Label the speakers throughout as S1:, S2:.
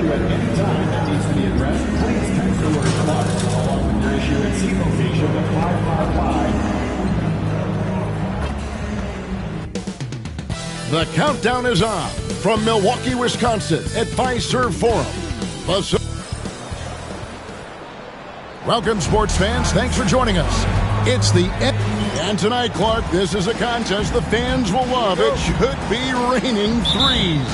S1: issue at any time that needs to be addressed, please text the word Clark along with your issue and seat location to 555.
S2: The countdown is on from Milwaukee, Wisconsin at Fiserv Forum. Welcome, sports fans. Thanks for joining us. It's the end. And tonight, Clark, this is a contest the fans will love. It should be raining threes.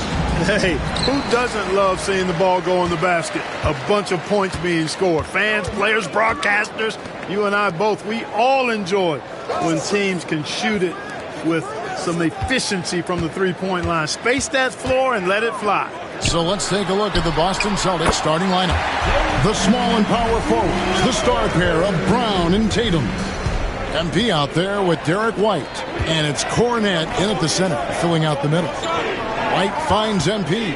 S3: Hey, who doesn't love seeing the ball go in the basket? A bunch of points being scored. Fans, players, broadcasters, you and I both, we all enjoy when teams can shoot it with some efficiency from the three-point line. Space that floor and let it fly.
S2: So let's take a look at the Boston Celtics starting lineup. The small and power forwards, the star pair of Brown and Tatum. MP out there with Derek White, and it's Cornette in at the center, filling out the middle. White finds MP.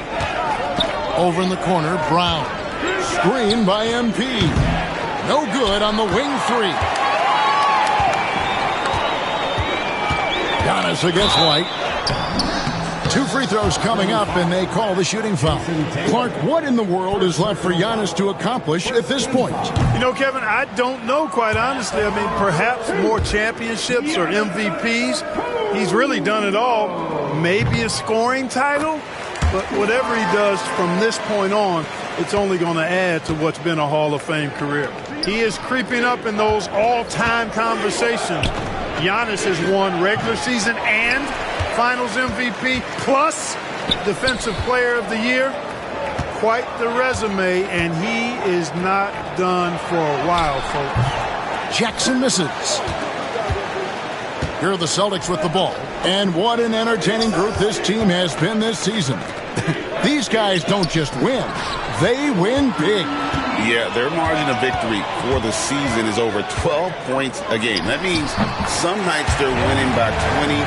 S2: Over in the corner, Brown. Screen by MP. No good on the wing three. Giannis against White. 2 free throws coming up, and they call the shooting foul. Clark, what in the world is left for Giannis to accomplish at this point?
S3: You know, Kevin, I don't know, quite honestly. I mean, perhaps more championships or MVPs. He's really done it all. Maybe a scoring title, but whatever he does from this point on, it's only going to add to what's been a Hall of Fame career. He is creeping up in those all-time conversations. Giannis has won regular season and Finals MVP plus Defensive Player of the Year. Quite the resume, and he is not done for a while, folks.
S2: Jackson misses. Here are the Celtics with the ball. And what an entertaining group this team has been this season. These guys don't just win, they win big.
S4: Yeah, their margin of victory for the season is over 12 points a game. That means some nights they're winning by 20,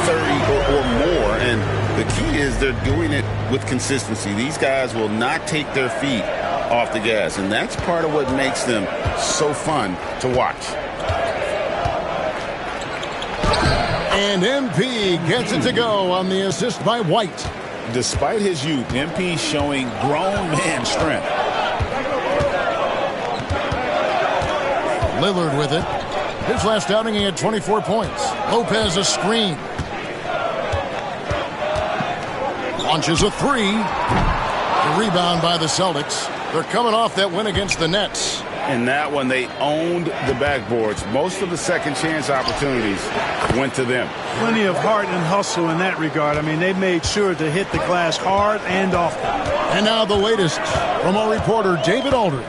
S4: 30, or more. And the key is they're doing it with consistency. These guys will not take their feet off the gas. And that's part of what makes them so fun to watch.
S2: And MP gets it to go on the assist by White.
S4: Despite his youth, MP showing grown man strength.
S2: Lillard with it. His last outing, he had 24 points. Lopez a screen. Launches a three. The rebound by the Celtics. They're coming off that win against the Nets.
S4: In that one, they owned the backboards. Most of the second chance opportunities went to them.
S3: Plenty of heart and hustle in that regard. I mean, they made sure to hit the glass hard and often.
S2: And now the latest from our reporter, David Aldridge.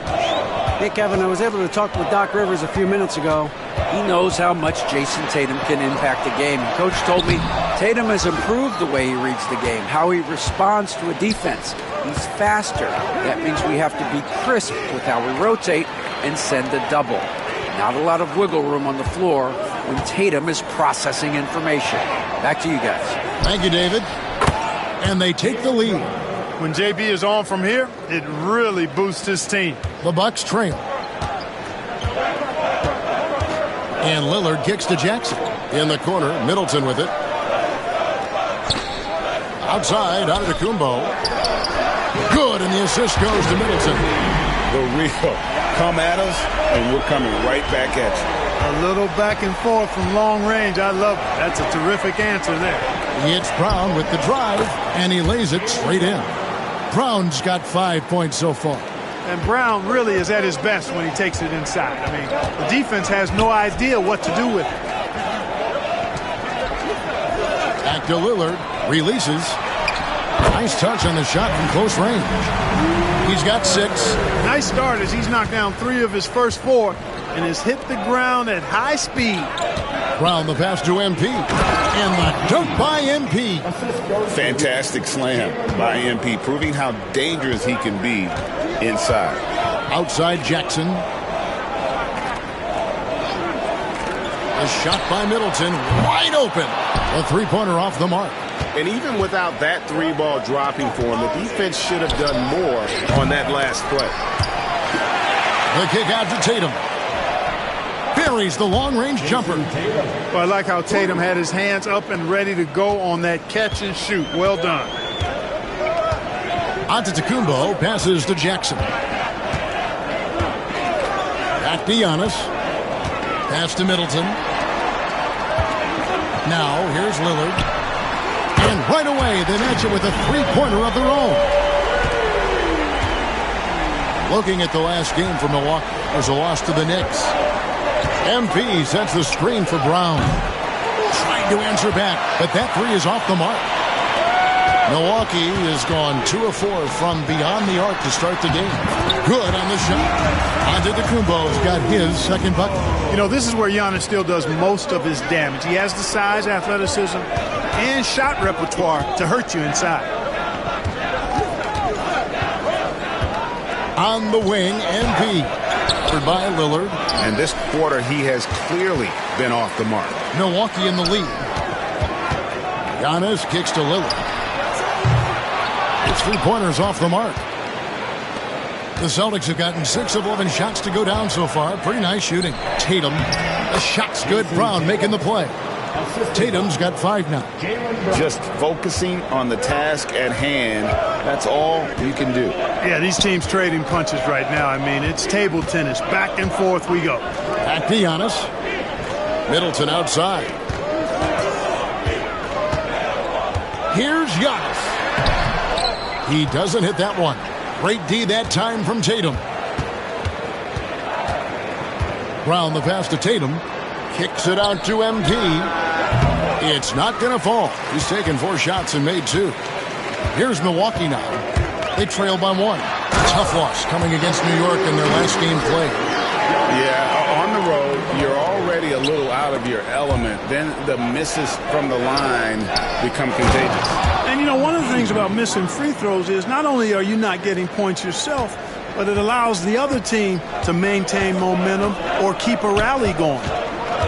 S5: Hey, Kevin, I was able to talk with Doc Rivers a few minutes ago. He knows how much Jason Tatum can impact the game. Coach told me Tatum has improved the way he reads the game, how he responds to a defense. He's faster. That means we have to be crisp with how we rotate and send a double. Not a lot of wiggle room on the floor when Tatum is processing information. Back to you guys.
S2: Thank you, David. And they take the lead.
S3: When JB is on from here, it really boosts his team.
S2: The Bucks trail. And Lillard kicks to Jackson. In the corner, Middleton with it. Outside, Antetokounmpo. Good, and the assist goes to Middleton.
S4: The real come at us, and we're coming right back at you.
S3: A little back and forth from long range. I love it. That's a terrific answer there.
S2: He hits Brown with the drive, and he lays it straight in. Brown's got 5 points so far.
S3: And Brown really is at his best when he takes it inside. I mean, the defense has no idea what to do with it.
S2: Back to Lillard. Releases. Nice touch on the shot from close range. He's got 6.
S3: Nice start as he's knocked down 3 of his first 4 and has hit the ground at high speed.
S2: Brown the pass to MP. And the dunk by MP.
S4: Fantastic slam by MP, proving how dangerous he can be inside.
S2: Outside Jackson. A shot by Middleton. Wide open. A three-pointer off the mark.
S4: And even without that 3-ball dropping for him, the defense should have done more on that last play.
S2: The kick out to Tatum. Buries the long-range jumper.
S3: Well, I like how Tatum had his hands up and ready to go on that catch and shoot. Well done.
S2: Antetokounmpo passes to Jackson. Back to Giannis. Pass to Middleton. Now, here's Lillard. And right away, they match it with a three-pointer of their own. Looking at the last game for Milwaukee, there's a loss to the Knicks. MP sets the screen for Brown. Trying to answer back, but that three is off the mark. Milwaukee has gone 2 of 4 from beyond the arc to start the game. Good on the shot. Antetokounmpo's got his second bucket.
S3: You know, this is where Giannis still does most of his damage. He has the size, athleticism, and shot repertoire to hurt you inside.
S2: On the wing, MP. Covered by Lillard.
S6: And this quarter, he has clearly been off the mark.
S2: Milwaukee in the lead. Giannis kicks to Lillard. It's three-pointers off the mark. The Celtics have gotten 6 of 11 shots to go down so far. Pretty nice shooting. Tatum. The shot's good. Brown making the play. Tatum's got 5 now.
S4: Just focusing on the task at hand. That's all you can do.
S3: Yeah, these teams trading punches right now. I mean, it's table tennis. Back and forth we go.
S2: Back to Giannis. Middleton outside. Here's Giannis. He doesn't hit that one. Great D that time from Tatum. Brown the pass to Tatum. Kicks it out to MP. It's not going to fall. He's taken 4 shots and made 2. Here's Milwaukee now. They trail by 1. Tough loss coming against New York in their last game played.
S4: Yeah, on the road, you're already a little out of your element. Then the misses from the line become contagious.
S3: And, you know, one of the things about missing free throws is not only are you not getting points yourself, but it allows the other team to maintain momentum or keep a rally going.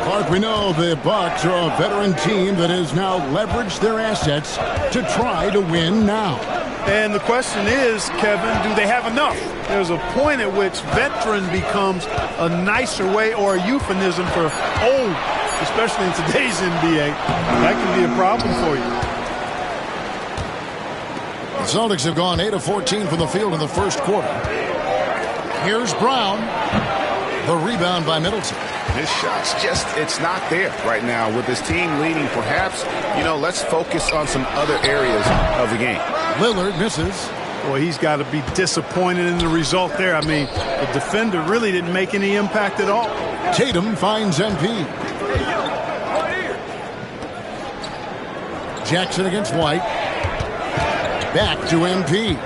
S2: Clark, we know the Bucks are a veteran team that has now leveraged their assets to try to win now.
S3: And the question is, Kevin, do they have enough? There's a point at which veteran becomes a nicer way or a euphemism for old, especially in today's NBA. That can be a problem for you.
S2: The Celtics have gone 8 of 14 from the field in the first quarter. Here's Brown. The rebound by Middleton.
S6: His shot's just, it's not there right now. With his team leading, perhaps, you know, let's focus on some other areas of the game.
S2: Lillard misses.
S3: Boy, he's got to be disappointed in the result there. I mean, the defender really didn't make any impact at all.
S2: Tatum finds MP. Jackson against White. Back to MP.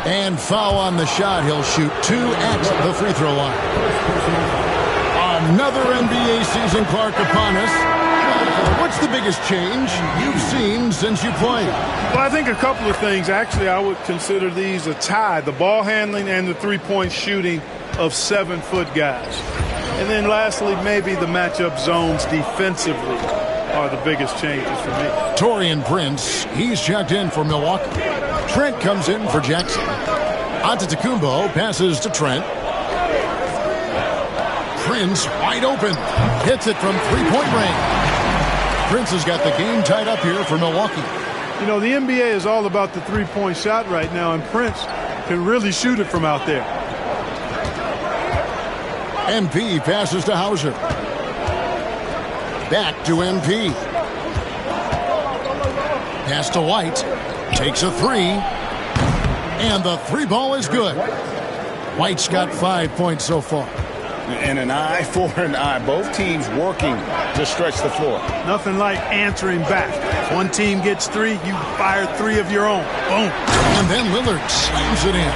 S2: And foul on the shot. He'll shoot 2 at the free throw line. Another NBA season, Clark, upon us. What's the biggest change you've seen since you played?
S3: Well, I think a couple of things. Actually, I would consider these a tie. The ball handling and the three-point shooting of 7-foot guys. And then lastly, maybe the matchup zones defensively are the biggest changes for me.
S2: Taurean Prince, he's checked in for Milwaukee. Trent comes in for Jackson. Antetokounmpo passes to Trent. Prince wide open. Hits it from three-point range. Prince has got the game tied up here for Milwaukee.
S3: You know, the NBA is all about the three-point shot right now, and Prince can really shoot it from out there.
S2: MP passes to Hauser. Back to MP. Pass to White. Takes a 3. And the 3 ball is good. White's got 5 points so far.
S4: And an eye for an eye. Both teams working to stretch the floor.
S3: Nothing like answering back. One team gets 3, you fire 3 of your own. Boom.
S2: And then Lillard slams it in.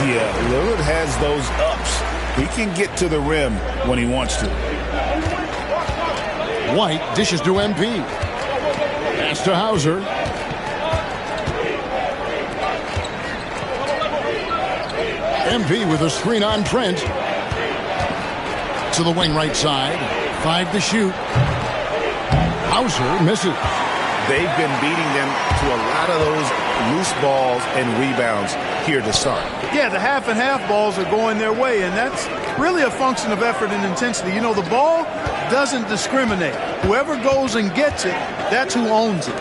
S6: Yeah, Lillard has those ups. He can get to the rim when he wants to.
S2: White dishes to MP. Pass to Hauser. MP with a screen on Trent. To the wing right side. 5 to shoot. Hauser misses.
S6: They've been beating them to a lot of those loose balls and rebounds here to start.
S3: Yeah, the half and half balls are going their way, and that's really a function of effort and intensity. You know, the ball doesn't discriminate. Whoever goes and gets it, that's who owns it.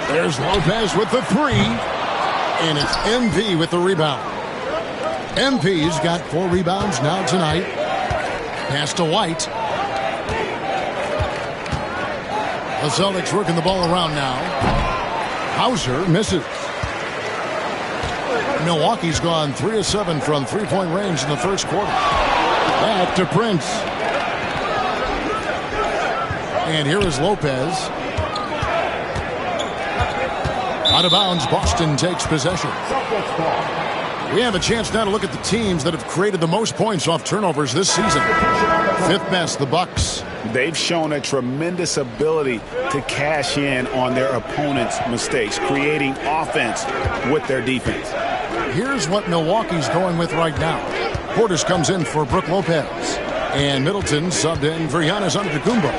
S2: There's Lopez with the three. And it's MP with the rebound. MP's got 4 rebounds now tonight. Pass to White. The Celtics working the ball around now. Hauser misses. Milwaukee's gone 3 of 7 from three-point range in the first quarter. Back to Prince. And here is Lopez. Out of bounds, Boston takes possession. We have a chance now to look at the teams that have created the most points off turnovers this season. 5th best, the Bucks.
S6: They've shown a tremendous ability to cash in on their opponent's mistakes, creating offense with their defense.
S2: Here's what Milwaukee's going with right now. Portis comes in for Brook Lopez. And Middleton subbed in for Giannis Antetokounmpo.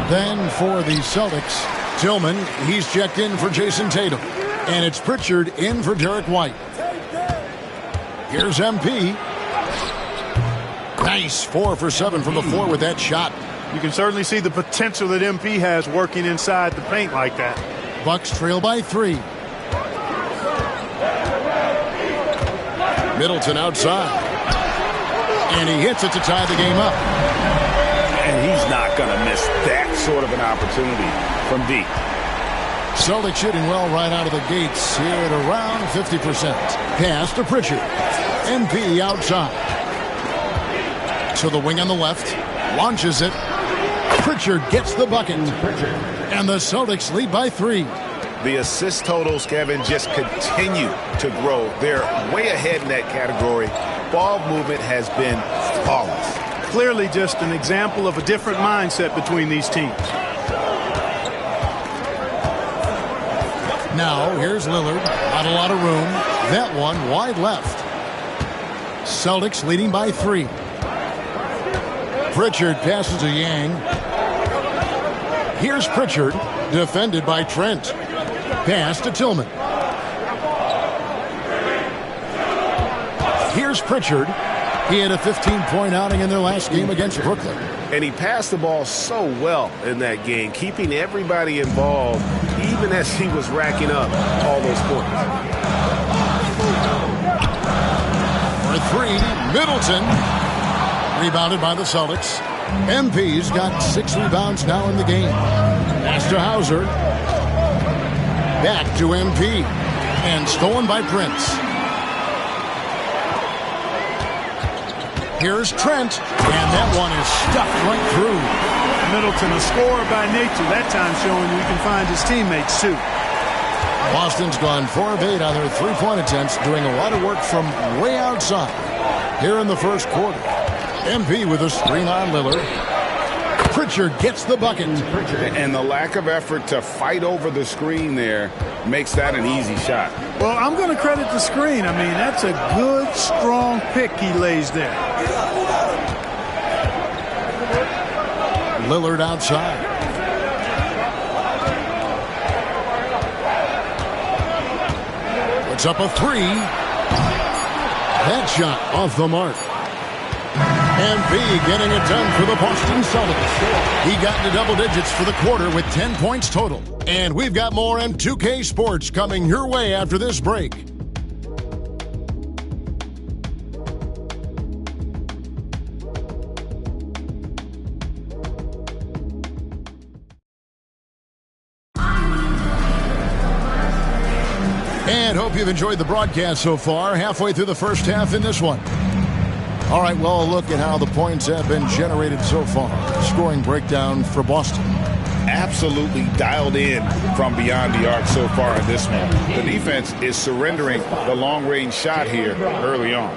S2: Then for the Celtics, Tillman, he's checked in for Jason Tatum. And it's Pritchard in for Derek White. Here's MP. Nice 4 for 7 from the floor with that shot.
S3: You can certainly see the potential that MP has working inside the paint like that.
S2: Bucks trail by 3. Middleton outside. And he hits it to tie the game up.
S6: And he's not going to miss that sort of an opportunity from deep.
S2: Celtics shooting well right out of the gates here at around 50%. Pass to Pritchard. MP outside. To the wing on the left. Launches it. Pritchard gets the bucket. And the Celtics lead by 3.
S6: The assist totals, Kevin, just continue to grow. They're way ahead in that category. Ball movement has been flawless.
S3: Clearly just an example of a different mindset between these teams.
S2: Now, here's Lillard. Not a lot of room. That one wide left. Celtics leading by 3. Pritchard passes to Yang. Here's Pritchard, defended by Trent. Pass to Tillman. Here's Pritchard. He had a 15-point outing in their last game against Brooklyn.
S6: And he passed the ball so well in that game, keeping everybody involved, even as he was racking up all those points.
S2: For 3, Middleton. Rebounded by the Celtics. MP's got 6 rebounds now in the game. Pass to Hauser. Back to MP. And stolen by Prince. Here's Trent. And that one is stuffed right through.
S3: Middleton, a scorer by nature, that time showing he can find his teammates too.
S2: Boston's gone 4 of 8 on their 3-point attempts, doing a lot of work from way outside here in the first quarter. MP with a screen on Lillard. Pritchard gets the bucket.
S6: And the lack of effort to fight over the screen there makes that an easy shot.
S3: Well, I'm going to credit the screen. I mean, that's a good, strong pick he lays there.
S2: Lillard outside. Puts up a 3. That shot off the mark. MP getting it done for the Boston Celtics. He got into double digits for the quarter with 10 points total. And we've got more M2K Sports coming your way after this break. And hope you've enjoyed the broadcast so far. Halfway through the first half in this one. All right, well, look at how the points have been generated so far. Scoring breakdown for Boston.
S6: Absolutely dialed in from beyond the arc so far in this one. The defense is surrendering the long-range shot here early on.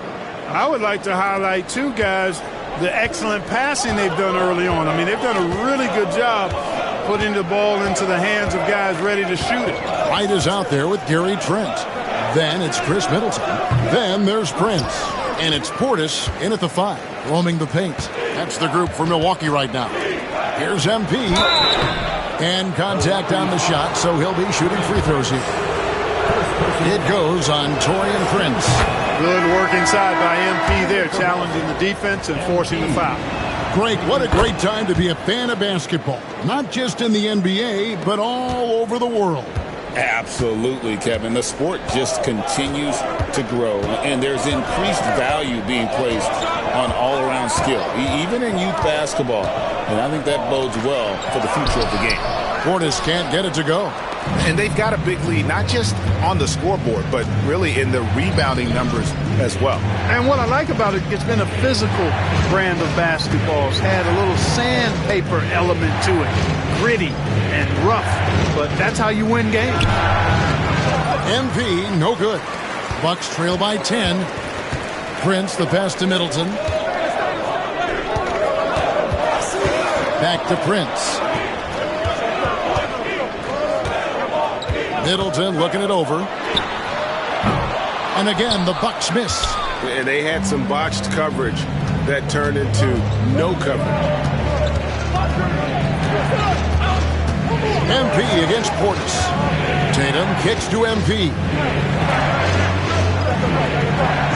S3: I would like to highlight, too, guys, the excellent passing they've done early on. I mean, they've done a really good job putting the ball into the hands of guys ready to shoot it.
S2: White is out there with Gary Trent. Then it's Chris Middleton. Then there's Prince. And it's Portis in at the 5, roaming the paint. That's the group for Milwaukee right now. Here's MP. And contact on the shot, so he'll be shooting free throws here. It goes on Taurean Prince.
S3: Good work inside by MP there, challenging the defense and forcing the foul.
S2: Greg, what a great time to be a fan of basketball. Not just in the NBA, but all over the world.
S4: Absolutely, Kevin. The sport just continues to grow, and there's increased value being placed on all-around skill, even in youth basketball. And I think that bodes well for the future of the game.
S2: Portis can't get it to go.
S6: And they've got a big lead, not just on the scoreboard, but really in the rebounding numbers as well.
S3: And what I like about it, it's been a physical brand of basketball. It's had a little sandpaper element to it, gritty and rough, but that's how you win games.
S2: MP, no good. Bucks trail by 10. Prince, the pass to Middleton. Back to Prince. Middleton looking it over. And again, the Bucks miss.
S6: And they had some botched coverage that turned into no coverage.
S2: MP against Portis. Tatum kicks to MP.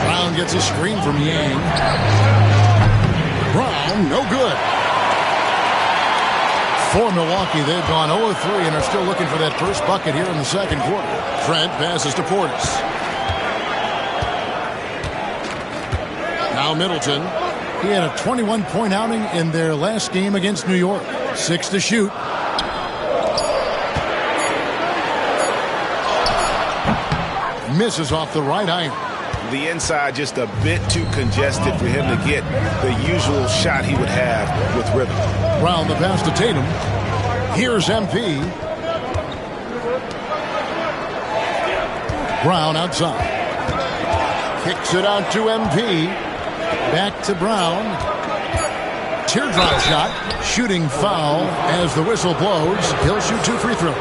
S2: Brown gets a screen from Yang. Brown, no good. For Milwaukee, they've gone 0-3 and are still looking for that first bucket here in the second quarter. Trent passes to Portis. Now Middleton. He had a 21-point outing in their last game against New York. 6 to shoot. Misses off the right iron.
S6: The inside just a bit too congested for him to get the usual shot he would have with rhythm.
S2: Brown the pass to Tatum. Here's MP. Brown outside. Kicks it out to MP. Back to Brown. Teardrop shot. Shooting foul as the whistle blows. He'll shoot 2 free throws.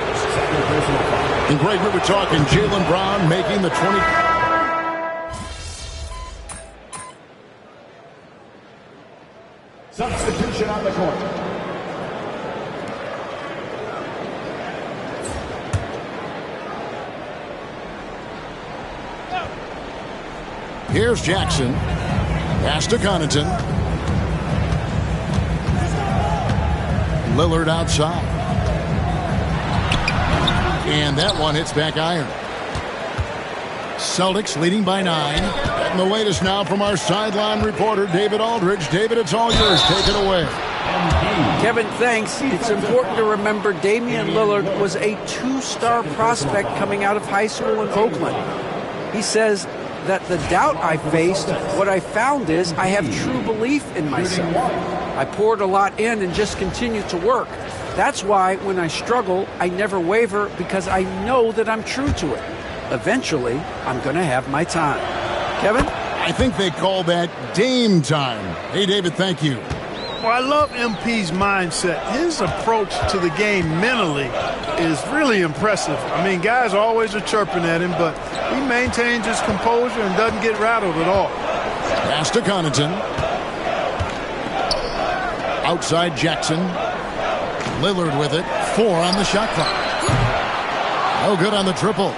S2: And Greg, we were talking Jaylen Brown making the 20.
S1: Substitution on the court.
S2: Here's Jackson. Pass to Connaughton. Lillard outside. And that one hits back iron. Celtics leading by 9. And the latest now from our sideline reporter, David Aldridge. David, it's all yours. Take it away.
S5: Kevin, thanks. It's important to remember Damian Lillard was a 2-star prospect coming out of high school in Oakland. He says that the doubt I faced, what I found is I have true belief in myself. I poured a lot in and just continued to work. That's why when I struggle, I never waver because I know that I'm true to it. Eventually, I'm going to have my time. Kevin?
S2: I think they call that Dame time. Hey, David, thank you.
S3: Well, I love MP's mindset. His approach to the game mentally is really impressive. I mean, guys always are chirping at him, but he maintains his composure and doesn't get rattled at all.
S2: Pass to Connaughton. Outside Jackson. Lillard with it. 4 on the shot clock. No good on the triple.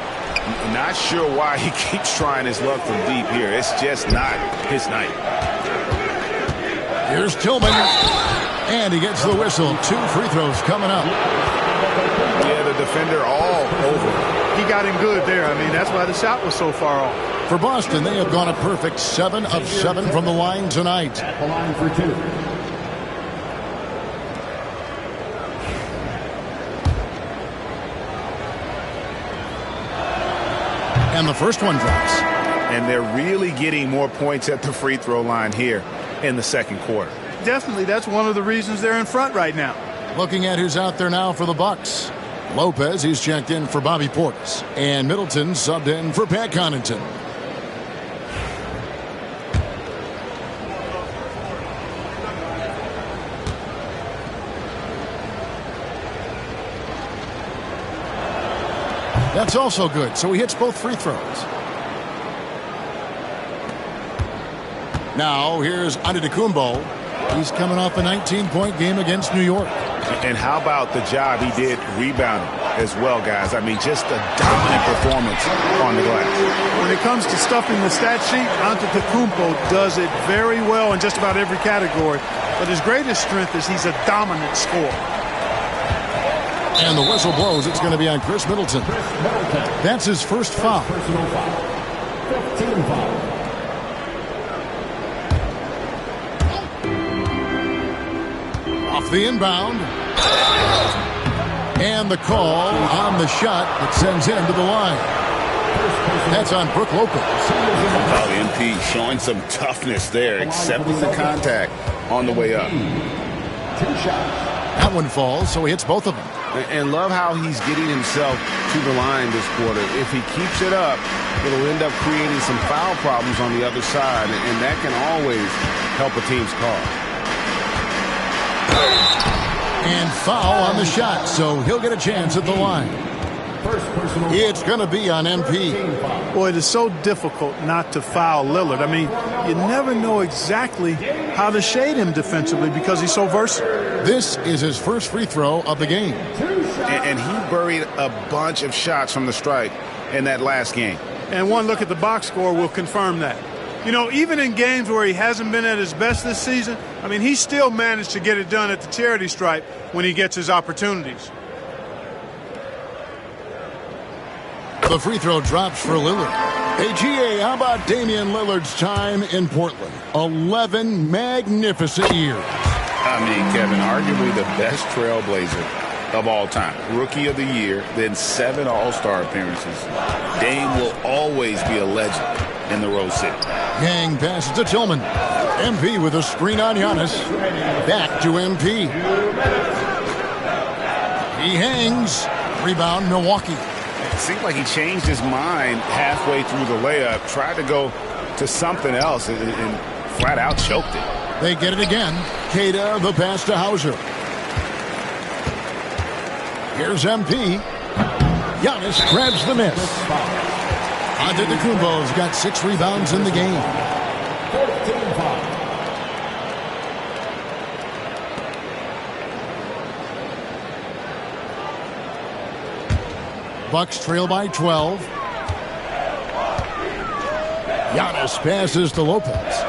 S6: Not sure why he keeps trying his luck from deep here. It's just not his night.
S2: Here's Tillman. And he gets the whistle. 2 free throws coming up.
S6: Yeah, the defender all over.
S3: He got him good there. I mean, that's why the shot was so far off.
S2: For Boston, they have gone a perfect 7 of 7 from the line tonight.
S1: At the line for 2.
S2: And the first one drops.
S6: And they're really getting more points at the free throw line here in the second quarter.
S3: Definitely, that's one of the reasons they're in front right now.
S2: Looking at who's out there now for the Bucks. Lopez, he's checked in for Bobby Portis. And Middleton subbed in for Pat Connaughton. That's also good, so he hits both free throws. Now, here's Antetokounmpo. He's coming off a 19-point game against New York.
S6: And how about the job he did rebounding as well, guys? I mean, just a dominant performance on the glass.
S3: When it comes to stuffing the stat sheet, Antetokounmpo does it very well in just about every category. But his greatest strength is he's a dominant scorer.
S2: And the whistle blows. It's going to be on Chris Middleton. That's his first foul.
S1: Personal foul. 15 foul.
S2: Off the inbound. And the call on the shot that sends him to the line. That's on Brook Lopez.
S4: Oh, MP showing some toughness there, accepting the contact on the way up.
S1: 2 shots.
S2: That one falls, so he hits both of them.
S6: And love how he's getting himself to the line this quarter. If he keeps it up, it'll end up creating some foul problems on the other side, and that can always help a team's cause.
S2: And foul on the shot, so he'll get a chance at the line.
S1: First personal foul.
S2: It's going to be on MP.
S3: Boy, it is so difficult not to foul Lillard. I mean, you never know exactly how to shade him defensively because he's so versatile.
S2: This is his first free throw of the game.
S6: And he buried a bunch of shots from the stripe in that last game.
S3: And one look at the box score will confirm that. You know, even in games where he hasn't been at his best this season, I mean, he still managed to get it done at the charity stripe when he gets his opportunities.
S2: The free throw drops for Lillard. Hey, GA, how about Damian Lillard's time in Portland? 11 magnificent years.
S4: I mean, Kevin, arguably the best trailblazer of all time. Rookie of the year, then 7 All-Star appearances. Dame will always be a legend in the Rose City.
S2: Yang passes to Tillman. MP with a screen on Giannis. Back to MP. He hangs. Rebound, Milwaukee.
S6: It seemed like he changed his mind halfway through the layup, tried to go to something else, and flat out choked it.
S2: They get it again. Keita, the pass to Hauser. Here's MP. Giannis grabs the miss. Antetokounmpo's got 6 rebounds in the game.
S1: 14 foul.
S2: Bucks trail by 12. Giannis passes to Lopez.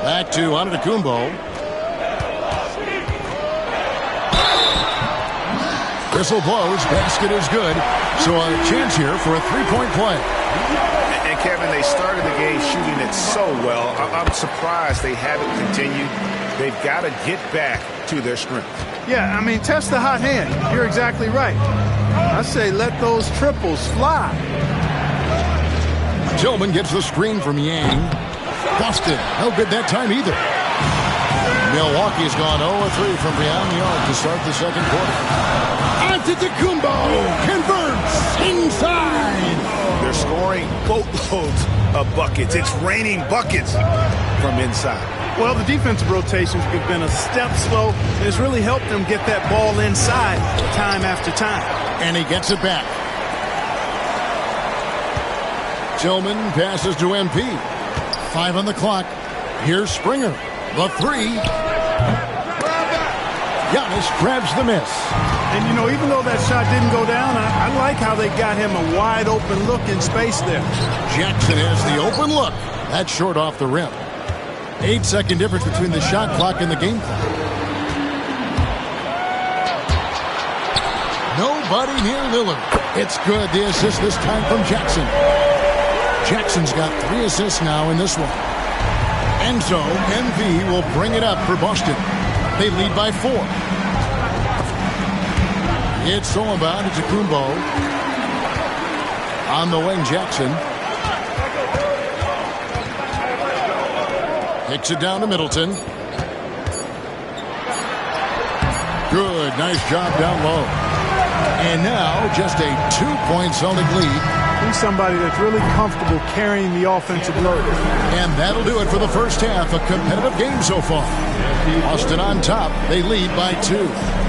S2: Back to Antetokounmpo. Whistle blows. Basket is good. So a chance here for a three-point play.
S6: And Kevin, they started the game shooting it so well. I'm surprised they haven't continued. They've got to get back to their strength.
S3: Yeah, I mean, test the hot hand. You're exactly right. I say let those triples fly.
S2: Tillman gets the screen from Yang. Busted. No good that time either. Milwaukee's gone 0-3 from beyond the arc to start the second quarter. Antetokounmpo converts inside.
S6: They're scoring boatloads of buckets. It's raining buckets from inside.
S3: Well, the defensive rotations have been a step slow, and it's really helped them get that ball inside time after time.
S2: And he gets it back. Tillman passes to MP. 5 on the clock. Here's Springer. The 3. Giannis grabs the miss.
S3: And, you know, even though that shot didn't go down, I like how they got him a wide open look in space there.
S2: Jackson has the open look. That's short off the rim. 8-second difference between the shot clock and the game clock. Nobody near Lillard. It's good. The assist this time from Jackson. Jackson's got 3 assists now in this one. And so MV will bring it up for Boston. They lead by 4. It's all about Antetokounmpo. On the wing, Jackson. Kicks it down to Middleton. Good, nice job down low. And now just a 2-point Celtic lead.
S3: He's somebody that's really comfortable carrying the offensive load.
S2: And that'll do it for the first half. A competitive game so far. Boston on top. They lead by 2.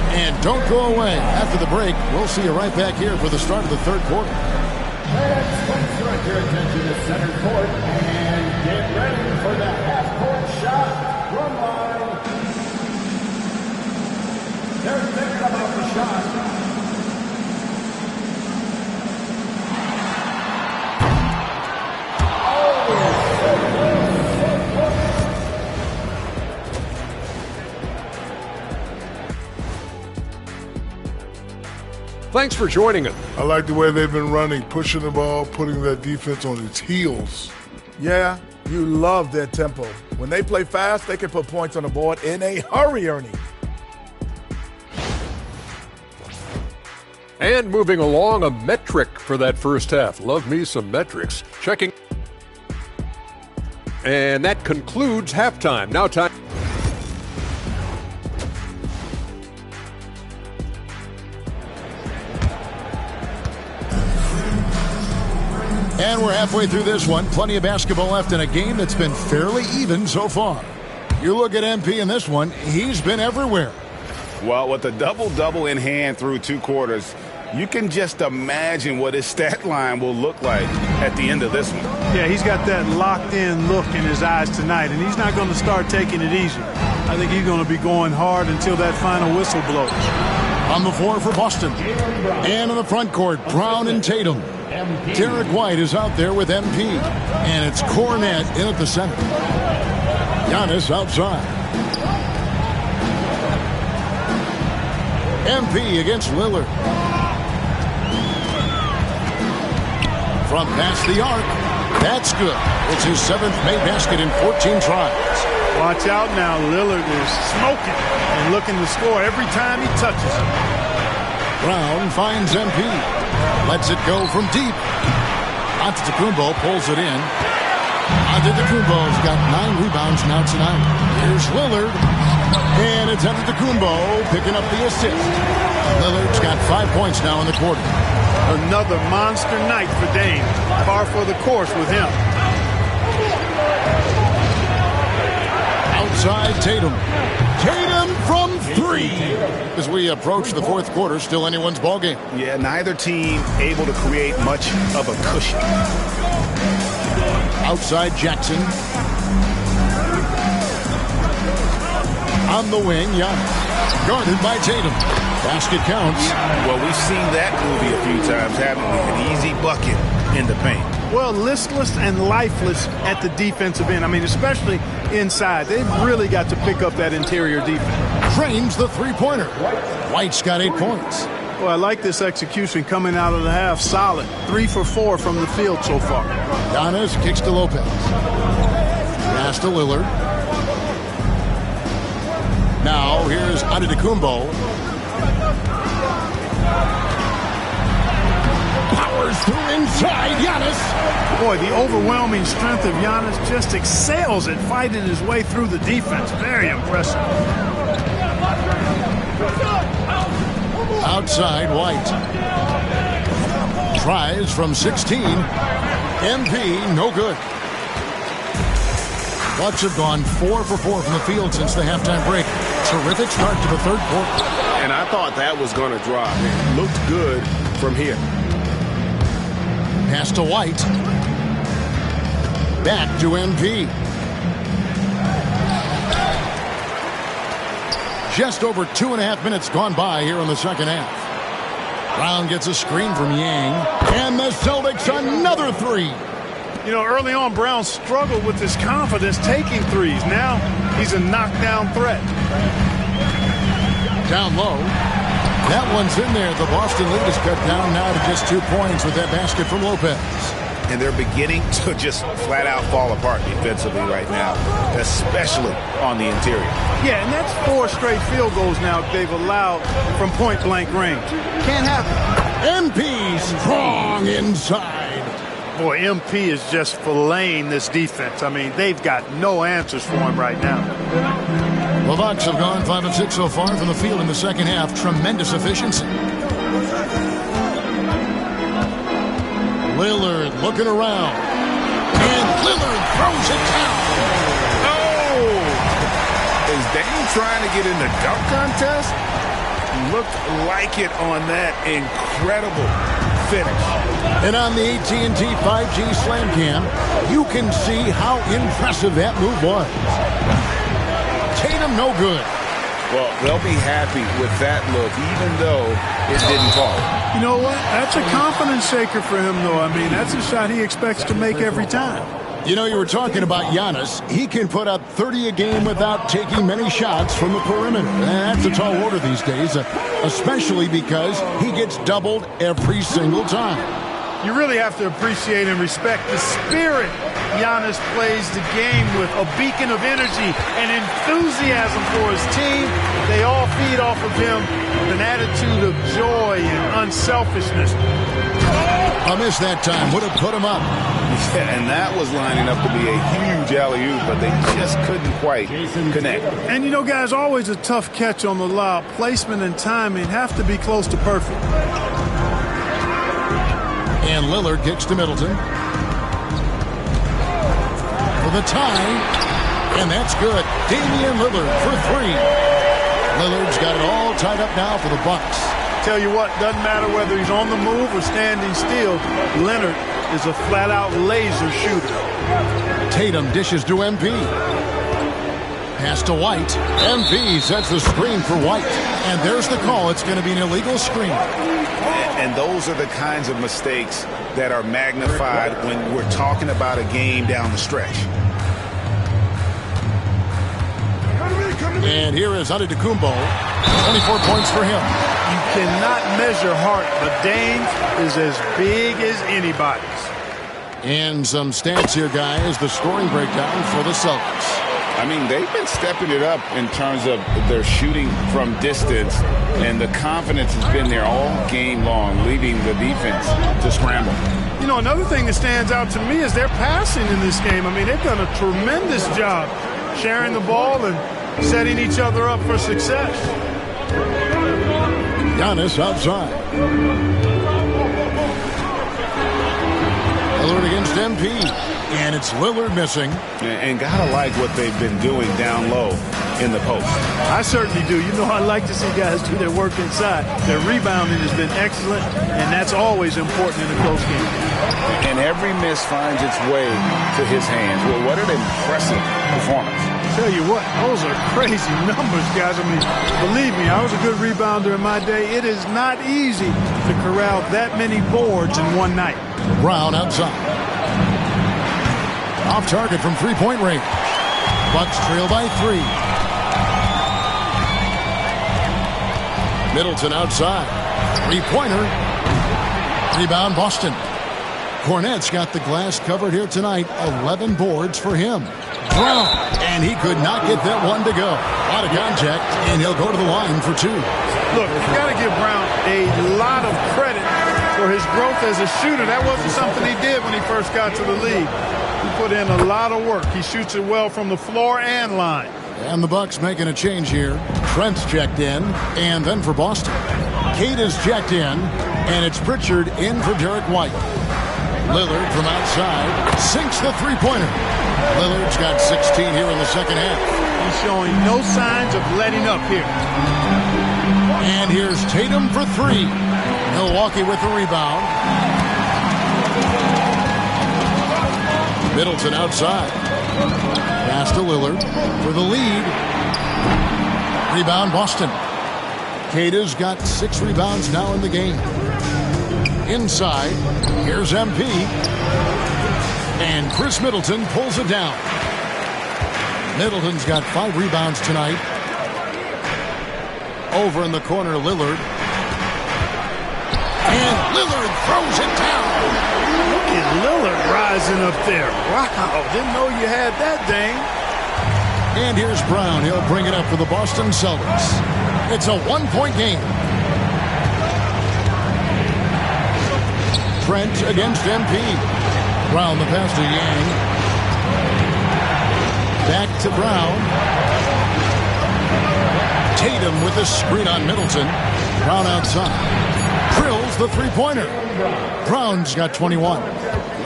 S2: And don't go away. After the break, we'll see you right back here for the start of the third quarter.
S1: Let's direct your attention to center court and get ready for the half-court shot run line. They're thinking about the shot.
S7: Thanks for joining us.
S8: I like the way they've been running, pushing the ball, putting that defense on its heels.
S9: Yeah, you love their tempo. When they play fast, they can put points on the board in a hurry, Ernie.
S7: And moving along, a metric for that first half. Love me some metrics. Checking. And that concludes halftime. Now time.
S2: And we're halfway through this one. Plenty of basketball left in a game that's been fairly even so far. You look at MP in this one, he's been everywhere.
S6: Well, with a double-double in hand through 2 quarters, you can just imagine what his stat line will look like at the end of this one.
S3: Yeah, he's got that locked-in look in his eyes tonight, and he's not going to start taking it easy. I think he's going to be going hard until that final whistle blows.
S2: On the floor for Boston. And in the front court, Brown and Tatum. Derek White is out there with MP. And it's Cornet in at the center. Giannis outside. MP against Lillard. From past the arc. That's good. It's his 7th made basket in 14 tries.
S3: Watch out now. Lillard is smoking and looking to score every time he touches it.
S2: Brown finds MP. Lets it go from deep. Antetokounmpo pulls it in. Antetokounmpo's got 9 rebounds now tonight. Here's Lillard. And it's Antetokounmpo picking up the assist. Lillard's got 5 points now in the quarter.
S3: Another monster night for Dame. Par for the course with him.
S2: Outside Tatum. Tatum from 3. As we approach the 4th quarter, still anyone's ballgame.
S6: Yeah, neither team able to create much of a cushion.
S2: Outside Jackson. On the wing, Giannis. Guarded by Tatum. Basket counts.
S6: Well, we've seen that movie a few times, haven't we? An easy bucket in the paint.
S3: Well, listless and lifeless at the defensive end. I mean, especially inside. They've really got to pick up that interior defense.
S2: Trains the three-pointer. White's got 8 points.
S3: Well, I like this execution coming out of the half. Solid. 3 for 4 from the field so far.
S2: Giannis kicks to Lopez. Pass to Lillard. Now, here's Antetokounmpo. Powers through inside, Giannis.
S3: Boy, the overwhelming strength of Giannis just excels at fighting his way through the defense. Very impressive.
S2: Outside, White. Tries from 16. MP, no good. Bucks have gone 4 for 4 from the field since the halftime break. Terrific start to the 3rd quarter.
S6: And I thought that was going to drop. It looked good from here.
S2: Pass to White. Back to MP. Just over 2.5 minutes gone by here in the second half. Brown gets a screen from Yang. And the Celtics another 3.
S3: You know, early on, Brown struggled with his confidence taking threes. Now he's a knockdown threat.
S2: Down low. That one's in there. The Boston lead is cut down now to just 2 points with that basket from Lopez.
S6: And they're beginning to just flat out fall apart defensively right now, especially on the interior.
S3: Yeah, and that's 4 straight field goals now they've allowed from point-blank range. Can't happen.
S2: MP strong inside.
S3: Boy, MP is just filleting this defense. I mean, they've got no answers for him right now.
S2: The Bucks have gone 5 of 6 so far from the field in the second half. Tremendous efficiency. Lillard looking around. And Lillard throws it down.
S6: Oh! Is Dame trying to get in the dunk contest? Looked like it on that incredible finish.
S2: And on the AT&T 5G Slam Cam, you can see how impressive that move was. Tatum no good.
S6: Well, they'll be happy with that look, even though it didn't fall.
S3: You know what? That's a confidence shaker for him, though. I mean, that's a shot he expects to make every time.
S2: You know, you were talking about Giannis. He can put up 30 a game without taking many shots from the perimeter. That's a tall order these days, especially because he gets doubled every single time.
S3: You really have to appreciate and respect the spirit Giannis plays the game with, a beacon of energy and enthusiasm for his team. They all feed off of him with an attitude of joy and unselfishness.
S2: I missed that time. Would have put him up.
S6: Yeah, and that was lining up to be a huge alley-oop, but they just couldn't quite connect.
S3: And, you know, guys, always a tough catch on the lob. Placement and timing have to be close to perfect.
S2: And Lillard kicks to Middleton. For the tie. And that's good. Damian Lillard for three. Lillard's got it all tied up now for the Bucks.
S3: Tell you what, doesn't matter whether he's on the move or standing still, Leonard is a flat-out laser shooter.
S2: Tatum dishes to MP. Pass to White. MP sets the screen for White. And there's the call. It's going to be an illegal screen.
S6: And those are the kinds of mistakes that are magnified when we're talking about a game down the stretch.
S2: And here is Antetokounmpo. 24 points for him.
S3: You cannot measure heart, but Dame's is as big as anybody's.
S2: And some stats here, guys. The scoring breakdown for the Celtics.
S6: I mean, they've been stepping it up in terms of their shooting from distance, and the confidence has been there all game long, leading the defense to scramble.
S3: You know, another thing that stands out to me is their passing in this game. I mean, they've done a tremendous job sharing the ball and setting each other up for success.
S2: Giannis outside. Lillard against MP. And it's Lillard missing.
S6: And gotta like what they've been doing down low in the post.
S3: I certainly do. You know, I like to see guys do their work inside. Their rebounding has been excellent, and that's always important in a close game.
S6: And every miss finds its way to his hands. Well, what an impressive performance.
S3: Tell you what, those are crazy numbers, guys. I mean, believe me, I was a good rebounder in my day. It is not easy to corral that many boards in one night.
S2: Brown outside. Off target from three-point range. Bucks trail by 3. Middleton outside. Three-pointer. Rebound Boston. Cornette's got the glass covered here tonight. 11 boards for him. Brown. And he could not get that one to go. A lot of contact, and he'll go to the line for 2.
S3: Look, you got to give Brown a lot of credit for his growth as a shooter. That wasn't something he did when he first got to the league. He put in a lot of work. He shoots it well from the floor and line.
S2: And the Bucks making a change here. Trent's checked in, and then for Boston. Cade is checked in, and it's Pritchard in for Derek White. Lillard from outside sinks the three-pointer. Lillard's got 16 here in the second half.
S3: He's showing no signs of letting up here.
S2: And here's Tatum for 3. Milwaukee with the rebound. Middleton outside. Pass to Lillard for the lead. Rebound Boston. Cade's got 6 rebounds now in the game. Inside, here's MP. And Chris Middleton pulls it down. Middleton's got 5 rebounds tonight. Over in the corner, Lillard. And Lillard throws it down.
S3: Look at Lillard rising up there. Wow, didn't know you had that, Dane.
S2: And here's Brown. He'll bring it up for the Boston Celtics. It's a 1-point game. Trent against MP. Brown the pass to Yang. Back to Brown. Tatum with the screen on Middleton. Brown outside. Drills the three-pointer. Brown's got 21.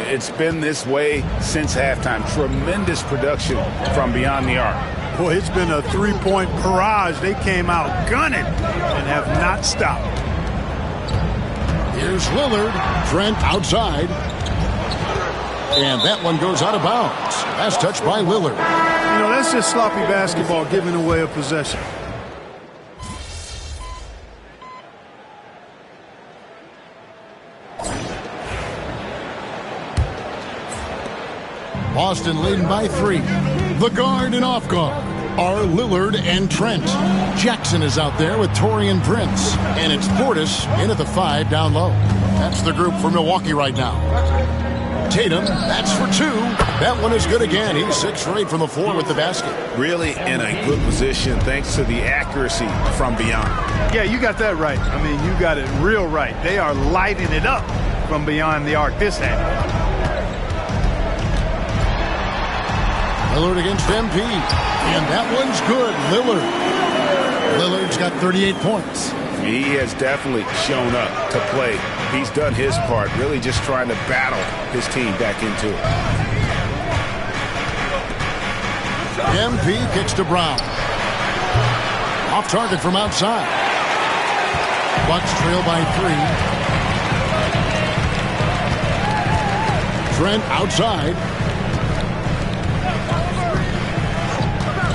S6: It's been this way since halftime. Tremendous production from beyond the arc.
S3: Boy, it's been a three-point barrage. They came out gunning and have not stopped.
S2: Here's Lillard. Trent outside. And that one goes out of bounds. Last touch by Lillard.
S3: You know, that's just sloppy basketball, giving away a possession.
S2: Boston leading by 3. The guard and off guard are Lillard and Trent. Jackson is out there with Taurean Prince. And it's Portis in at the 5 down low. That's the group for Milwaukee right now. Tatum, that's for 2. That one is good again. He's 6 for 8 from the floor with the basket.
S6: Really in a good position thanks to the accuracy from beyond.
S3: Yeah, you got that right. I mean, you got it real right. They are lighting it up from beyond the arc this half.
S2: Lillard against MP. And that one's good. Lillard's got 38 points.
S6: He has definitely shown up to play. He's done his part, really just trying to battle his team back into it.
S2: MP kicks to Brown. Off target from outside. Bucks trail by 3. Trent outside.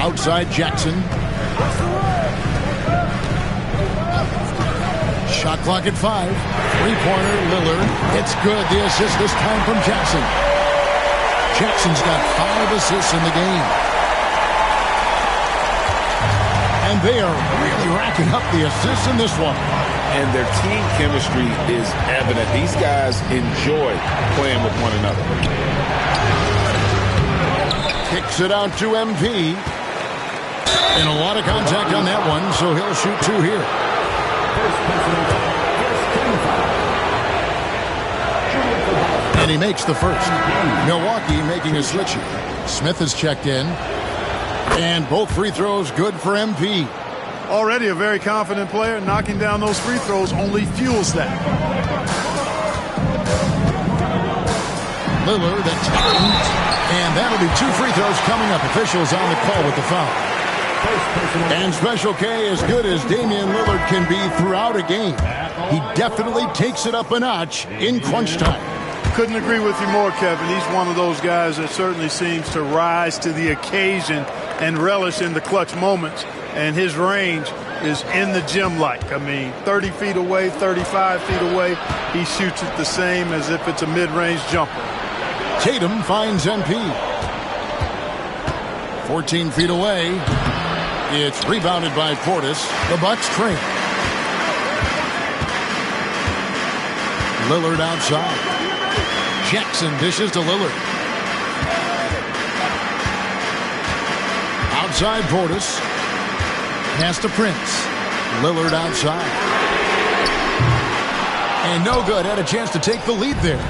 S2: Outside Jackson. Shot clock at 5. 3-pointer, Lillard. It's good. The assist this time from Jackson. Jackson's got 5 assists in the game. And they are really racking up the assists in this one.
S6: And their team chemistry is evident. These guys enjoy playing with one another.
S2: Kicks it out to MP. And a lot of contact on that one, so he'll shoot 2 here. And he makes the first. Milwaukee making a switch here. Smith has checked in. And both free throws good for MP.
S3: Already a very confident player. Knocking down those free throws only fuels that.
S2: Lillard attempts. And that'll be 2 free throws coming up. Officials on the call with the foul. And Special K, as good as Damian Lillard can be throughout a game, he definitely takes it up a notch in crunch time.
S3: Couldn't agree with you more, Kevin. He's one of those guys that certainly seems to rise to the occasion and relish in the clutch moments. And his range is in the gym-like. I mean, 30 feet away, 35 feet away, he shoots it the same as if it's a mid-range jumper.
S2: Tatum finds MP. 14 feet away. It's rebounded by Portis. The Bucks trail. Lillard outside. Jackson dishes to Lillard. Outside Portis. Pass to Prince. Lillard outside. And no good. Had a chance to take the lead there.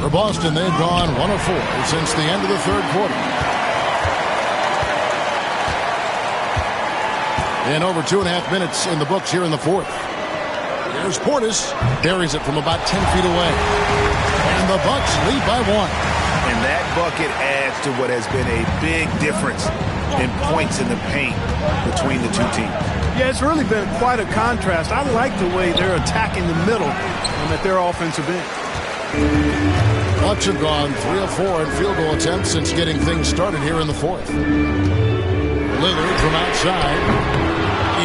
S2: For Boston, they've gone 1 of 4 since the end of the third quarter. And over 2.5 minutes in the books here in the fourth. Here's Portis. Buries it from about 10 feet away. And the Bucks lead by 1.
S6: And that bucket adds to what has been a big difference in points in the paint between the two teams.
S3: Yeah, it's really been quite a contrast. I like the way they're attacking the middle and at their offensive end.
S2: Bucks have gone 3 of 4 in field goal attempts since getting things started here in the fourth. Lillard from outside.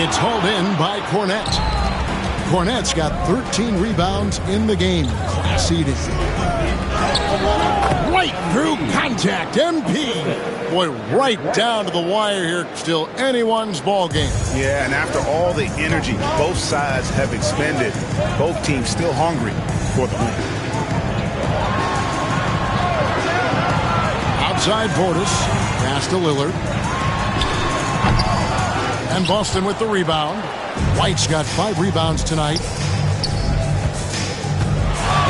S2: It's hauled in by Cornette. Cornette's got 13 rebounds in the game. Class eating. Right through contact. MP. Boy, right down to the wire here. Still anyone's ball game.
S6: Yeah, and after all the energy both sides have expended, both teams still hungry for the win.
S2: Outside Portis. Pass to Lillard. And Boston with the rebound. White's got 5 rebounds tonight.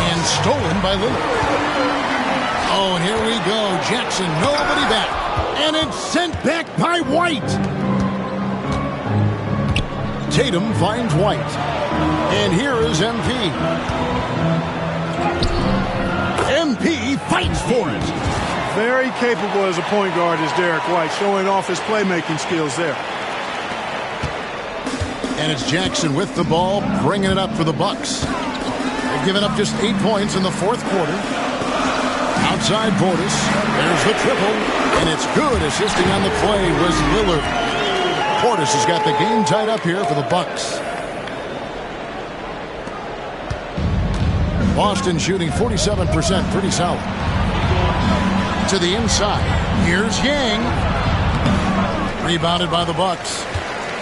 S2: And stolen by Lillard. Oh, and here we go. Jackson, nobody back. And it's sent back by White. Tatum finds White. And here is MP. MP fights for it.
S3: Very capable as a point guard is Derek White, showing off his playmaking skills there.
S2: And it's Jackson with the ball, bringing it up for the Bucks. They've given up just 8 points in the fourth quarter. Outside Portis. There's the triple. And it's good. Assisting on the play was Lillard. Portis has got the game tied up here for the Bucks. Boston shooting 47%. Pretty solid. To the inside. Here's Yang. Rebounded by the Bucks.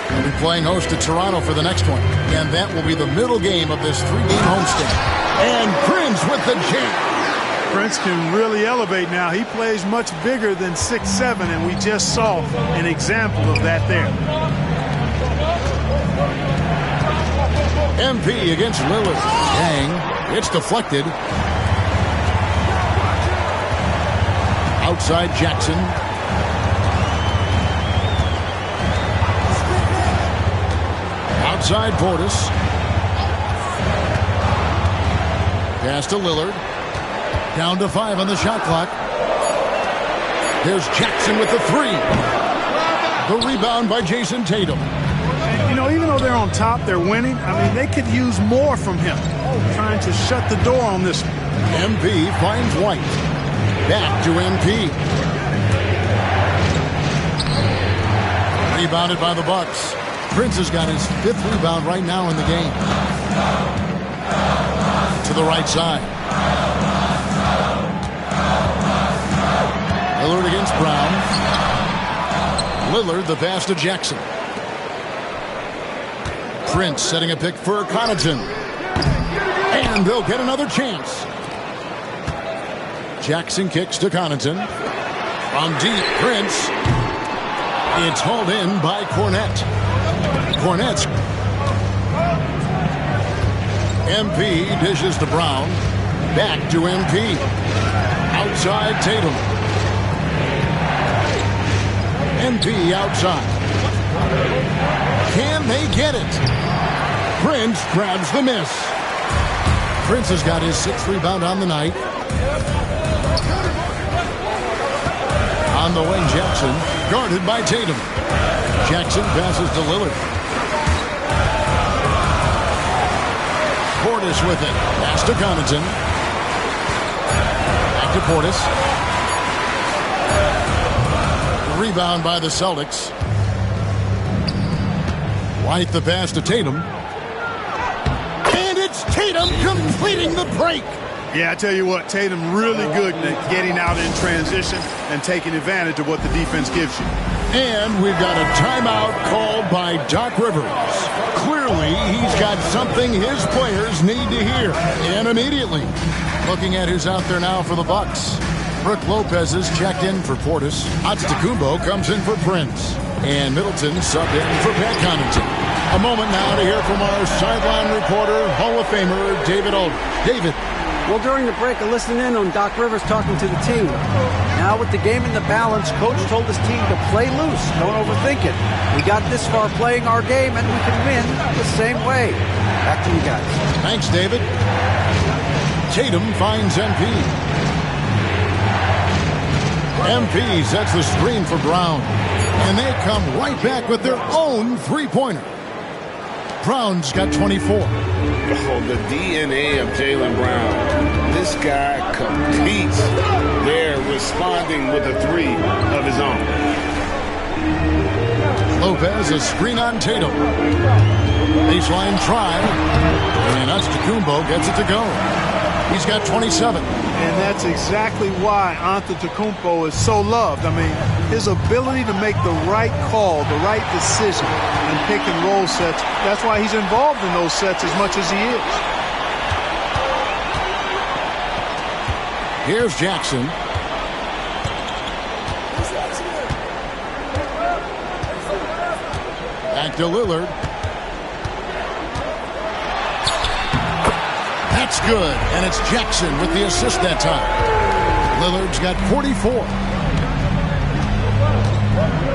S2: We'll be playing host to Toronto for the next one. And that will be the middle game of this 3-game homestand. And Prince with the jam.
S3: Prince can really elevate now. He plays much bigger than 6'7", and we just saw an example of that there.
S2: MP against Lillard. Yang. It's deflected. Outside Jackson. Outside Portis. Pass to Lillard. Down to 5 on the shot clock. There's Jackson with the 3. The rebound by Jason Tatum.
S3: You know, even though they're on top, they're winning. I mean, they could use more from him. Trying to shut the door on this one.
S2: MP finds White. Back to MP. Rebounded by the Bucks. Prince has got his 5th rebound right now in the game. To the right side. Lillard against Brown. Lillard the pass to Jackson. Prince setting a pick for Connaughton. And they'll get another chance. Jackson kicks to Connaughton. From deep, Prince. It's hauled in by Cornette. Cornette's. MP dishes to Brown. Back to MP. Outside Tatum. MP outside. Can they get it? Prince grabs the miss. Prince has got his 6th rebound on the night. On the wing, Jackson, guarded by Tatum. Jackson passes to Lillard. Portis with it. Pass to Connaughton. Back to Portis. Rebound by the Celtics. White the pass to Tatum. And it's Tatum completing the break.
S3: Yeah, I tell you what, Tatum really good at getting out in transition and taking advantage of what the defense gives you.
S2: And we've got a timeout called by Doc Rivers. Clearly, he's got something his players need to hear. And immediately, looking at who's out there now for the Bucks. Brook Lopez is checked in for Portis. Antetokounmpo comes in for Prince. And Middleton subbed in for Pat Connaughton. A moment now to hear from our sideline reporter, Hall of Famer David Aldridge. David.
S5: Well, during the break, I listened in on Doc Rivers talking to the team. Now with the game in the balance, Coach told his team to play loose. Don't overthink it. We got this far playing our game, and we can win the same way. Back to you guys.
S2: Thanks, David. Tatum finds MP. MP sets the screen for Brown. And they come right back with their own three-pointer. Brown's got 24.
S6: Oh, the DNA of Jaylen Brown. This guy competes. They're responding with a 3 of his own.
S2: Lopez, a screen on Tatum. Baseline try. And Antetokounmpo gets it to go. He's got 27.
S3: And that's exactly why Antetokounmpo is so loved. I mean, his ability to make the right call, the right decision, and pick and roll sets, that's why he's involved in those sets as much as he is.
S2: Here's Jackson. Back to Lillard. That's good, and it's Jackson with the assist that time. Lillard's got 44.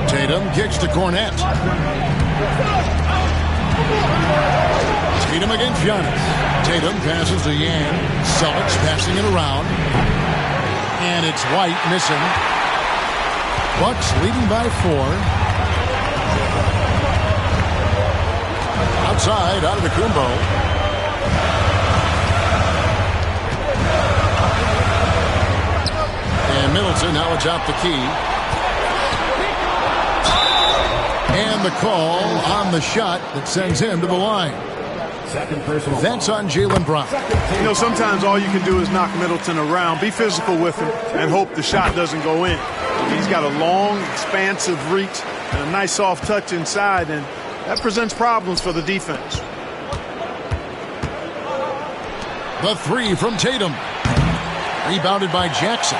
S2: Tatum kicks to Cornette. Tatum against Giannis. Tatum passes to Yang. Celtics passing it around. And it's White missing. Bucks leading by 4. Outside, Antetokounmpo. And Middleton now atop the key. And the call on the shot that sends him to the line.
S1: Second personal.
S2: That's on Jaylen Brown.
S3: You know, sometimes all you can do is knock Middleton around, be physical with him, and hope the shot doesn't go in. He's got a long, expansive reach and a nice soft touch inside, and that presents problems for the defense.
S2: The three from Tatum. Rebounded by Jackson.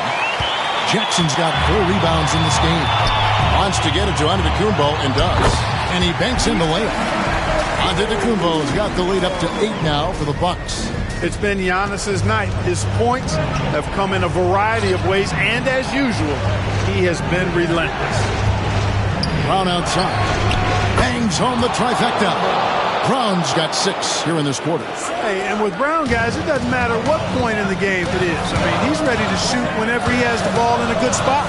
S2: Jackson's got 4 rebounds in this game. Wants to get it to Antetokounmpo and does. And he banks in the layup. Antetokounmpo's got the lead up to 8 now for the Bucks.
S3: It's been Giannis's night. His points have come in a variety of ways, and as usual, he has been relentless.
S2: Brown outside. Bangs home the trifecta. Brown's got 6 here in this quarter.
S3: Hey, and with Brown, guys, it doesn't matter what point in the game it is. I mean, he's ready to shoot whenever he has the ball in a good spot.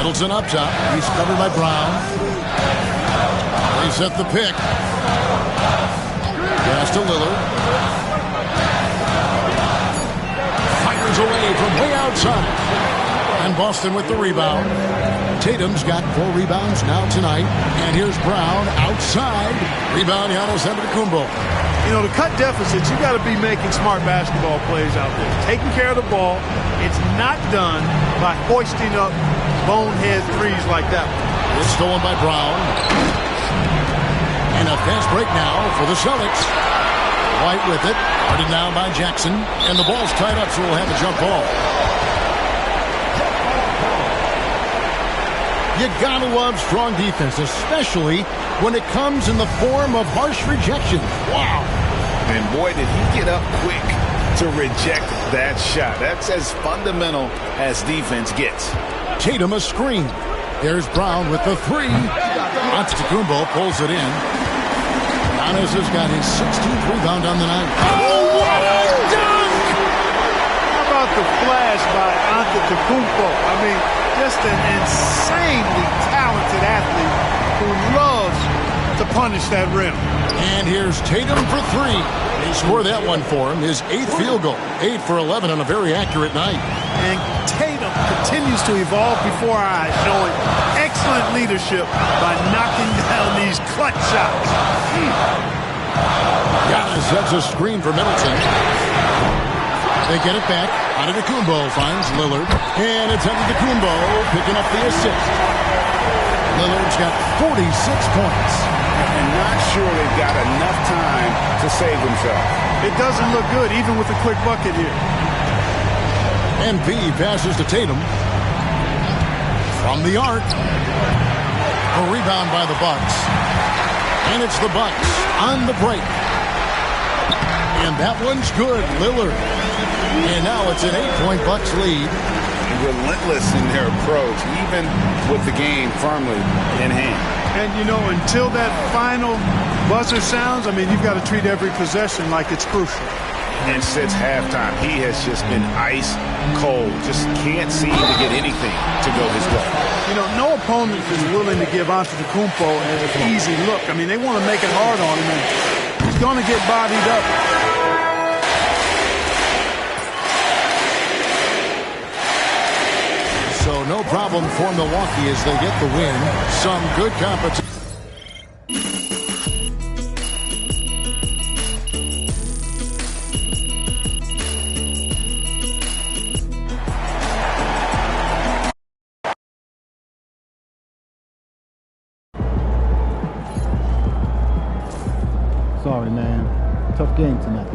S2: Middleton up top. He's covered by Brown. They set the pick. Pass to Lillard. Fires away from way outside. And Boston with the rebound. Tatum's got 4 rebounds now tonight. And here's Brown outside. Rebound, Giannis Antetokounmpo.
S3: You know, to cut deficits, you got to be making smart basketball plays out there. Taking care of the ball. It's not done by hoisting up bonehead threes like that one.
S2: It's stolen by Brown. And a fast break now for the Celtics. White with it. Guarded now by Jackson. And the ball's tied up, so we'll have a jump ball. You gotta love strong defense, especially when it comes in the form of harsh rejection. Wow.
S6: And boy, did he get up quick to reject that shot. That's as fundamental as defense gets.
S2: Tatum a screen. There's Brown with the 3. Antetokounmpo pulls it in. Giannis has got his 16th rebound on the night.
S3: Oh, what a dunk! How about the flash by Antetokounmpo? I mean, just an insanely talented athlete who loves to punish that rim.
S2: And here's Tatum for 3. They score that one for him. His 8th field goal. 8 for 11 on a very accurate night.
S3: And Tatum continues to evolve before our eyes, showing excellent leadership by knocking down these clutch shots.
S2: Giannis sets a screen for Middleton. They get it back. Antetokounmpo finds Lillard. And it's Antetokounmpo picking up the assist. Lillard's got 46 points.
S6: And not sure they've got enough time to save themselves.
S3: It doesn't look good, even with a quick bucket here.
S2: And B passes to Tatum. From the arc. A rebound by the Bucks. And it's the Bucks on the break. And that one's good. Lillard. And now it's an 8-point Bucks lead.
S6: Relentless in their approach, even with the game firmly in hand.
S3: And, you know, until that final buzzer sounds, I mean, you've got to treat every possession like it's crucial.
S6: And since halftime, he has just been ice cold. Just can't seem to get anything to go his way.
S3: You know, no opponent is willing to give Antetokounmpo an easy look. I mean, they want to make it hard on him, and he's going to get bodied up.
S2: So no problem for Milwaukee as they get the win. Some good competition.
S10: Sorry, man. Tough game tonight.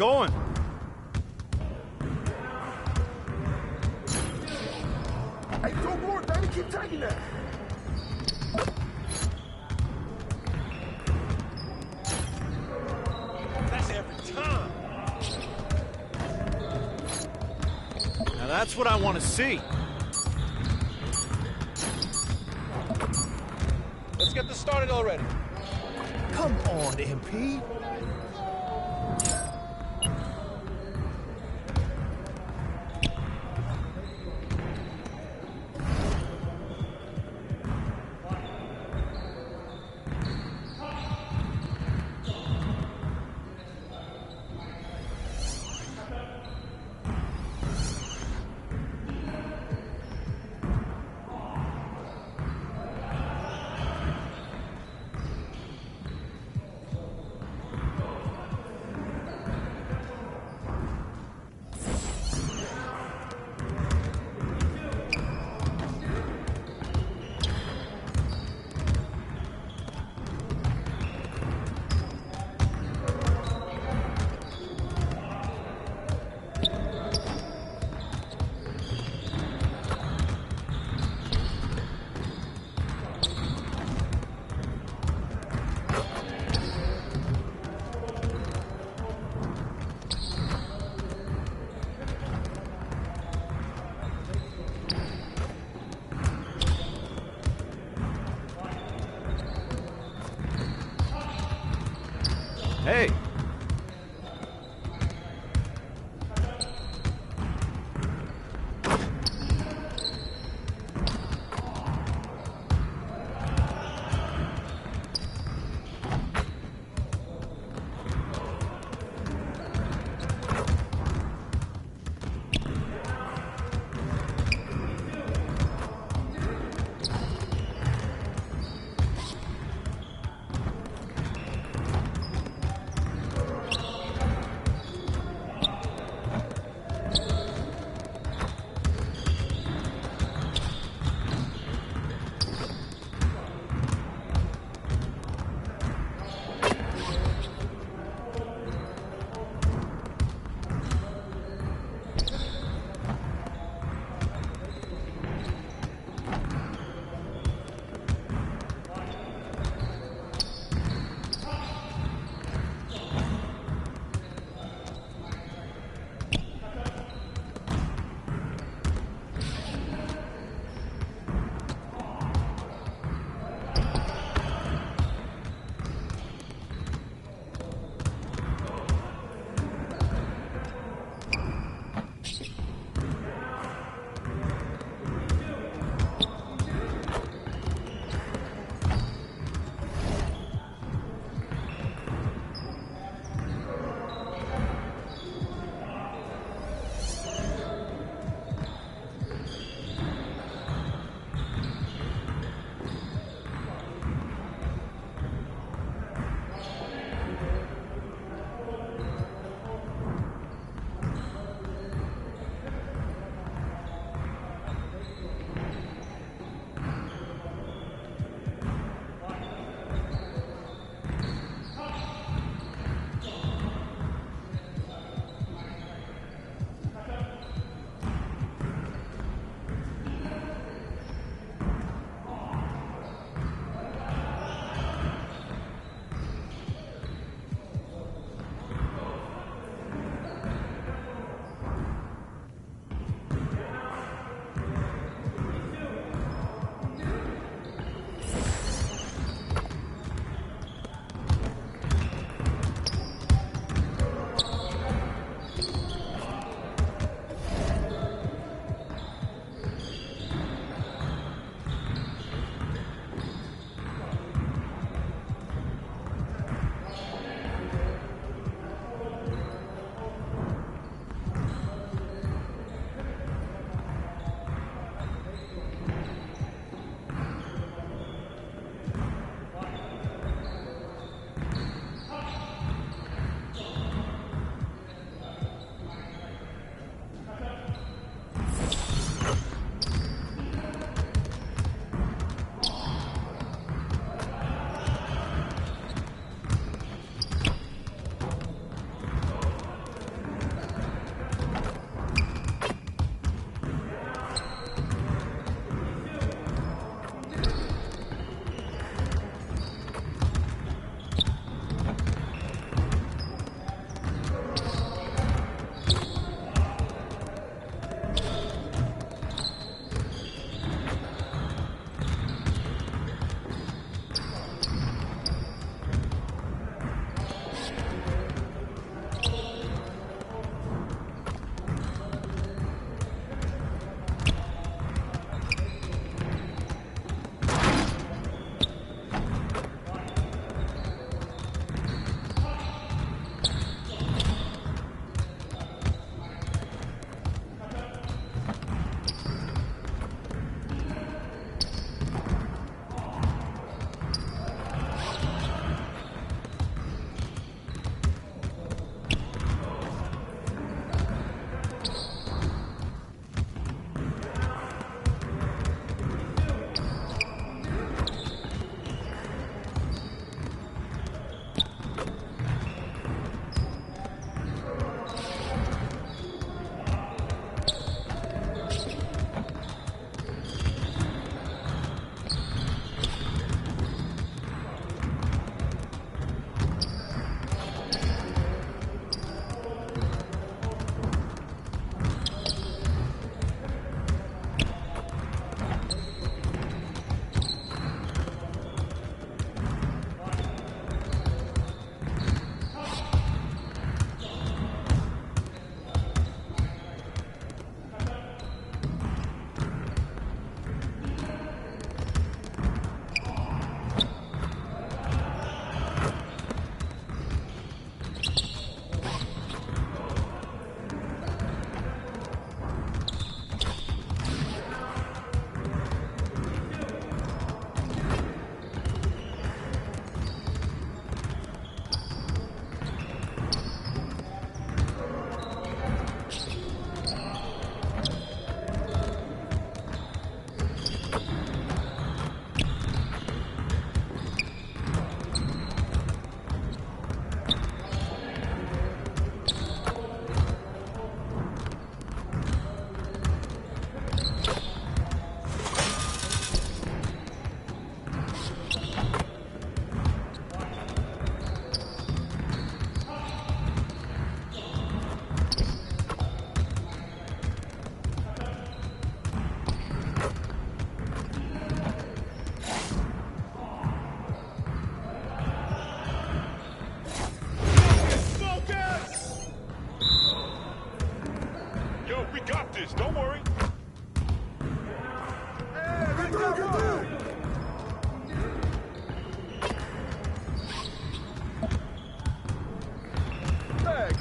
S3: going.
S1: Hey, go more, baby. Keep taking that.
S11: That's every time. Now that's what I want to see. Let's get this started already. Come on, MP.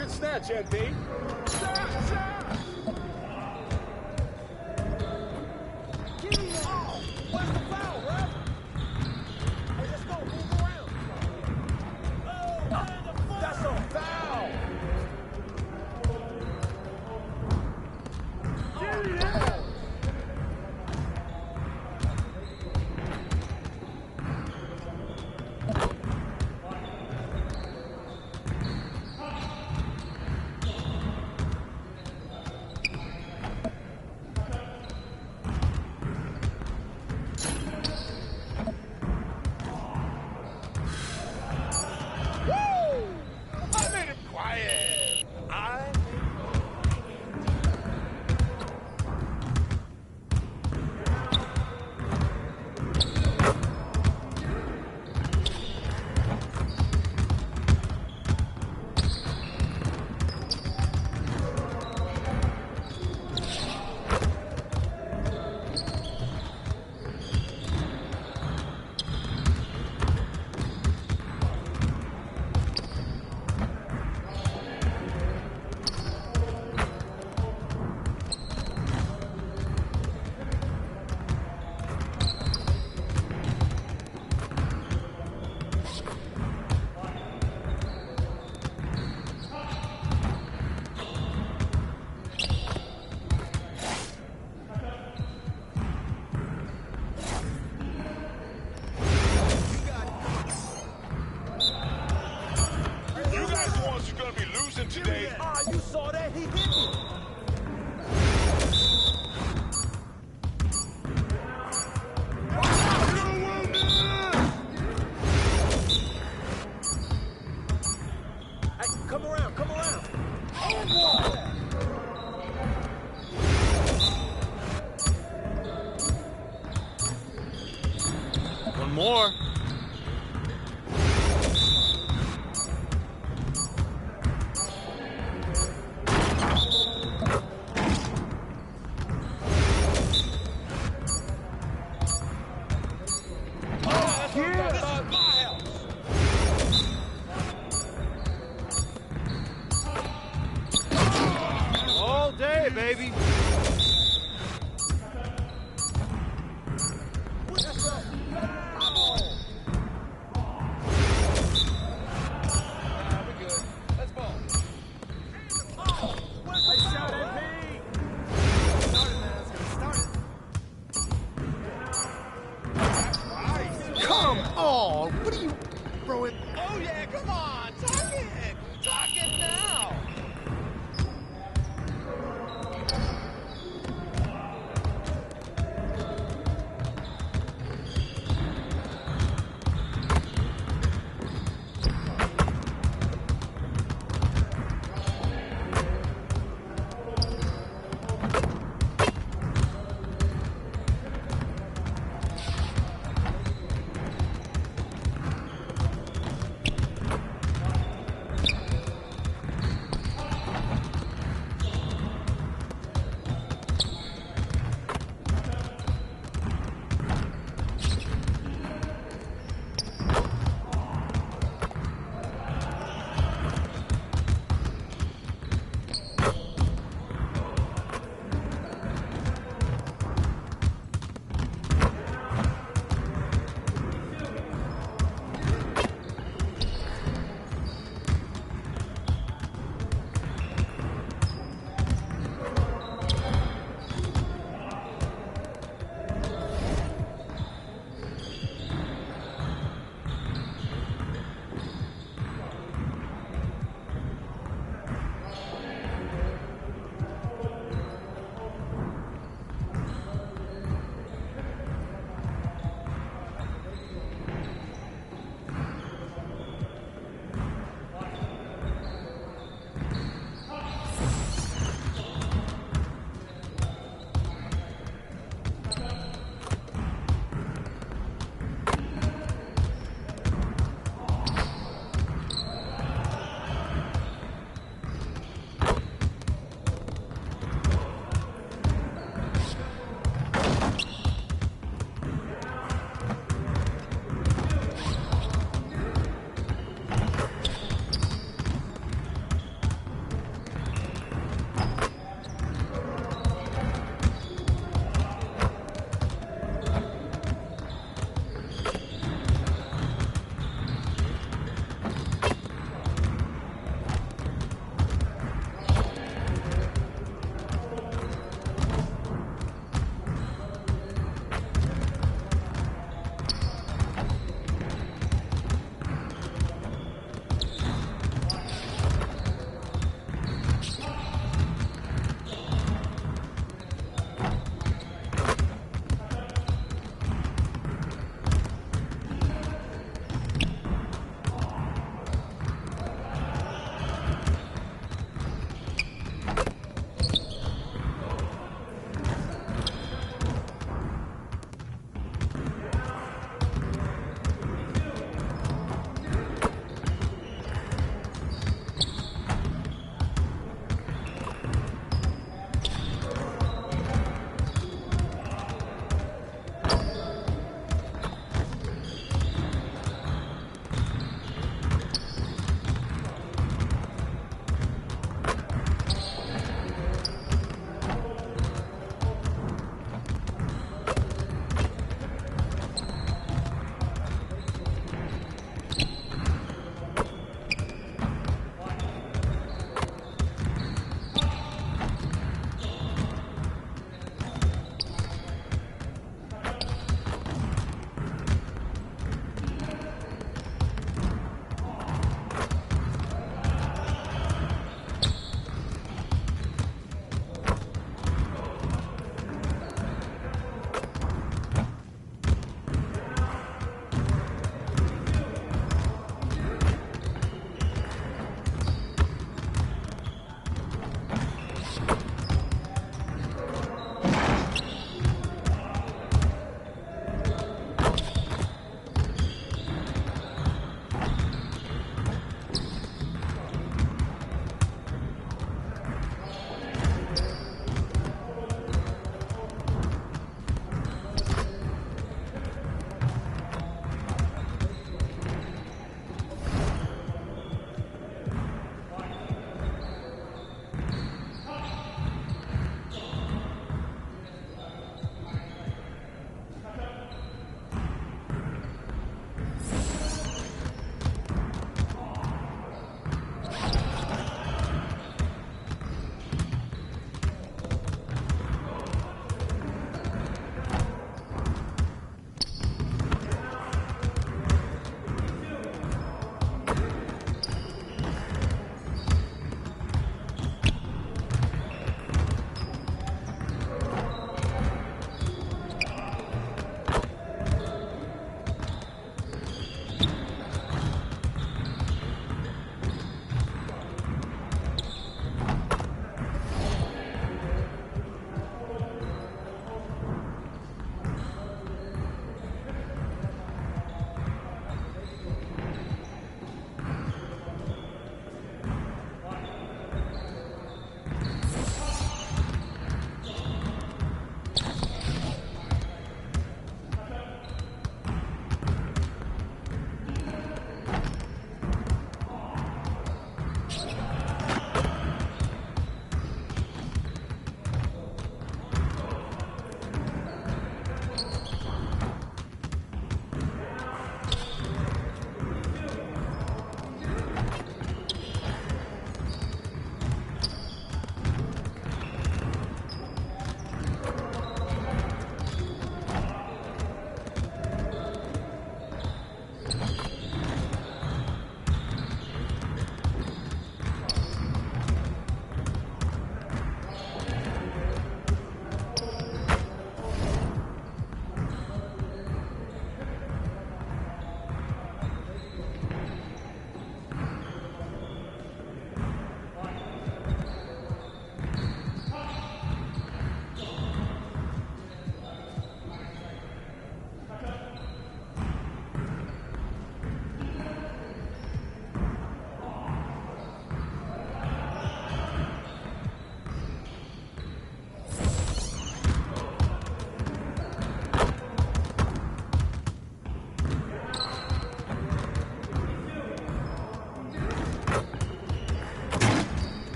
S11: Good snatch, NB. What's the foul, ref? Hey, let's go. Move around. Oh, that's a foul.
S1: Today.
S11: You saw that? He hit me. Hey, come around, come around.
S3: One more. All day, baby.
S11: Come on! What are you throwing?
S12: Oh yeah, come on! Talk it! Talk it now!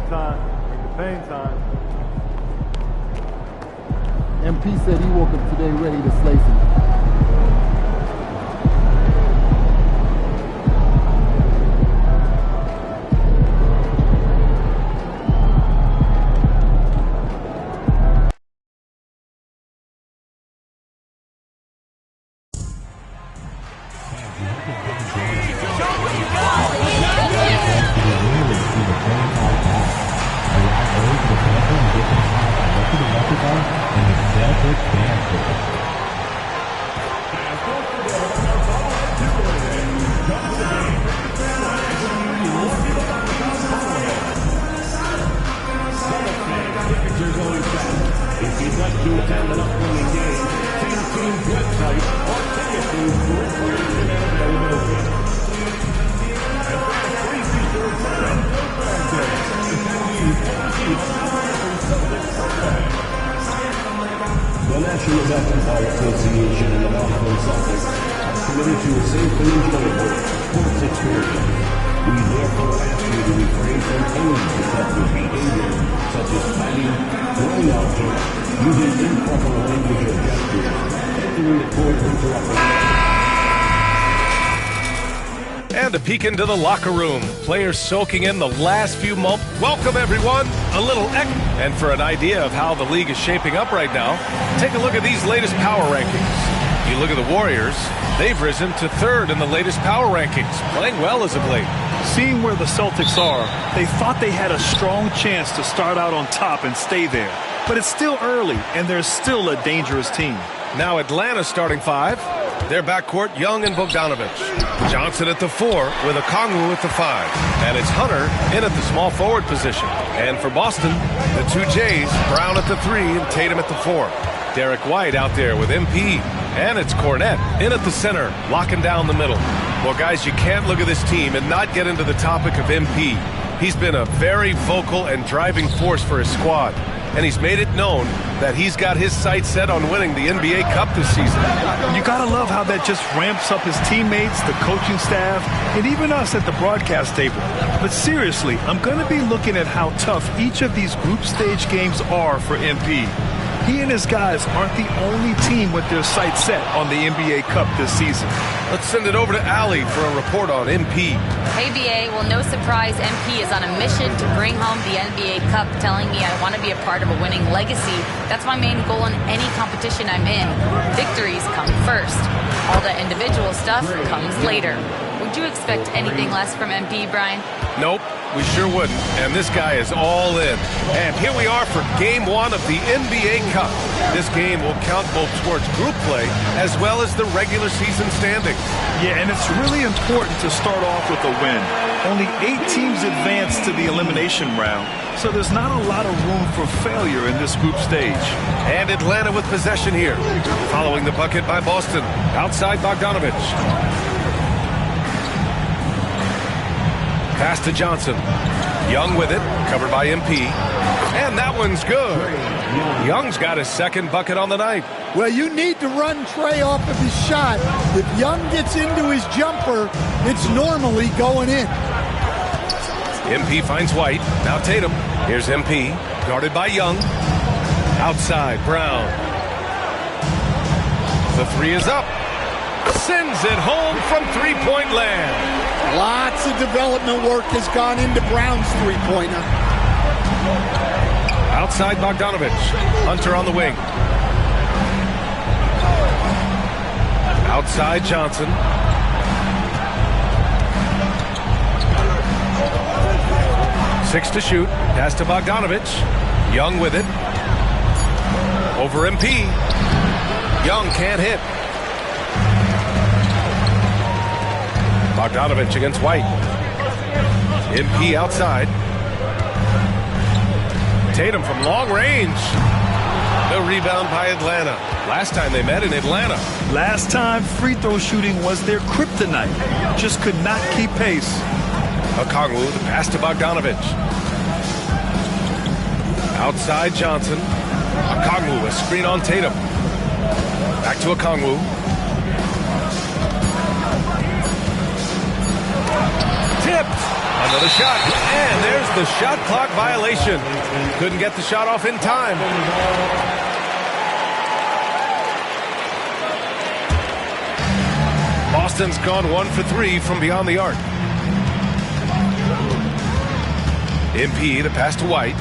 S13: time. Take the pain time.
S10: MP said he woke up today ready to slay some.
S14: The National Basketball Association and the Boston Celtics are committed to a safe and enjoyable sports experience. We therefore ask you to refrain from any deceptive behavior, such as fighting, throwing objects, using improper language or gestures, entering the court interrupting.
S11: And a peek into the locker room. Players soaking in the last few moments. Welcome, everyone. A little and for an idea of how the league is shaping up right now, take a look at these latest power rankings. You look at the Warriors, they've risen to third in the latest power rankings, playing well as of late.
S15: Seeing where the Celtics are, they thought they had a strong chance to start out on top and stay there. But it's still early, and they're still a dangerous team.
S11: Now Atlanta's starting five. Their backcourt, Young and Bogdanovich. Johnson at the 4 with Okongwu at the 5. And it's Hunter in at the small forward position. And for Boston, the 2 J's, Brown at the 3 and Tatum at the 4. Derek White out there with MP. And it's Cornette in at the center, locking down the middle. Well, guys, you can't look at this team and not get into the topic of MP. He's been a very vocal and driving force for his squad. And he's made it known that he's got his sights set on winning the NBA Cup this season.
S15: You gotta love how that just ramps up his teammates, the coaching staff, and even us at the broadcast table. But seriously, I'm gonna be looking at how tough each of these group stage games are for MP. He and his guys aren't the only team with their sights set on the NBA Cup this season.
S11: Let's send it over to Allie for a report on MP.
S16: Hey, BA. Well, no surprise, MP is on a mission to bring home the NBA Cup, telling me I want to be a part of a winning legacy. That's my main goal in any competition I'm in. Victories come first. All the individual stuff comes later. Would you expect anything less from MP, Brian?
S11: Nope, we sure wouldn't. And this guy is all in. And here we are for Game 1 of the NBA Cup. This game will count both towards group play as well as the regular season standings.
S15: Yeah, and it's really important to start off with a win. Only 8 teams advance to the elimination round, so there's not a lot of room for failure in this group stage.
S11: And Atlanta with possession here. Following the bucket by Boston. Outside Bogdanovich. Pass to Johnson. Young with it, covered by MP. And that one's good. Young's got his second bucket on the night.
S17: Well, you need to run Trey off of his shot. If Young gets into his jumper, it's normally going in.
S11: MP finds White. Now Tatum. Here's MP, guarded by Young. Outside, Brown. The 3 is up. Sends it home from three-point land.
S17: Lots of development work has gone into Brown's three-pointer.
S11: Outside Bogdanovich. Hunter on the wing. Outside Johnson. Six to shoot. Pass to Bogdanovich. Young with it. Over MP. Young can't hit. Bogdanovich against White. MP outside. Tatum from long range. The rebound by Atlanta. Last time they met in Atlanta.
S15: Last time, free throw shooting was their kryptonite. Just could not keep pace.
S11: Okongwu, the pass to Bogdanovich. Outside Johnson. Okongwu, a screen on Tatum. Back to Okongwu. Tipped. Another shot, and there's the shot clock violation. Couldn't get the shot off in time. Boston's gone 1 for 3 from beyond the arc. MP, the pass to White.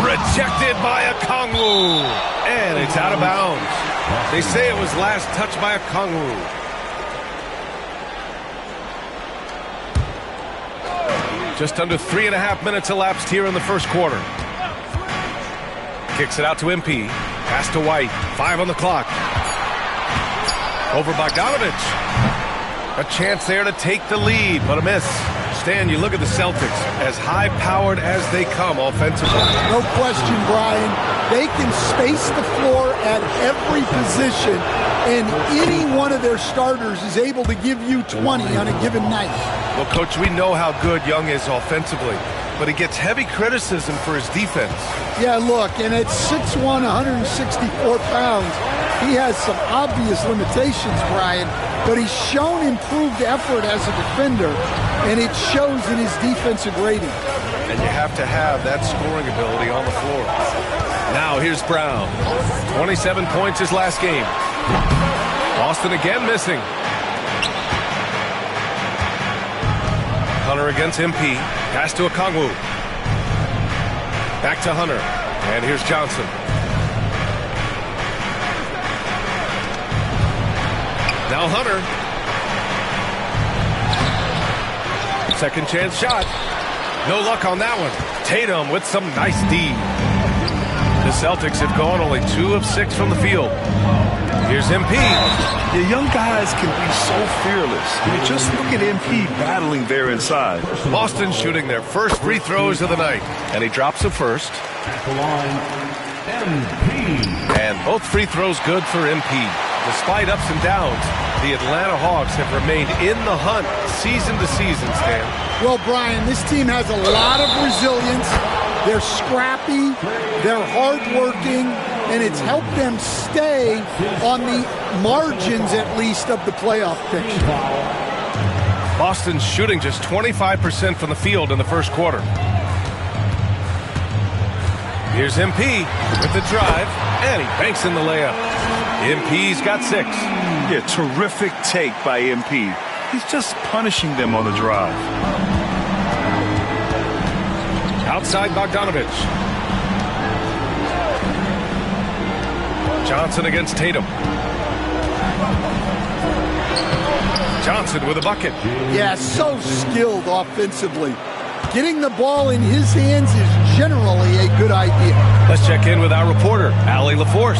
S11: Rejected by Okongwu, and it's out of bounds. They say it was last touched by Okongwu. Just under 3.5 minutes elapsed here in the first quarter. Kicks it out to MP. Pass to White. 5 on the clock. Over Bogdanovich. A chance there to take the lead, but a miss. Stan, you look at the Celtics, as high-powered as they come offensively.
S17: No question, Brian. They can space the floor at every position, and any one of their starters is able to give you 20 on a given night.
S11: Well, Coach, we know how good Young is offensively, but he gets heavy criticism for his defense.
S17: Yeah, look, and at 6'1", 164 pounds, he has some obvious limitations, Brian, but he's shown improved effort as a defender, and it shows in his defensive rating.
S11: And you have to have that scoring ability on the floor. Now here's Brown. 27 points his last game. Boston again missing. Hunter against MP. Pass to Okongwu. Back to Hunter. And here's Johnson. Now Hunter. Second chance shot. No luck on that one. Tatum with some nice D. The Celtics have gone only 2 of 6 from the field. Here's MP.
S15: The young guys can be so fearless. I mean, just look at MP battling there inside.
S11: Boston shooting their first free throws of the night. And he drops the first.
S14: At the line, MP.
S11: And both free throws good for MP. Despite ups and downs, the Atlanta Hawks have remained in the hunt season to season, Stan.
S17: Well, Brian, this team has a lot of resilience. They're scrappy, they're hardworking, and it's helped them stay on the margins, at least, of the playoff picture.
S11: Boston's shooting just 25% from the field in the first quarter. Here's MP with the drive, and he banks in the layup. MP's got 6.
S15: Yeah, terrific take by MP. He's just punishing them on the drive.
S11: Outside Bogdanovich. Johnson against Tatum. Johnson with a bucket.
S17: Yeah, so skilled offensively. Getting the ball in his hands is generally a good idea.
S11: Let's check in with our reporter, Allie LaForce.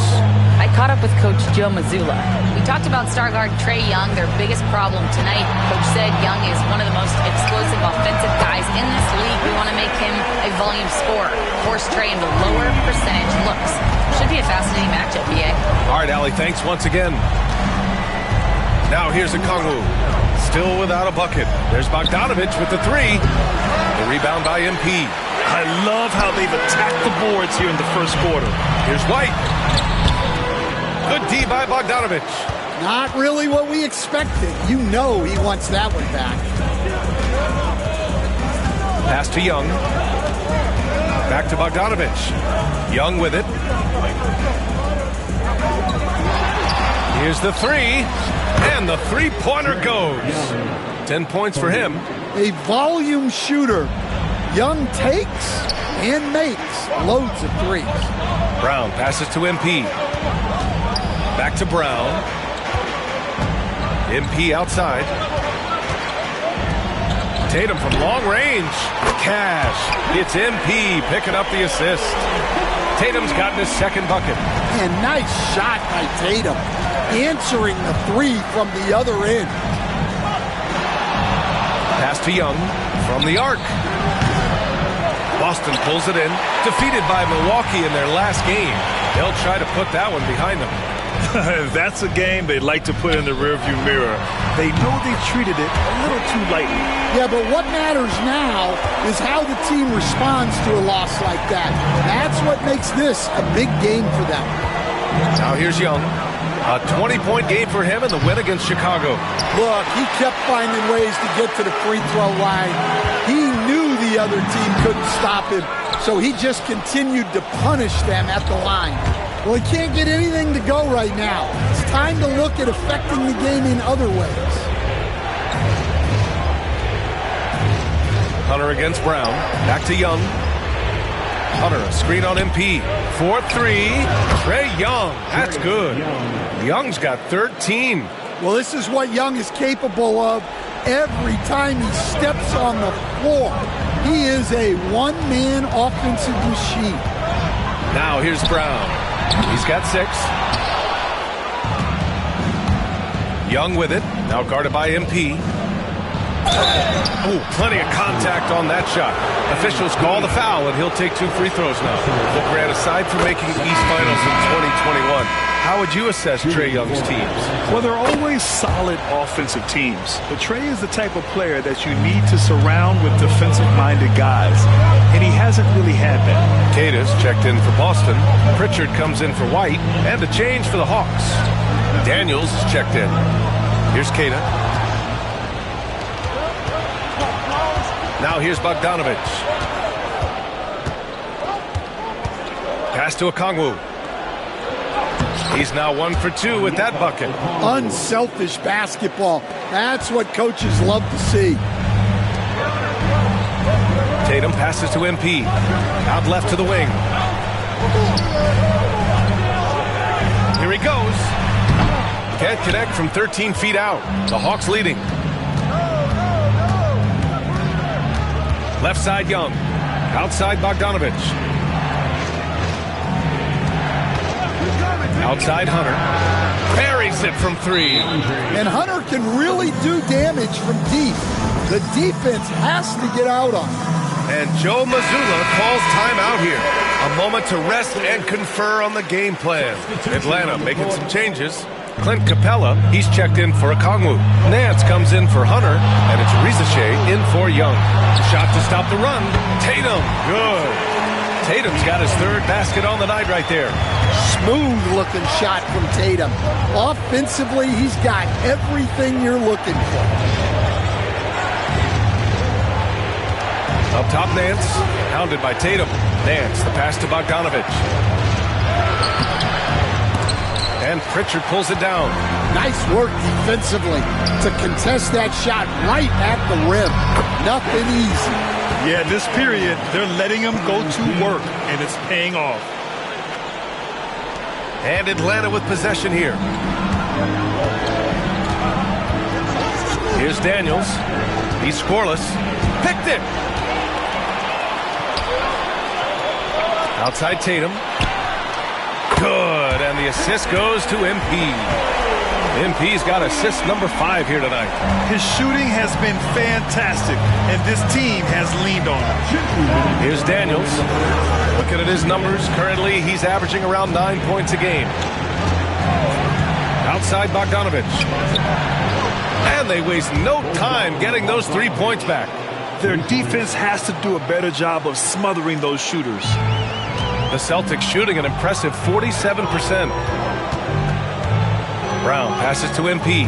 S16: I caught up with Coach Joe Mazzulla. We talked about star guard Trae Young, their biggest problem tonight. Coach said Young is one of the most explosive offensive guys in this league. We want to make him a volume scorer. Force Trae into lower percentage looks. Should be a fascinating matchup, BA.
S11: All right, Allie, thanks once again. Now here's Okongwu. Still without a bucket. There's Bogdanovich with the 3. The rebound by MP.
S15: I love how they've attacked the boards here in the first quarter.
S11: Here's White. Good D by Bogdanovich.
S17: Not really what we expected. You know he wants that one back.
S11: Pass to Young. Back to Bogdanovich. Young with it. Here's the 3. And the three-pointer goes. 10 points for him.
S17: A volume shooter. Young takes and makes loads of threes.
S11: Brown passes to MP. Back to Brown. MP outside. Tatum from long range. Cash. It's MP picking up the assist. Tatum's gotten his second bucket.
S17: And nice shot by Tatum. Answering the 3 from the other end.
S11: Pass to Young from the arc. Boston pulls it in. Defeated by Milwaukee in their last game. They'll try to put that one behind them.
S15: That's a game they'd like to put in the rearview mirror. They know they treated it a little too lightly.
S17: Yeah, but what matters now is how the team responds to a loss like that. That's what makes this a big game for them.
S11: Now here's Young. A 20-point game for him in the win against Chicago.
S17: Look, he kept finding ways to get to the free throw line. He knew the other team couldn't stop him, so he just continued to punish them at the line. Well, he can't get anything to go right now. It's time to look at affecting the game in other ways.
S11: Hunter against Brown. Back to Young. Hunter, a screen on MP. 4-3. Trae Young. That's good. Young's got 13.
S17: Well, this is what Young is capable of every time he steps on the floor. He is a one-man offensive machine.
S11: Now here's Brown. He's got 6. Young with it. Now guarded by MP. Oh, plenty of contact on that shot. Officials call the foul, and he'll take 2 free throws now. Well, Grant, aside from making East Finals in 2021, how would you assess Trae Young's teams?
S15: Well, they're always solid offensive teams. But Trae is the type of player that you need to surround with defensive-minded guys. And he hasn't really had that.
S11: Cata's checked in for Boston. Pritchard comes in for White. And a change for the Hawks. Daniels is checked in. Here's Cata. Now here's Bogdanovich. Pass to Okongwu. He's now 1 for 2 with that bucket.
S17: Unselfish basketball. That's what coaches love to see.
S11: Tatum passes to MP. Out left to the wing. Here he goes. Can't connect from 13 feet out. The Hawks leading. Left side Young. Outside Bogdanovich. Outside Hunter. Buries it from 3.
S17: And Hunter can really do damage from deep. The defense has to get out on him.
S11: And Joe Mazzulla calls timeout here. A moment to rest and confer on the game plan. Atlanta making some changes. Clint Capella, he's checked in for Okongwu. Nance comes in for Hunter, and it's Rizachet in for Young. Shot to stop the run. Tatum, good. Tatum's got his 3rd basket on the night right there.
S17: Smooth-looking shot from Tatum. Offensively, he's got everything you're looking for.
S11: Up top, Nance, hounded by Tatum. Nance, the pass to Bogdanovich. And Pritchard pulls it down.
S17: Nice work defensively to contest that shot right at the rim. Nothing easy.
S15: Yeah, this period, they're letting him go to work, and it's paying off.
S11: And Atlanta with possession here. Here's Daniels. He's scoreless. Picked it. Outside Tatum. Good, and the assist goes to MP. MP's got assist number 5 here tonight.
S15: His shooting has been fantastic, and this team has leaned on him.
S11: Here's Daniels. Looking at his numbers, currently he's averaging around 9 points a game. Outside Bogdanovich. And they waste no time getting those 3 points back.
S15: Their defense has to do a better job of smothering those shooters.
S11: The Celtics shooting an impressive 47%. Brown passes to MP.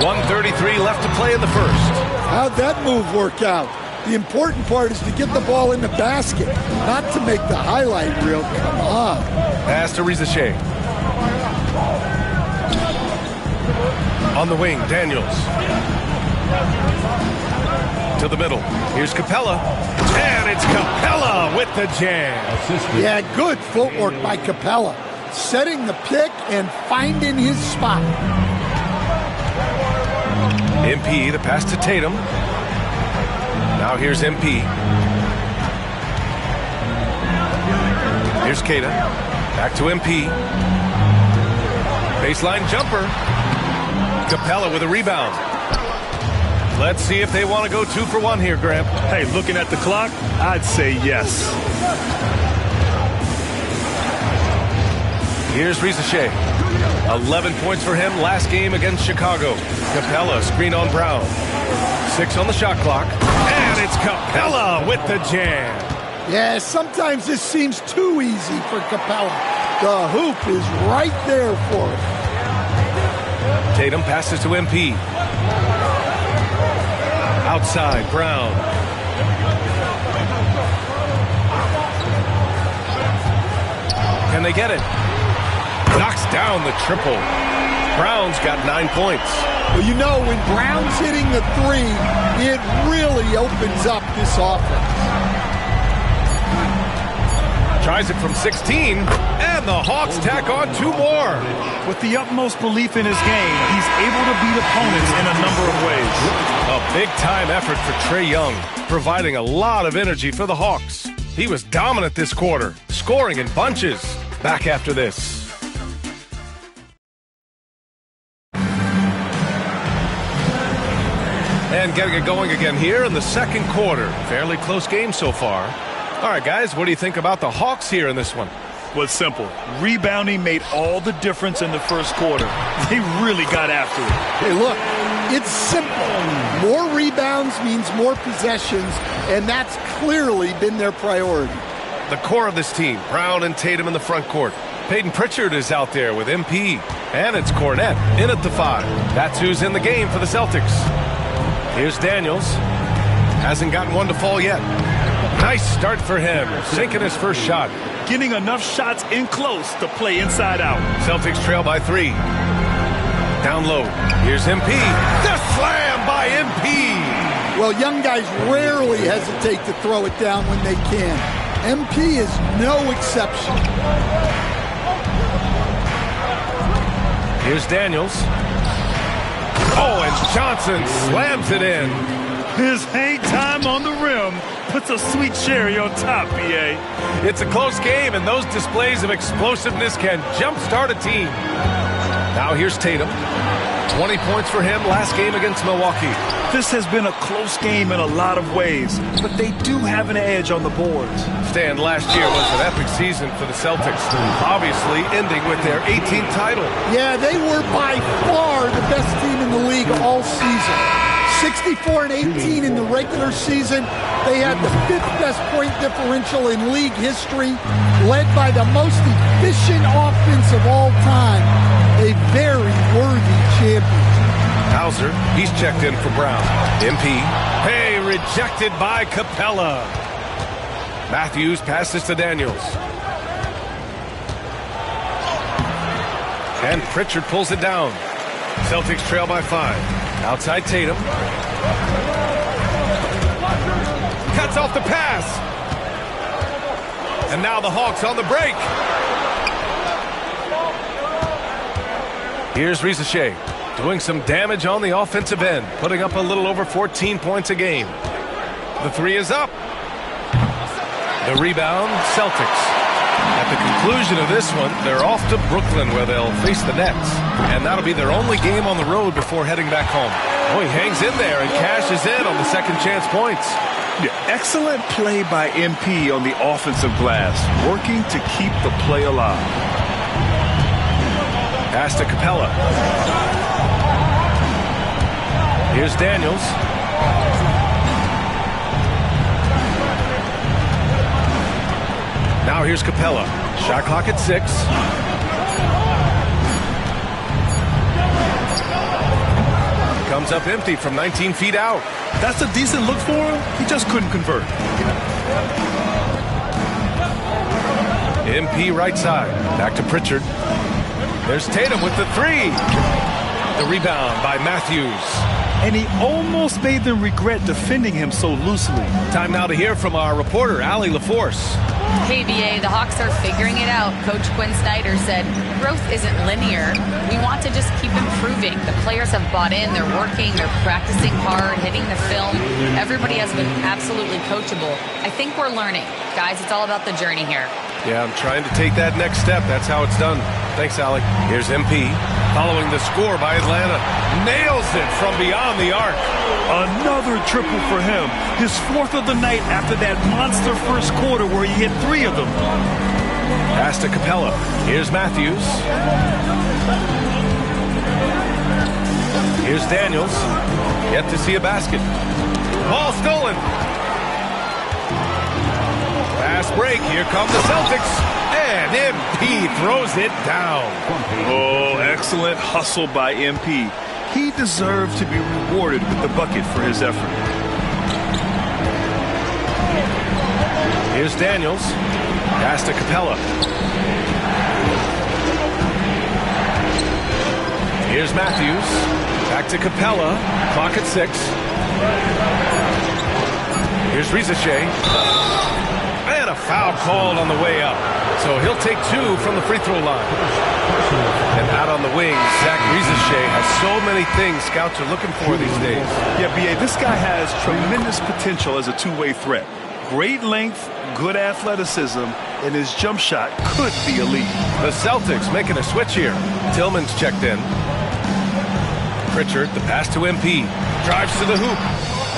S11: 1:33 left to play in the first.
S17: How'd that move work out? The important part is to get the ball in the basket, not to make the highlight reel. Come on.
S11: Pass to Rizachet. On the wing, Daniels. To the middle. Here's Capella. And it's Capella with the jam.
S17: Yeah, good footwork by Capella. Setting the pick and finding his spot.
S11: MP, the pass to Tatum. Now here's MP. Here's Cata. Back to MP. Baseline jumper. Capella with a rebound. Let's see if they want to go 2 for 1 here, Graham.
S15: Hey, looking at the clock, I'd say yes.
S11: Here's Rizachet. 11 points for him last game against Chicago. Capella, screen on Brown. 6 on the shot clock. And it's Capella with the jam.
S17: Yeah, sometimes this seems too easy for Capella. The hoop is right there for him.
S11: Tatum passes to MP. Outside, Brown. Can they get it? Knocks down the triple. Brown's got 9 points.
S17: Well, you know, when Brown's hitting the three, it really opens up this offense.
S11: Tries it from 16, and the Hawks tack on 2 more.
S15: With the utmost belief in his game, he's able to beat opponents in a number of ways.
S11: A big-time effort for Trae Young, providing a lot of energy for the Hawks. He was dominant this quarter, scoring in bunches. Back after this. And getting it going again here in the second quarter. Fairly close game so far. All right, guys, what do you think about the Hawks here in this one?
S15: Well, it's simple. Rebounding made all the difference in the first quarter. They really got after it.
S17: Hey, look, it's simple. More rebounds means more possessions, and that's clearly been their priority.
S11: The core of this team, Brown and Tatum in the front court. Peyton Pritchard is out there with MP. And it's Cornette in at the 5. That's who's in the game for the Celtics. Here's Daniels. Hasn't gotten one to fall yet. Nice start for him, sinking his first shot.
S15: Getting enough shots in close to play inside out.
S11: Celtics trail by 3. Down low. Here's MP. The slam by MP.
S17: Well, young guys rarely hesitate to throw it down when they can. MP is no exception.
S11: Here's Daniels. Oh, and Johnson slams it in.
S15: His hang time on the rim puts a sweet cherry on top, BA.
S11: It's a close game, and those displays of explosiveness can jumpstart a team. Now here's Tatum. 20 points for him last game against Milwaukee.
S15: This has been a close game in a lot of ways, but they do have an edge on the boards.
S11: Stan, last year was an epic season for the Celtics, obviously ending with their 18th title.
S17: Yeah, they were by far the best team in the league all season. 64-18 in the regular season. They had the 5th best point differential in league history, led by the most efficient offense of all time. A very worthy champion.
S11: Hauser, he's checked in for Brown. MP. Hey, rejected by Capella. Matthews passes to Daniels. And Pritchard pulls it down. Celtics trail by 5. Outside Tatum. Cuts off the pass. And now the Hawks on the break. Here's Rizachet doing some damage on the offensive end, putting up a little over 14 points a game. The 3 is up. The rebound, Celtics. At the conclusion of this one, they're off to Brooklyn where they'll face the Nets. And that'll be their only game on the road before heading back home. Oh, he hangs in there and cashes in on the second chance points.
S15: Yeah, excellent play by MP on the offensive glass, working to keep the play alive.
S11: Pass to Capella. Here's Daniels. Now here's Capella. Shot clock at 6. Comes up empty from 19 feet out.
S15: That's a decent look for him. He just couldn't convert.
S11: MP right side. Back to Pritchard. There's Tatum with the 3. The rebound by Matthews.
S15: And he almost made them regret defending him so loosely.
S11: Time now to hear from our reporter, Allie LaForce.
S16: Hey, BA, the Hawks are figuring it out. Coach Quinn Snyder said, growth isn't linear. We want to just keep improving. The players have bought in. They're working. They're practicing hard, hitting the film. Everybody has been absolutely coachable. I think we're learning. Guys, it's all about the journey here.
S11: Yeah, I'm trying to take that next step. That's how it's done. Thanks, Allie. Here's MP. Following the score by Atlanta. Nails it from beyond the arc.
S15: Another triple for him. His 4th of the night after that monster first quarter where he hit 3 of them.
S11: Pass to Capella. Here's Matthews. Here's Daniels. Yet to see a basket. Ball stolen. Fast break. Here come the Celtics. And MP throws it down.
S15: Oh, excellent hustle by MP. He deserved to be rewarded with the bucket for his effort.
S11: Here's Daniels. Pass to Capella. Here's Matthews. Back to Capella. Clock at 6. Here's Rizachet. And a foul called on the way up. So he'll take 2 from the free throw line. And out on the wing, Zach Rizachet has so many things scouts are looking for these days.
S15: Yeah, B.A., this guy has tremendous potential as a two-way threat. Great length, good athleticism, and his jump shot could be elite.
S11: The Celtics making a switch here. Tillman's checked in. Pritchard, the pass to MP. Drives to the hoop.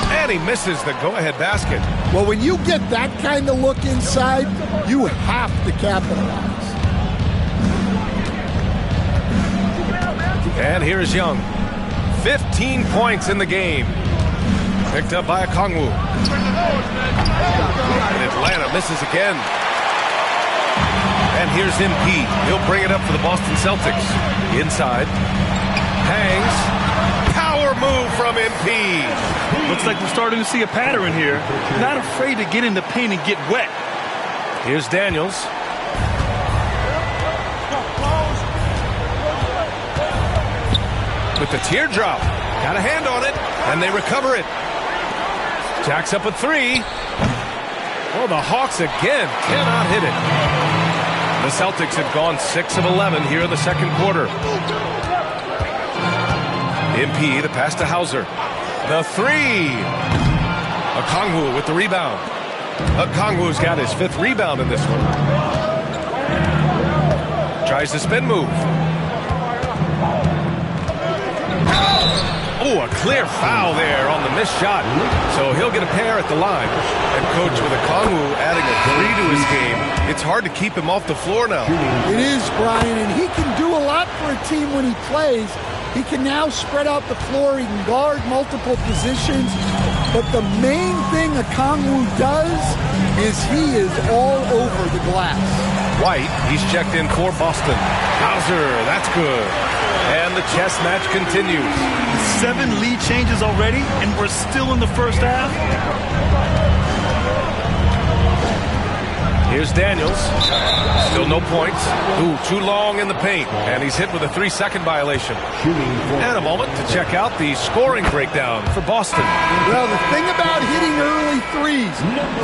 S11: And he misses the go-ahead basket.
S17: Well, when you get that kind of look inside, you have to capitalize.
S11: And here's Young. 15 points in the game. Picked up by Okongwu. And Atlanta misses again. And here's MP. He'll bring it up for the Boston Celtics. Inside. Hangs. Power move from MP.
S15: Looks like we're starting to see a pattern here. Not afraid to get in the paint and get wet.
S11: Here's Daniels. With the teardrop. Got a hand on it. And they recover it. Jacks up a 3. Oh, the Hawks again cannot hit it. The Celtics have gone 6 of 11 here in the second quarter. MP, the pass to Hauser. The 3. Okongwu with the rebound. Okongwu's got his 5th rebound in this one. Tries the spin move. Oh, a clear foul there on the missed shot. So he'll get a pair at the line. And coach, with Okongwu adding a 3 to his game, it's hard to keep him off the floor now.
S17: It is, Brian, and he can do a lot for a team when he plays. He can now spread out the floor. He can guard multiple positions. But the main thing Okongwu does is he is all over the glass.
S11: White, he's checked in for Boston. Hauser, that's good. And the chess match continues.
S15: 7 lead changes already, and we're still in the first half.
S11: Here's Daniels. Still no points. Ooh, too long in the paint. And he's hit with a 3-second violation. And a moment to check out the scoring breakdown for Boston.
S17: Well, the thing about hitting early threes,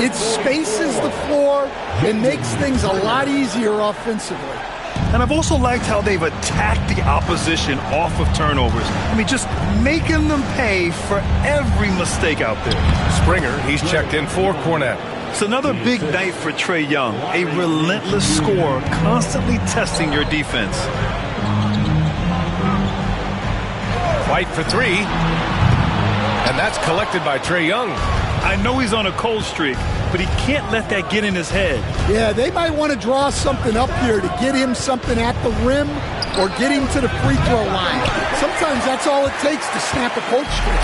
S17: it spaces the floor and makes things a lot easier offensively.
S15: And I've also liked how they've attacked the opposition off of turnovers. I mean, just making them pay for every mistake out there.
S11: Springer, he's checked in for Cornette.
S15: It's another big night for Trae Young, a relentless scorer, constantly testing your defense.
S11: White for 3. And that's collected by Trae Young.
S15: I know he's on a cold streak, but he can't let that get in his head.
S17: Yeah, they might want to draw something up here to get him something at the rim or get him to the free throw line. Sometimes that's all it takes to snap a cold streak.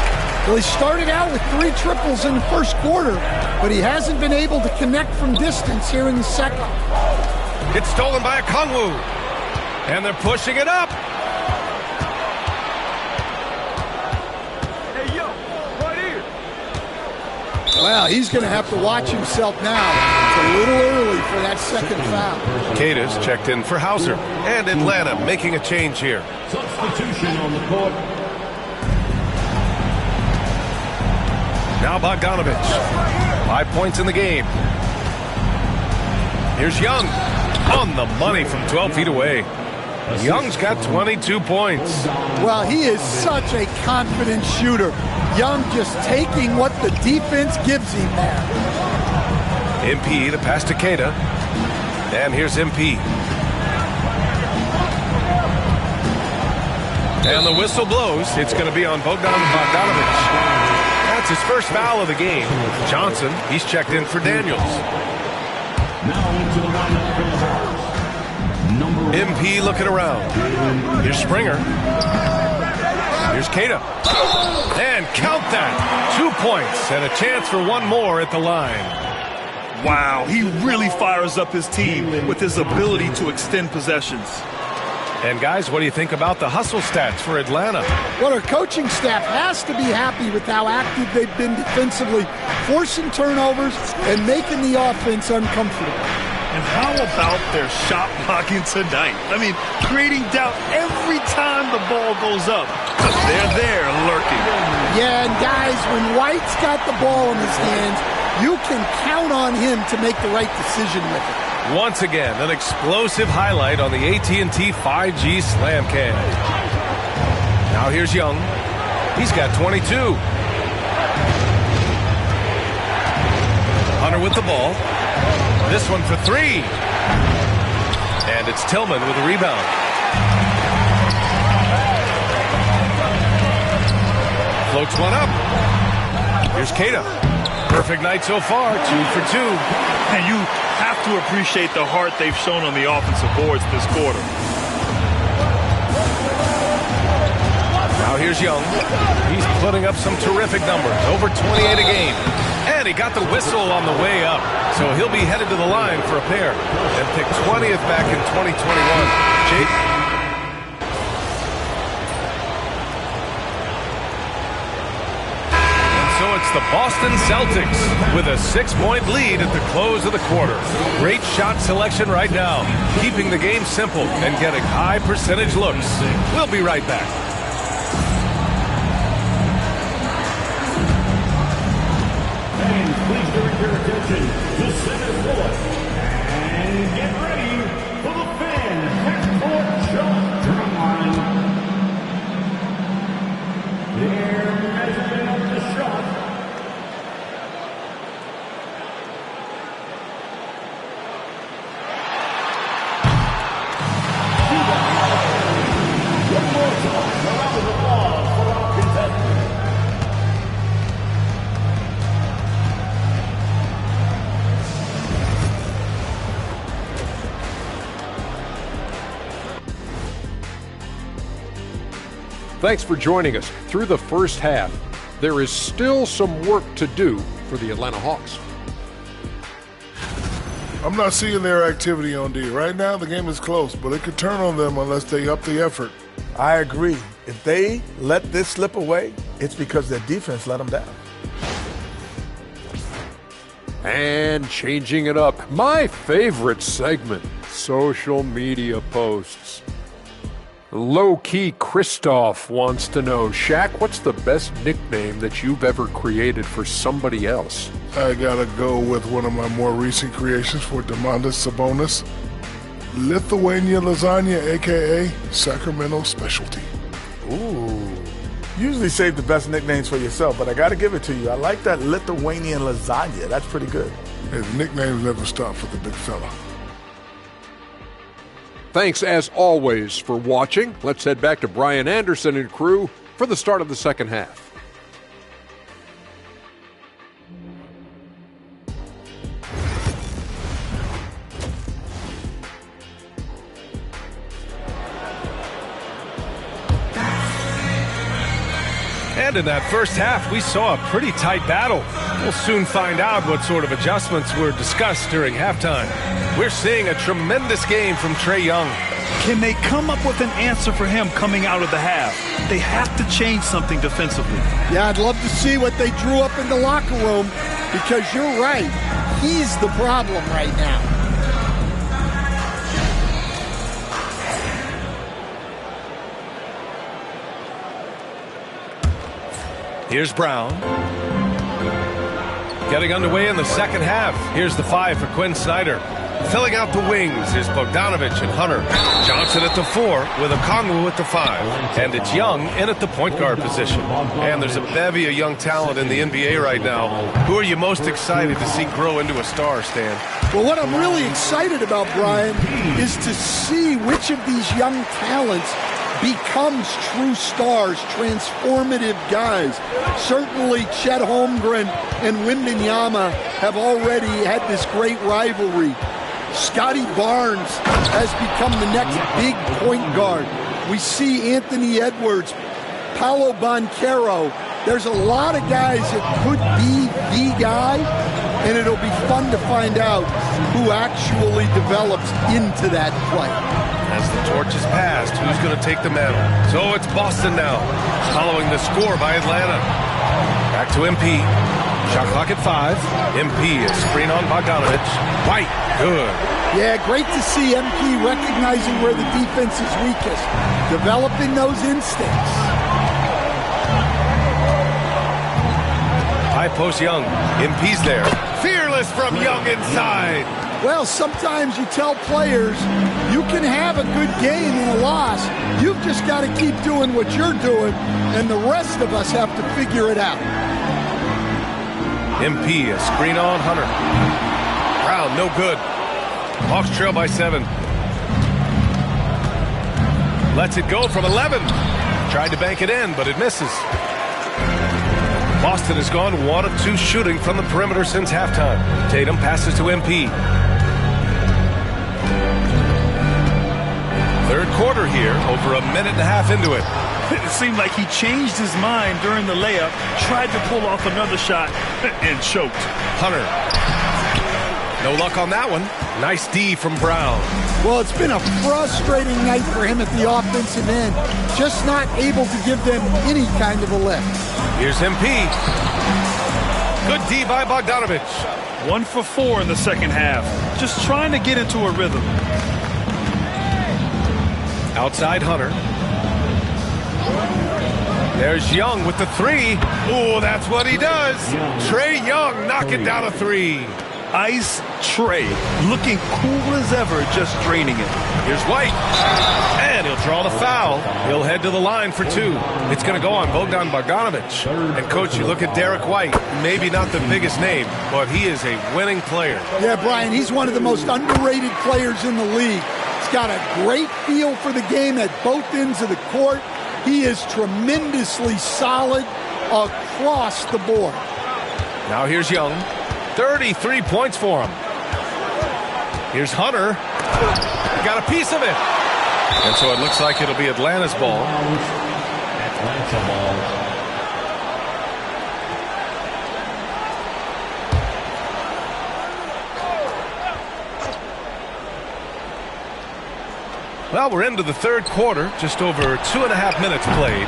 S17: Well, he started out with 3 triples in the first quarter, but he hasn't been able to connect from distance here in the second.
S11: It's stolen by Okongwu. And they're pushing it up.
S15: Hey, yo, right here.
S17: Well, he's going to have to watch himself now. It's a little early for that second foul.
S11: Cada's checked in for Hauser. And Atlanta making a change here.
S14: Substitution on the court.
S11: Now Bogdanovich. 5 points in the game. Here's Young. On the money from 12 feet away. Young's got 22 points.
S17: Well, he is such a confident shooter. Young just taking what the defense gives him there.
S11: MP, the pass to Cada. And here's MP. And the whistle blows. It's going to be on Bogdanovich. That's his first foul of the game. Johnson, he's checked in for Daniels.
S14: Now into the lineup for the Hawks.
S11: MP looking around. Here's Springer. Here's Cada. And count that. 2 points and a chance for one more at the line.
S15: Wow, he really fires up his team with his ability to extend possessions.
S11: And guys, what do you think about the hustle stats for Atlanta?
S17: Well, our coaching staff has to be happy with how active they've been defensively, forcing turnovers and making the offense uncomfortable.
S15: And how about their shot blocking tonight? I mean, creating doubt every time the ball goes up. But they're there lurking.
S17: Yeah, and guys, when White's got the ball in his hands, you can count on him to make the right decision with it.
S11: Once again, an explosive highlight on the AT&T 5G Slam Cam. Now here's Young. He's got 22. Hunter with the ball. This one for three. And it's Tillman with a rebound. Floats one up. Here's Keita. Perfect night so far, 2 for 2.
S15: And you have to appreciate the heart they've shown on the offensive boards this quarter.
S11: Now here's Young. He's putting up some terrific numbers, over 28 a game. And he got the whistle on the way up, so he'll be headed to the line for a pair and pick 20th back in 2021. Jake? So it's the Boston Celtics with a 6-point lead at the close of the quarter. Great shot selection right now, keeping the game simple and getting high percentage looks. We'll be right back.
S1: And please direct your attention to center court. And get ready for the fan half-court shot drum line. Their measurement of the shot. One more time, a round of applause for our contestants.
S7: Thanks for joining us through the first half. There is still some work to do for the Atlanta Hawks.
S8: I'm not seeing their activity on D. Right now, the game is close, but it could turn on them unless they up the effort.
S9: I agree. If they let this slip away, it's because their defense let them down.
S7: And changing it up, my favorite segment, social media posts. Low-key Christoph wants to know, Shaq, what's the best nickname that you've ever created for somebody else?
S8: I gotta go with one of my more recent creations for Domantas Sabonis. Lithuania Lasagna, a.k.a. Sacramento Specialty.
S9: Ooh. Usually save the best nicknames for yourself, but I gotta give it to you. I like that Lithuanian Lasagna. That's pretty good.
S8: His nicknames never stop for the big fella.
S7: Thanks, as always, for watching. Let's head back to Brian Anderson and crew for the start of the second half.
S11: And in that first half, we saw a pretty tight battle. We'll soon find out what sort of adjustments were discussed during halftime. We're seeing a tremendous game from Trae Young.
S15: Can they come up with an answer for him coming out of the half? They have to change something defensively.
S17: Yeah, I'd love to see what they drew up in the locker room, because you're right. He's the problem right now.
S11: Here's Brown. Getting underway in the second half. Here's the 5 for Quinn Snyder. Filling out the wings is Bogdanovich and Hunter. Johnson at the 4 with Okongwu at the 5. And it's Young in at the point guard position. And there's a bevy of young talent in the NBA right now. Who are you most excited to see grow into a star, Stan?
S17: Well, what I'm really excited about, Brian, is to see which of these young talents becomes true stars, transformative guys. Certainly Chet Holmgren and Wembanyama have already had this great rivalry. Scotty Barnes has become the next big point guard. We see Anthony Edwards, Paolo Banchero, There's a lot of guys that could be the guy, and it'll be fun to find out who actually develops into that play.
S11: As the torch is passed, who's going to take the mantle? So it's Boston now, following the score by Atlanta. Back to MP. Shot clock at 5. MP is screen on Bogdanovich. White, good.
S17: Yeah, great to see MP recognizing where the defense is weakest, developing those instincts.
S11: High post Young. MP's there. Fearless from Young inside.
S17: Well, sometimes you tell players you can have a good game and a loss. You've just got to keep doing what you're doing, and the rest of us have to figure it out.
S11: MP, a screen on Hunter. Brown, no good. Hawks trail by 7. Lets it go from 11. Tried to bank it in, but it misses. Boston has gone 1 of 2 shooting from the perimeter since halftime. Tatum passes to MP. Third quarter here, over a minute and a half into it.
S15: It seemed like he changed his mind during the layup, tried to pull off another shot, and choked.
S11: Hunter. No luck on that one. Nice D from Brown.
S17: Well, it's been a frustrating night for him at the offensive end. Just not able to give them any kind of a lift.
S11: Here's MP. Good D by Bogdanovich.
S15: 1 for 4 in the second half. Just trying to get into a rhythm.
S11: Outside Hunter. There's Young with the 3. Oh, that's what he does. Trae Young knocking down a 3.
S15: Ice Trae, looking cool as ever, just draining it.
S11: Here's White, and he'll draw the foul. He'll head to the line for 2. It's going to go on Bogdanovich. And, Coach, you look at Derek White, maybe not the biggest name, but he is a winning player.
S17: Yeah, Brian, he's one of the most underrated players in the league. He's got a great feel for the game at both ends of the court. He is tremendously solid across the board.
S11: Now here's Young. 33 points for him. Here's Hunter. Got a piece of it. And so it looks like it'll be Atlanta's ball.
S14: Atlanta ball.
S11: Well, we're into the third quarter. Just over 2.5 minutes played.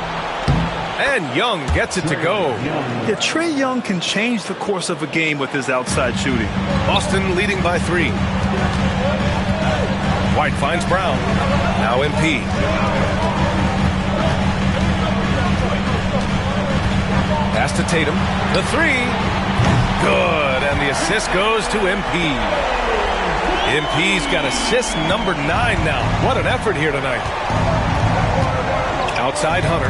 S11: And Young gets it to go.
S15: Yeah, Trae Young can change the course of a game with his outside shooting.
S11: Boston leading by 3. White finds Brown. Now MP. Pass to Tatum. The 3. Good. And the assist goes to MP. MP's got assist number 9 now. What an effort here tonight. Outside Hunter.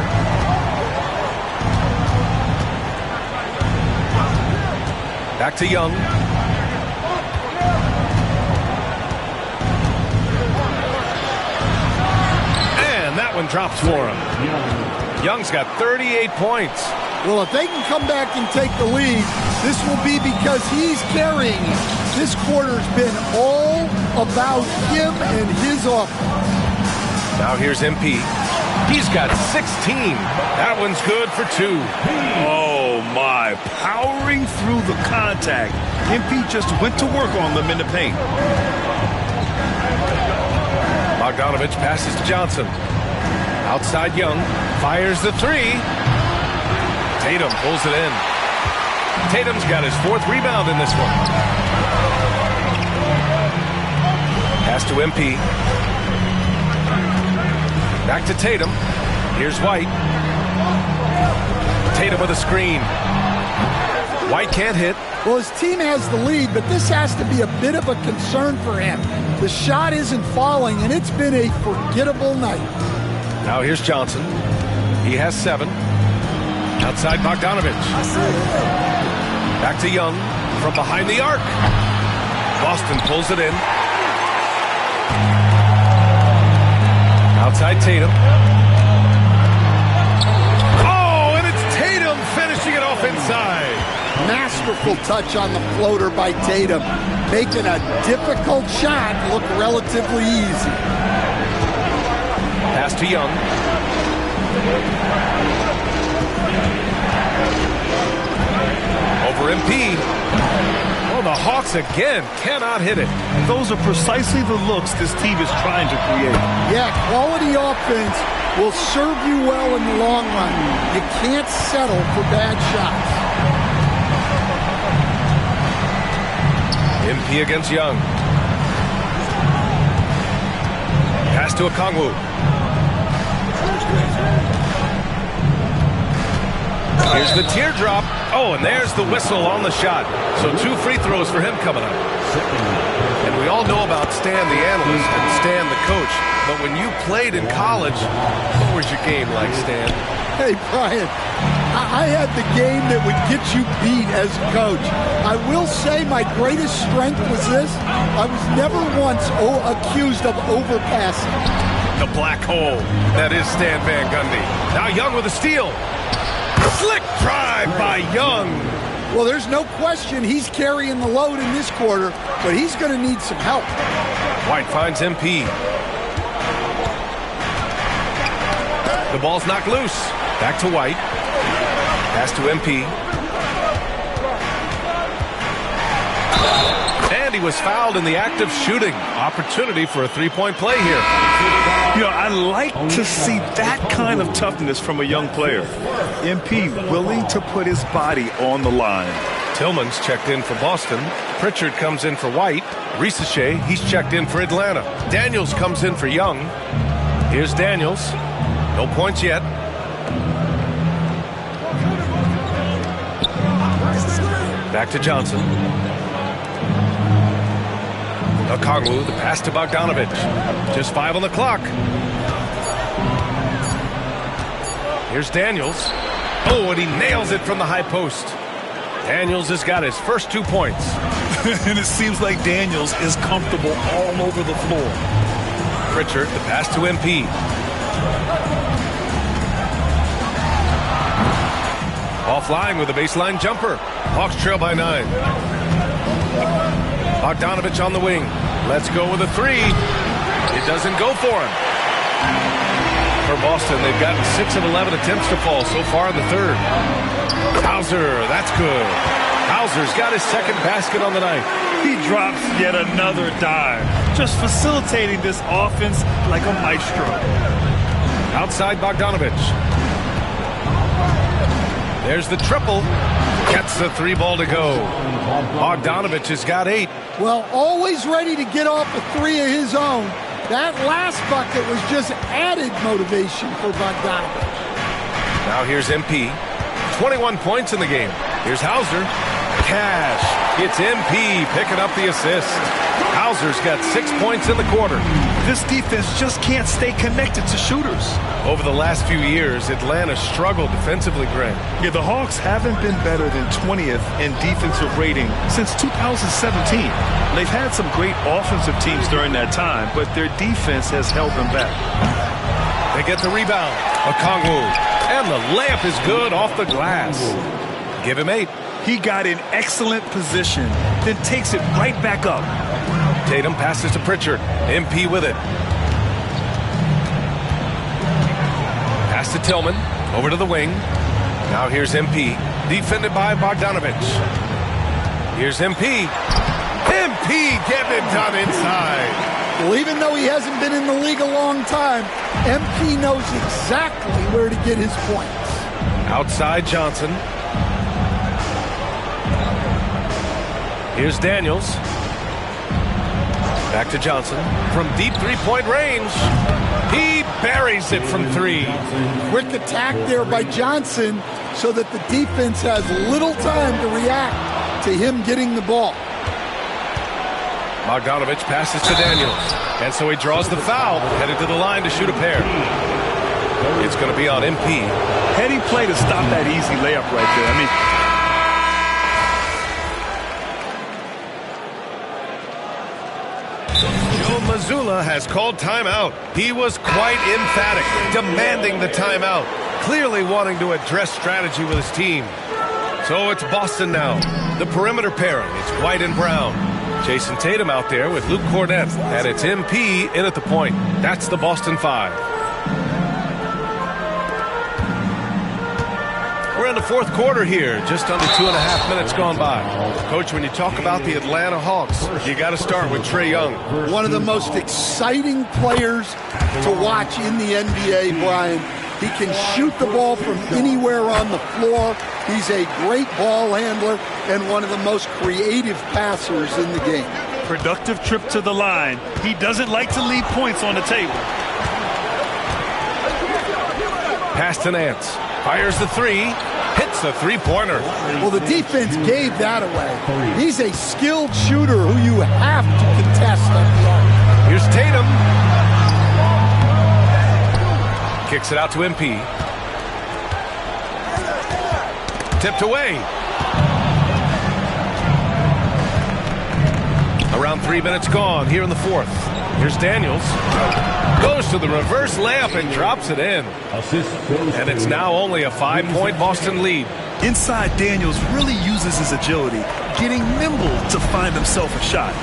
S11: Back to Young. And that one drops for him. Young's got 38 points.
S17: Well, if they can come back and take the lead, this will be because he's carrying it. This quarter's been all about him and his offense.
S11: Now here's MP. He's got 16. That one's good for 2.
S15: Oh, my. Powering through the contact. MP just went to work on them in the paint.
S11: Bogdanovich passes to Johnson. Outside Young. Fires the 3. Tatum pulls it in. Tatum's got his 4th rebound in this one. Pass to MP. Back to Tatum. Here's White. Tatum with a screen. White can't hit.
S17: Well, his team has the lead, but this has to be a bit of a concern for him. The shot isn't falling, and it's been a forgettable night.
S11: Now here's Johnson. He has 7. Outside Bogdanovich. Back to Young from behind the arc. Boston pulls it in. Outside Tatum. Oh, and it's Tatum finishing it off inside.
S17: Masterful touch on the floater by Tatum, making a difficult shot look relatively easy.
S11: Pass to Young. MP. Oh, the Hawks again cannot hit it.
S15: Those are precisely the looks this team is trying to create.
S17: Yeah, quality offense will serve you well in the long run. You can't settle for bad shots.
S11: MP against Young. Pass to Okongwu. Here's the teardrop. Oh, and there's the whistle on the shot. So 2 free throws for him coming up. And we all know about Stan the analyst and Stan the coach. But when you played in college, what was your game like, Stan?
S17: Hey, Brian, I had the game that would get you beat as a coach. I will say my greatest strength was this. I was never once accused of overpassing.
S11: The black hole. That is Stan Van Gundy. Now Young with a steal. Slick drive by Young.
S17: Well, there's no question he's carrying the load in this quarter, but he's going to need some help.
S11: White finds MP. The ball's knocked loose. Back to White. Pass to MP. And he was fouled in the act of shooting. Opportunity for a three-point play here.
S15: You know, I like to see that kind of toughness from a young player. MP willing to put his body on the line.
S11: Tillman's checked in for Boston. Pritchard comes in for White. Risache, he's checked in for Atlanta. Daniels comes in for Young. Here's Daniels. No points yet. Back to Johnson. Okongwu, the pass to Bogdanovich. Just 5 on the clock. Here's Daniels. Oh, and he nails it from the high post. Daniels has got his first 2 points.
S15: And it seems like Daniels is comfortable all over the floor.
S11: Pritchard, the pass to MP. Offline with a baseline jumper. Hawks trail by 9. Bogdanovich on the wing. Let's go with a 3. It doesn't go for him. For Boston, they've gotten 6 of 11 attempts to fall so far in the third. Hauser, that's good. Hauser's got his second basket on the night.
S15: He drops yet another dive, just facilitating this offense like a maestro.
S11: Outside Bogdanovich. There's the triple. Gets the 3 ball to go. Bogdanovich has got 8.
S17: Well, always ready to get off a 3 of his own. That last bucket was just added motivation for Bogdanovich.
S11: Now here's MP. 21 points in the game. Here's Hauser. Cash. It's MP picking up the assist. Hauser's got 6 points in the quarter.
S15: This defense just can't stay connected to shooters.
S11: Over the last few years, Atlanta struggled defensively, Greg.
S15: Yeah, the Hawks haven't been better than 20th in defensive rating since 2017. They've had some great offensive teams during that time, but their defense has held them back.
S11: They get the rebound. Okongwu. And the layup is good off the glass. Give him 8.
S15: He got in excellent position, then takes it right back up.
S11: Tatum passes to Pritchard. MP with it. Pass to Tillman. Over to the wing. Now here's MP. Defended by Bogdanovich. Here's MP. MP getting it done inside.
S17: Well, even though he hasn't been in the league a long time, MP knows exactly where to get his points.
S11: Outside Johnson. Here's Daniels. Back to Johnson. From deep three-point range. He buries it from 3.
S17: Quick attack there by Johnson so that the defense has little time to react to him getting the ball.
S11: Bogdanovich passes to Daniels. And so he draws the foul. Headed to the line to shoot a pair. It's going to be on MP.
S15: Heady play to stop that easy layup right there. I mean,
S11: Mazzulla has called timeout. He was quite emphatic, demanding the timeout, clearly wanting to address strategy with his team. So it's Boston now. The perimeter pairing. It's White and Brown. Jason Tatum out there with Luke Cornett, and it's MP in at the point. That's the Boston 5. We're into fourth quarter here. Just under 2.5 minutes gone by. Coach, when you talk about the Atlanta Hawks, you got to start with Trae Young.
S17: One of the most exciting players to watch in the NBA, Brian. He can shoot the ball from anywhere on the floor. He's a great ball handler and one of the most creative passers in the game.
S15: Productive trip to the line. He doesn't like to leave points on the table.
S11: Pass to Nance. Fires the three. Hits the three-pointer.
S17: Well, the defense gave that away. He's a skilled shooter who you have to contest on the arc.
S11: Here's Tatum. Kicks it out to MP. Tipped away. Around 3 minutes gone here in the fourth. Here's Daniels. Goes to the reverse layup and drops it in. And it's now only a 5-point Boston lead.
S15: Inside, Daniels really uses his agility, getting nimble to find himself a shot.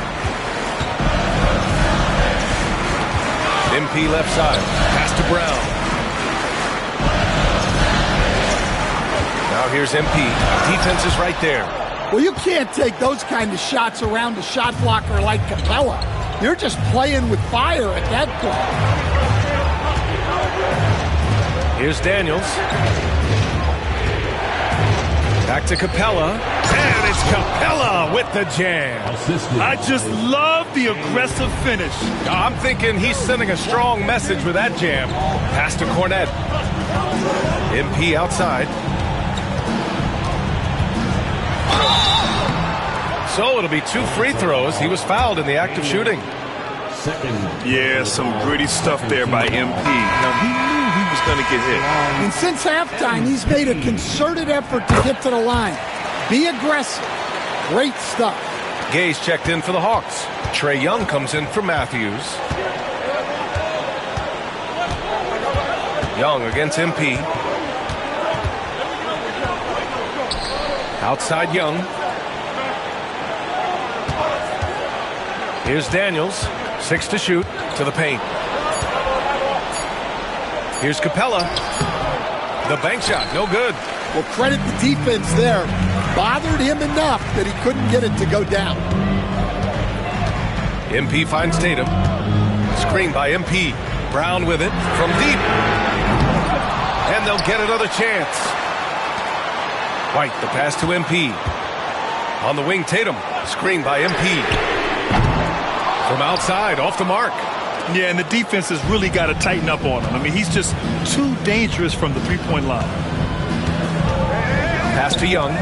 S11: MP left side. Pass to Brown. Now here's MP. Defense is right there.
S17: Well, you can't take those kind of shots around a shot blocker like Capella. You're just playing with fire at that point.
S11: Here's Daniels. Back to Capella. And it's Capella with the jam.
S15: I just love the aggressive finish.
S11: I'm thinking he's sending a strong message with that jam. Pass to Cornette. MP outside. So it'll be 2 free throws. He was fouled in the act of shooting.
S15: Yeah, some gritty stuff there by MP. Now, he knew he was going to get hit.
S17: And since halftime, he's made a concerted effort to get to the line. Be aggressive. Great stuff.
S11: Gay's checked in for the Hawks. Trae Young comes in for Matthews. Young against MP. Outside Young. Here's Daniels. 6 to shoot. To the paint. Here's Capella. The bank shot. No good.
S17: Well, credit the defense there. Bothered him enough that he couldn't get it to go down.
S11: MP finds Tatum. Screen by MP. Brown with it from deep. And they'll get another chance. White, the pass to MP. On the wing, Tatum. Screen by MP. From outside, off the mark.
S15: Yeah, and the defense has really got to tighten up on him. I mean, he's just too dangerous from the three-point line.
S11: Pass to Young.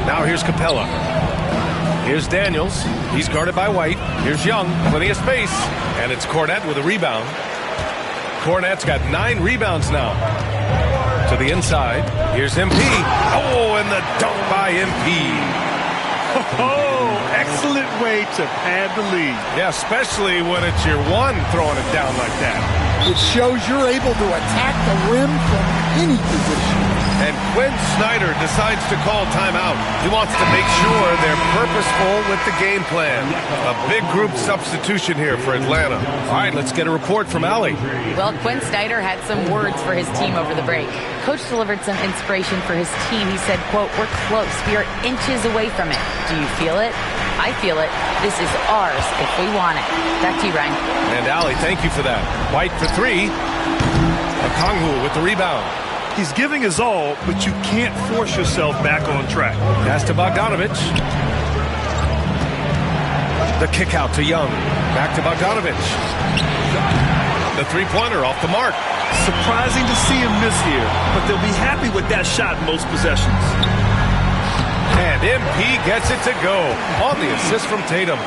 S11: Now here's Capella. Here's Daniels. He's guarded by White. Here's Young. Plenty of space. And it's Cornette with a rebound. Cornette's got 9 rebounds now. To the inside. Here's MP. Oh, and the dunk by MP.
S15: Oh, excellent way to pad the lead.
S11: Yeah, especially when it's your one throwing it down like that.
S17: It shows you're able to attack the rim from any position.
S11: And Quinn Snyder decides to call timeout. He wants to make sure they're purposeful with the game plan. A big group substitution here for Atlanta. All right, let's get a report from Allie.
S16: Well, Quinn Snyder had some words for his team over the break. Coach delivered some inspiration for his team. He said, quote, "We're close. We are inches away from it. Do you feel it? I feel it. This is ours if we want it." Back to you, Ryan.
S11: And Allie, thank you for that. White for 3. Okongwu with the rebound.
S15: He's giving his all, but you can't force yourself back on track.
S11: Pass to Bogdanovich. The kick out to Young. Back to Bogdanovich. The three-pointer off the mark.
S15: Surprising to see him miss here, but they'll be happy with that shot most possessions.
S11: And MP gets it to go on the assist from Tatum.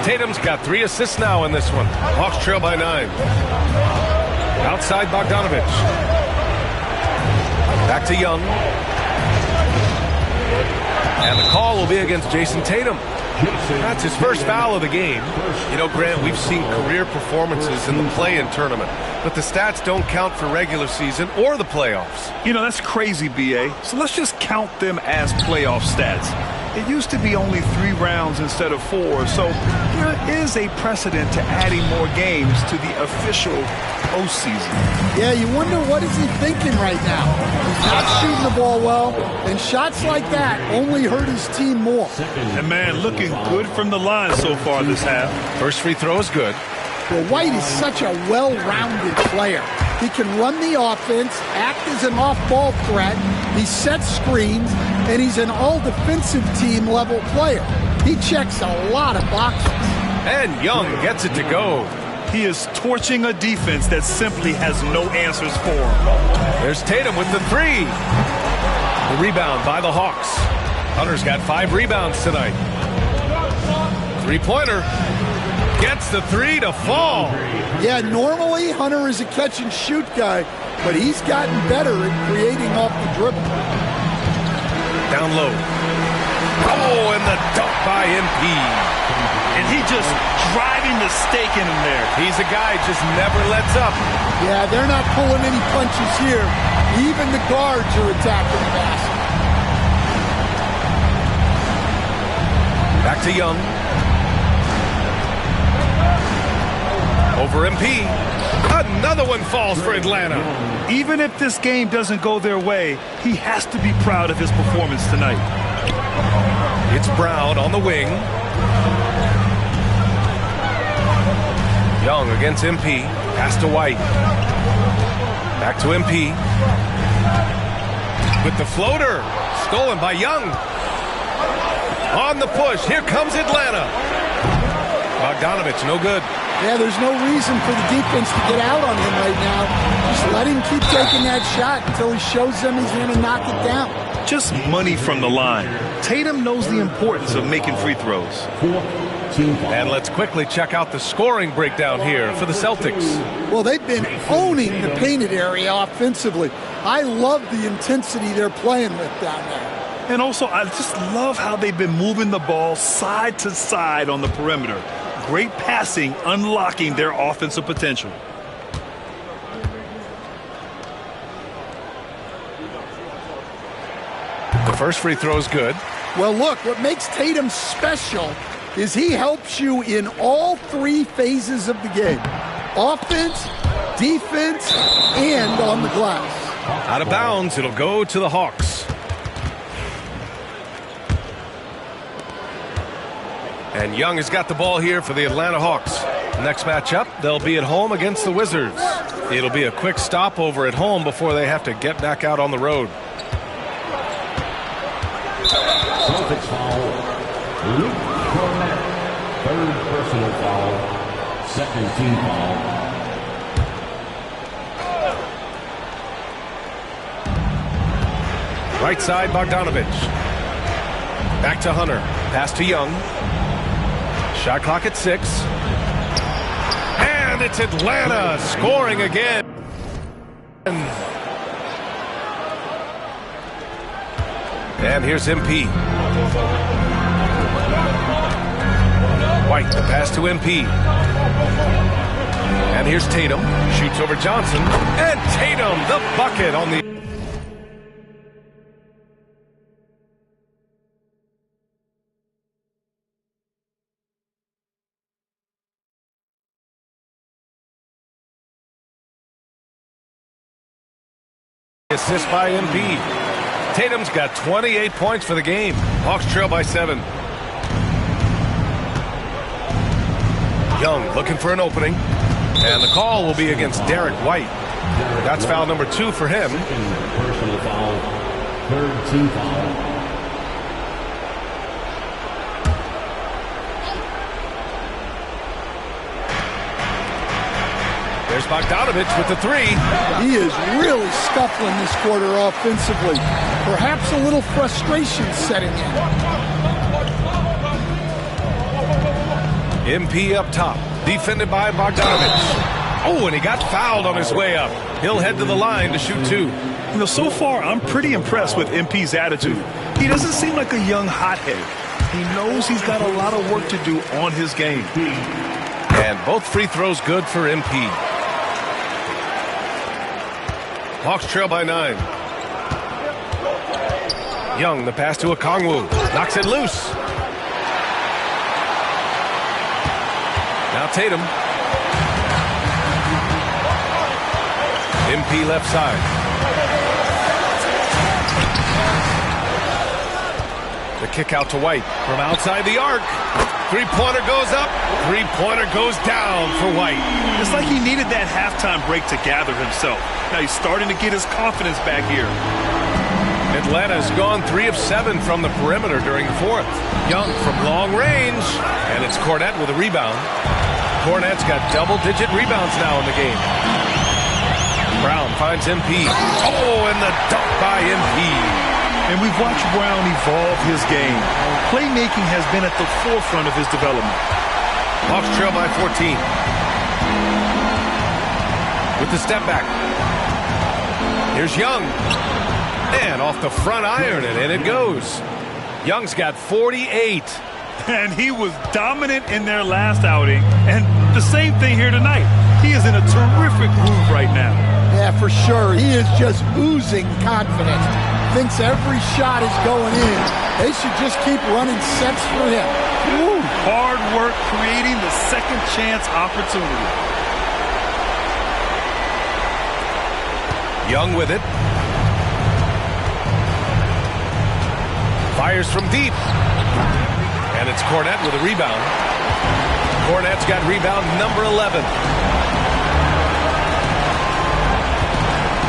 S11: Tatum's got 3 assists now in this one. Hawks trail by 9. Outside Bogdanovich. Back to Young. And the call will be against Jason Tatum. That's his first foul of the game. You know, Grant, we've seen career performances in the play-in tournament, but the stats don't count for regular season or the playoffs.
S15: You know, that's crazy, B.A. So let's just count them as playoff stats. It used to be only 3 rounds instead of 4, so there is a precedent to adding more games to the official postseason.
S17: Yeah, you wonder what is he thinking right now. He's not shooting the ball well, and shots like that only hurt his team more.
S15: And man, looking good from the line so far this half.
S11: First free throw is good.
S17: Well, White is such a well-rounded player. He can run the offense, act as an off-ball threat, he sets screens, and he's an all-defensive team level player. He checks a lot of boxes.
S11: And Young gets it to go.
S15: He is torching a defense that simply has no answers for him.
S11: There's Tatum with the 3. The rebound by the Hawks. Hunter's got 5 rebounds tonight. Three-pointer. Gets the 3 to fall.
S17: Yeah, normally Hunter is a catch-and-shoot guy, but he's gotten better at creating off the dribble.
S11: Down low. Oh, and the dunk by MP.
S15: And he just driving the stake in him there.
S11: He's a guy just never lets up.
S17: Yeah, they're not pulling any punches here. Even the guards are attacking the basket.
S11: Back to Young. Over MP. Another one falls for Atlanta.
S15: Even if this game doesn't go their way, he has to be proud of his performance tonight.
S11: It's Brown on the wing. Young against MP. Pass to White. Back to MP. With the floater. Stolen by Young. On the push. Here comes Atlanta. Bogdanovich, no good.
S17: Yeah, there's no reason for the defense to get out on him right now. Just let him keep taking that shot until he shows them he's going to knock it down.
S15: Just money from the line. Tatum knows the importance of making free throws.
S11: And let's quickly check out the scoring breakdown here for the Celtics.
S17: Well, they've been owning the painted area offensively. I love the intensity they're playing with down there.
S15: And also, I just love how they've been moving the ball side to side on the perimeter. Great passing, unlocking their offensive potential.
S11: The first free throw is good.
S17: Well, look, what makes Tatum special is he helps you in all 3 phases of the game. Offense, defense, and on the glass.
S11: Out of bounds, it'll go to the Hawks. And Young has got the ball here for the Atlanta Hawks. Next matchup, they'll be at home against the Wizards. It'll be a quick stopover at home before they have to get back out on the road.
S14: Celtics foul. Luke Cornett. 3rd personal foul. 2nd team foul.
S11: Right side, Bogdanovich. Back to Hunter. Pass to Young. Shot clock at 6. And it's Atlanta scoring again. And here's MP. White, the pass to MP. And here's Tatum. Shoots over Johnson. And Tatum, the bucket on the... Assist by MP. Tatum's got 28 points for the game. Hawks trail by 7. Young looking for an opening. And the call will be against Derek White. That's foul number 2 for him.
S14: Personal foul. 3rd team foul.
S11: There's Bogdanovich with the 3.
S17: He is really scuffling this quarter offensively. Perhaps a little frustration setting in.
S11: MP up top, defended by Bogdanovich. Oh, and he got fouled on his way up. He'll head to the line to shoot 2.
S15: You know, so far, I'm pretty impressed with MP's attitude. He doesn't seem like a young hothead. He knows he's got a lot of work to do on his game.
S11: And both free throws good for MP. Hawks trail by 9. Young, the pass to Okongwu. Knocks it loose. Now Tatum. MP left side. The kick out to White from outside the arc. Three-pointer goes up. Three-pointer goes down for White.
S15: It's like he needed that halftime break to gather himself. Now he's starting to get his confidence back here.
S11: Atlanta's gone 3 of 7 from the perimeter during the fourth. Young from long range. And it's Cornette with a rebound. Cornette's got double-digit rebounds now in the game. Brown finds MP. Oh, and the dunk by MP.
S15: And we've watched Brown evolve his game. Playmaking has been at the forefront of his development.
S11: Hawks trail by 14. With the step back. Here's Young. And off the front iron, and in it goes. Young's got 48.
S15: And he was dominant in their last outing. And the same thing here tonight. He is in a terrific groove right now.
S17: Yeah, for sure. He is just oozing confidence. Thinks every shot is going in. They should just keep running sets for him.
S15: Woo. Hard work creating the second chance opportunity.
S11: Young with it. Fires from deep. And it's Cornette with a rebound. Cornette's got rebound number 11.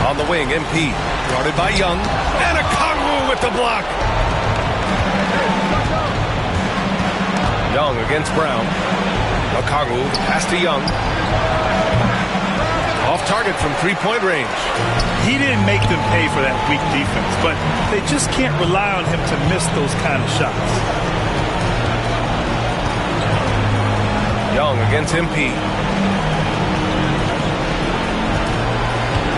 S11: On the wing, MP. Guarded by Young. And Okongwu with the block. Young against Brown. Okongwu, the pass to Young. Off target from three-point range.
S15: He didn't make them pay for that weak defense, but they just can't rely on him to miss those kind of shots.
S11: Young against MP.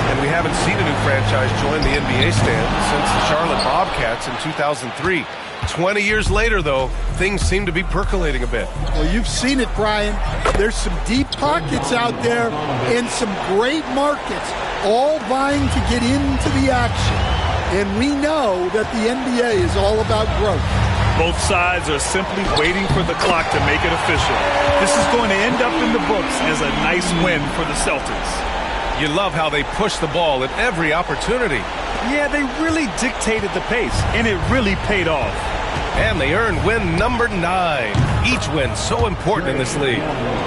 S11: And we haven't seen a new franchise join the NBA stand since the Charlotte Bobcats in 2003. 20 years later, though, things seem to be percolating a bit.
S17: Well, you've seen it, Brian. There's some deep pockets out there and some great markets all vying to get into the action. And we know that the NBA is all about growth.
S15: Both sides are simply waiting for the clock to make it official. This is going to end up in the books as a nice win for the Celtics.
S11: You love how they push the ball at every opportunity.
S15: Yeah, they really dictated the pace, and it really paid off.
S11: And they earned win number 9. Each win so important in this league.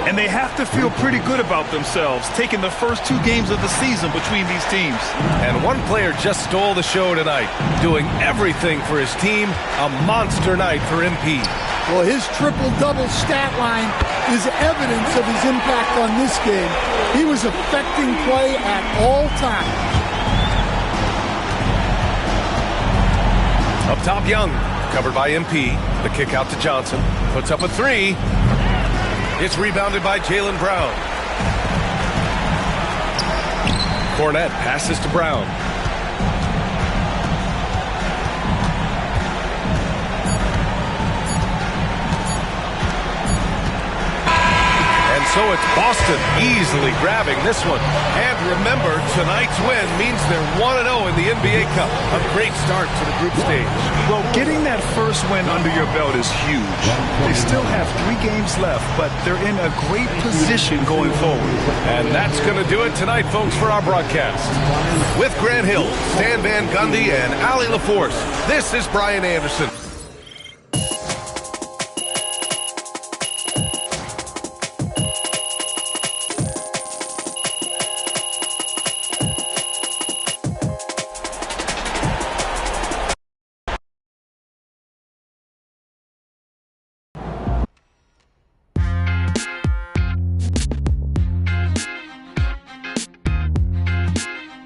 S15: And they have to feel pretty good about themselves, taking the first 2 games of the season between these teams.
S11: And one player just stole the show tonight, doing everything for his team. A monster night for MP.
S17: Well, his triple-double stat line is evidence of his impact on this game. He was affecting play at all times.
S11: Up top, Young. Covered by MP. The kick out to Johnson. Puts up a 3. It's rebounded by Jaylen Brown. Cornette passes to Brown. So it's Boston easily grabbing this one. And remember, tonight's win means they're 1-0 in the NBA Cup. A great start to the group stage.
S15: Well, getting that first win under your belt is huge. They still have 3 games left, but they're in a great position going forward.
S11: And that's going to do it tonight, folks, for our broadcast. With Grant Hill, Stan Van Gundy, and Allie LaForce, this is Brian Anderson.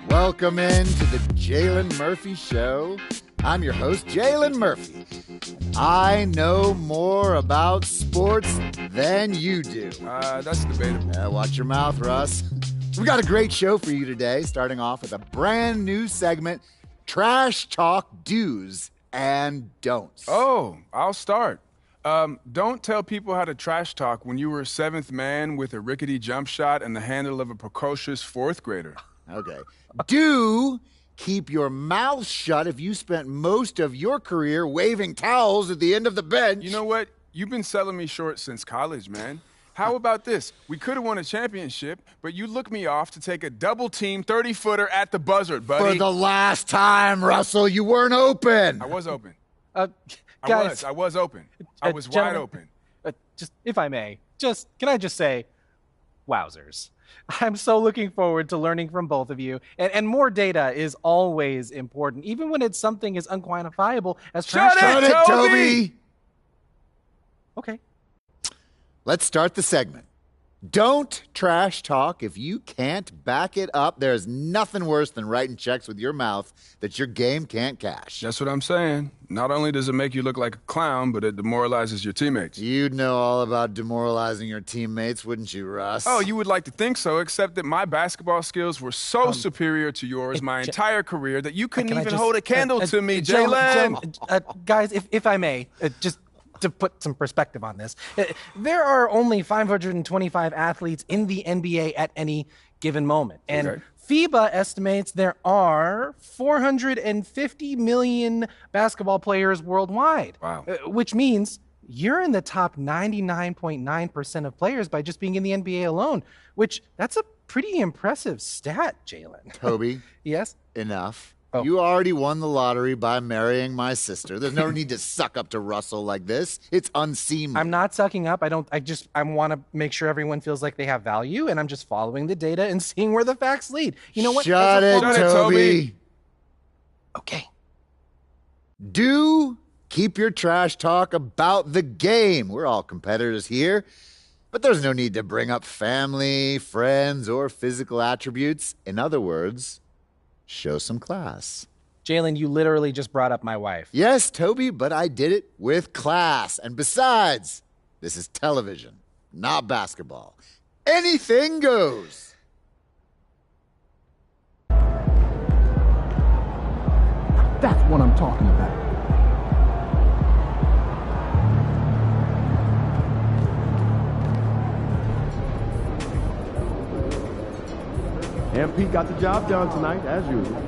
S18: Welcome in to the Jalen Murphy Show. I'm your host, Jalen Murphy. I know more about sports than you do.
S19: That's debatable.
S18: Watch your mouth, Russ. We got a great show for you today, starting off with a brand new segment, Trash Talk Do's and Don'ts.
S19: Oh, I'll start. Don't tell people how to trash talk when you were a 7th man with a rickety jump shot and the handle of a precocious 4th grader.
S18: Okay. Do keep your mouth shut if you spent most of your career waving towels at the end of the bench.
S19: You know what? You've been selling me short since college, man. How about this? We could have won a championship, but you looked me off to take a double-team 30-footer at the buzzer, buddy.
S18: For the last time, Russell, you weren't open.
S19: I was open.
S20: Guys,
S19: I was open. I was wide open.
S20: Just, if I may, can I just say, wowzers. I'm so looking forward to learning from both of you. And more data is always important, even when it's something as unquantifiable as
S18: Shut it, Toby!
S20: Okay.
S18: Let's start the segment. Don't trash talk if you can't back it up. There's nothing worse than writing checks with your mouth that your game can't cash.
S19: That's what I'm saying. Not only does it make you look like a clown, but it demoralizes your teammates.
S18: You'd know all about demoralizing your teammates, wouldn't you, Russ?
S19: Oh, you would like to think so, except that my basketball skills were so superior to yours my entire career that you couldn't even hold a candle to me, Jalen.
S20: Guys, if I may, just to put some perspective on this, there are only 525 athletes in the NBA at any given moment. And FIBA estimates there are 450 million basketball players worldwide.
S19: Wow.
S20: Which means you're in the top 99.9% of players by just being in the NBA alone, which that's a pretty impressive stat, Jalen.
S18: Toby.
S20: Yes?
S18: Enough. You already won the lottery by marrying my sister. There's no need to suck up to Russell like this. It's unseemly.
S20: I'm not sucking up. I want to make sure everyone feels like they have value, and I'm just following the data and seeing where the facts lead. You know what?
S18: Shut it, Toby.
S20: Okay.
S18: Do keep your trash talk about the game. We're all competitors here, but there's no need to bring up family, friends, or physical attributes. In other words, show some class.
S20: Jalen, you literally just brought up my wife.
S18: Yes, Toby, but I did it with class. And besides, this is television, not basketball. Anything goes.
S10: That's what I'm talking about.
S13: MP got the job done tonight, as usual.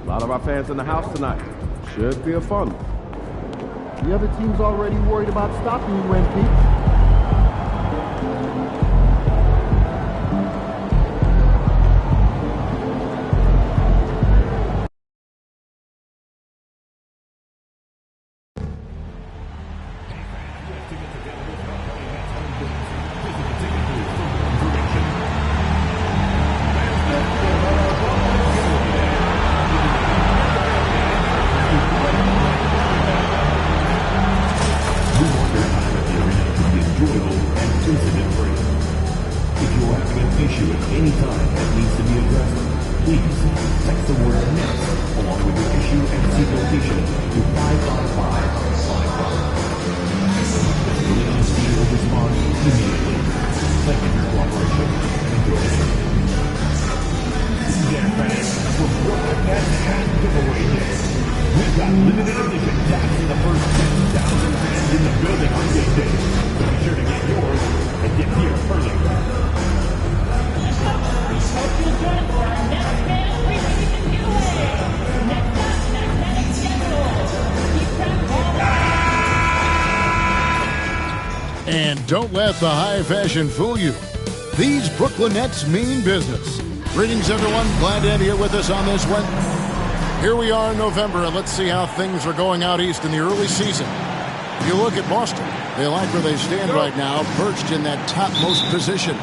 S13: A lot of our fans in the house tonight. Should be a fun one. The other team's already worried about stopping you, MP.
S2: And don't let the high fashion fool you. These Brooklyn Nets mean business. Greetings, everyone. Glad to have you with us on this one. Here we are in November, and let's see how things are going out east in the early season. If you look at Boston, they like where they stand right now, perched in that topmost position.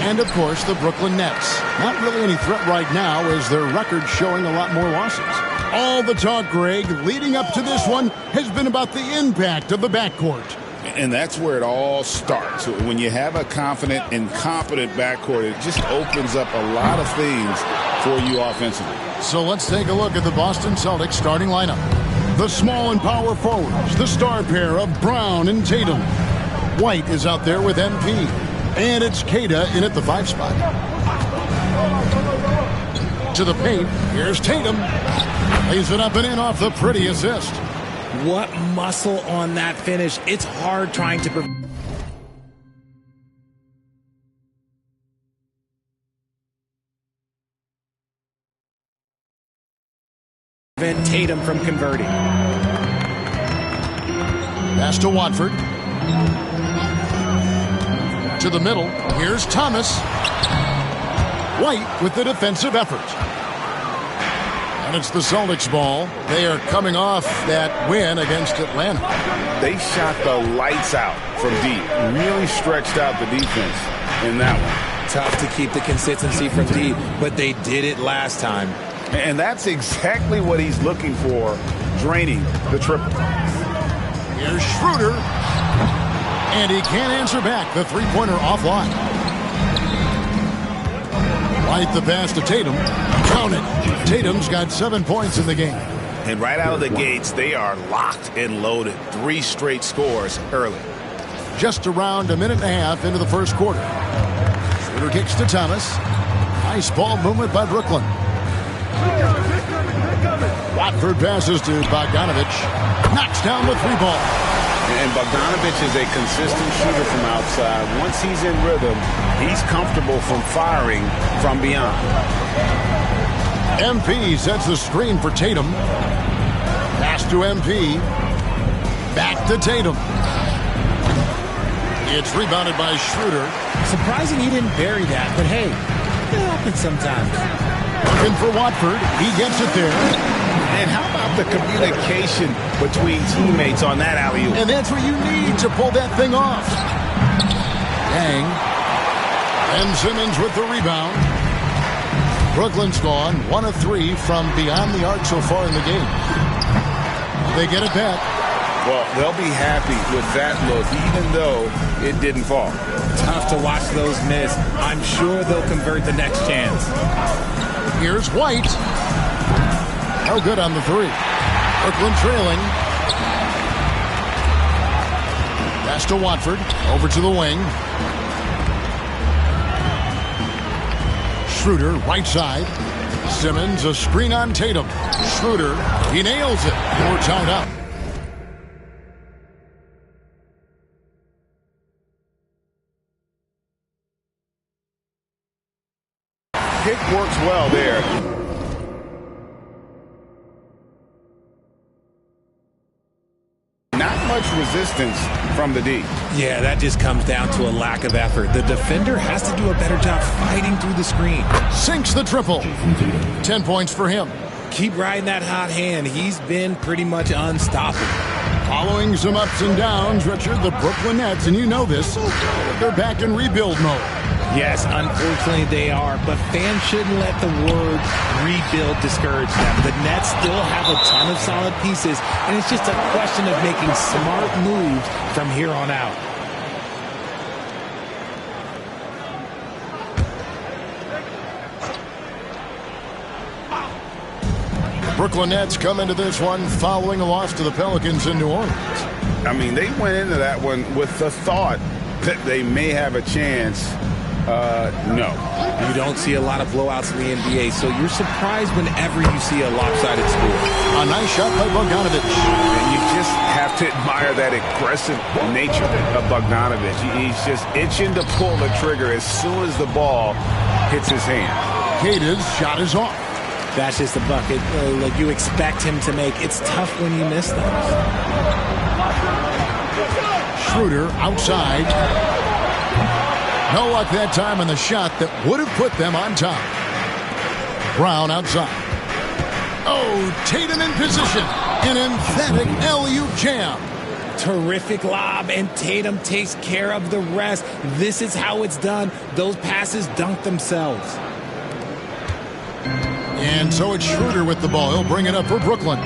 S2: And, of course, the Brooklyn Nets. Not really any threat right now, as their record's showing a lot more losses. All the talk, Greg, leading up to this one has been about the impact of the backcourt.
S4: And that's where it all starts. When you have a confident and competent backcourt, it just opens up a lot of things for you offensively.
S2: So let's take a look at the Boston Celtics starting lineup. The small and power forwards, the star pair of Brown and Tatum. White is out there with MP. And it's Queta in at the 5 spot. To the paint, here's Tatum. Lays it up and in off the pretty assist.
S21: What muscle on that finish. It's hard trying to prevent Tatum from converting.
S2: Pass to Watford. To the middle. Here's Thomas. White with the defensive effort. And it's the Celtics ball. They are coming off that win against Atlanta.
S6: They shot the lights out from deep. Really stretched out the defense in that one.
S21: Tough to keep the consistency from deep, but they did it last time.
S6: And that's exactly what he's looking for, draining the triple.
S2: Here's Schroeder. And he can't answer back. The three-pointer offline. White the pass to Tatum. Count it. Tatum's got 7 points in the game.
S6: And right out of the gates, they are locked and loaded. 3 straight scores early.
S2: Just around a minute and a half into the first quarter. Schroeder kicks to Thomas. Nice ball movement by Brooklyn. Watford passes to Bogdanovich. Knocks down the 3-ball.
S6: And Bogdanovich is a consistent shooter from outside. Once he's in rhythm, he's comfortable from firing from beyond.
S2: MP sets the screen for Tatum. Pass to MP. Back to Tatum. It's rebounded by Schroeder.
S21: Surprising he didn't bury that, but hey, it happens sometimes.
S2: Looking for Watford. He gets it there.
S6: And how about the communication between teammates on that alley-oop?
S2: And that's what you need to pull that thing off. Yang. And Simmons with the rebound. Brooklyn's gone 1 of 3 from beyond the arc so far in the game. They get it back.
S6: Well, they'll be happy with that look, even though it didn't fall.
S21: Tough to watch those miss. I'm sure they'll convert the next chance.
S2: Here's White. No good on the 3. Brooklyn trailing. Pass to Watford. Over to the wing. Schroeder, right side. Simmons, a screen on Tatum. Schroeder, he nails it. We're tied up.
S6: Pick works well there. Not much resistance from the D.
S21: Yeah, that just comes down to a lack of effort. The defender has to do a better job fighting through the screen.
S2: Sinks the triple. 10 points for him.
S21: Keep riding that hot hand. He's been pretty much unstoppable.
S2: Following some ups and downs, Richard, the Brooklyn Nets, and you know this, they're back in rebuild mode.
S21: Yes, unfortunately they are, but fans shouldn't let the word rebuild discourage them. The Nets still have a ton of solid pieces, and it's just a question of making smart moves from here on out.
S2: Brooklyn Nets come into this one following a loss to the Pelicans in New Orleans.
S6: I mean, they went into that one with the thought that they may have a chance. No.
S21: You don't see a lot of blowouts in the NBA, so you're surprised whenever you see a lopsided score.
S2: A nice shot by Bogdanovich.
S6: And you just have to admire that aggressive nature of Bogdanovich. He's just itching to pull the trigger as soon as the ball hits his hand.
S2: Kata's shot is off.
S21: That's just a bucket like you expect him to make. It's tough when you miss those.
S2: Schroeder outside. No luck that time on the shot that would have put them on top. Brown outside. Oh, Tatum in position. An emphatic alley-oop jam.
S21: Terrific lob, and Tatum takes care of the rest. This is how it's done. Those passes dunk themselves.
S2: And so it's Schroeder with the ball. He'll bring it up for Brooklyn.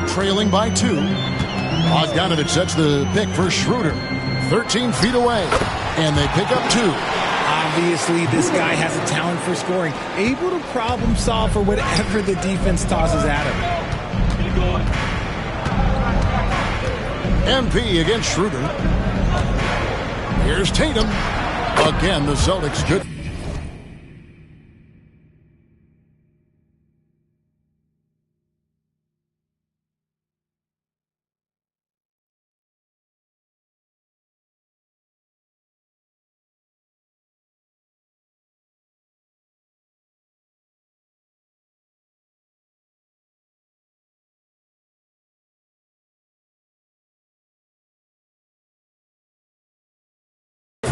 S2: Trailing by 2. Bogdanovich sets the pick for Schroeder. 13 feet away. And they pick up 2.
S21: Obviously, this guy has a talent for scoring. Able to problem solve for whatever the defense tosses at
S2: him. MP against Schroeder. Here's Tatum. Again, the Celtics good.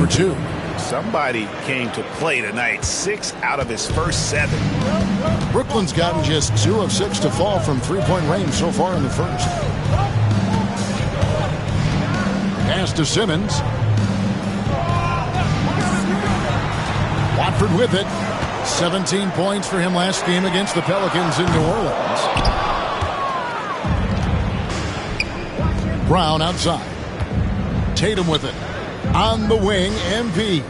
S2: for 2.
S6: Somebody came to play tonight. 6 out of his first 7.
S2: Brooklyn's gotten just 2 of 6 to fall from three-point range so far in the first. Pass to Simmons. Watford with it. 17 points for him last game against the Pelicans in New Orleans. Brown outside. Tatum with it. On the wing, MP.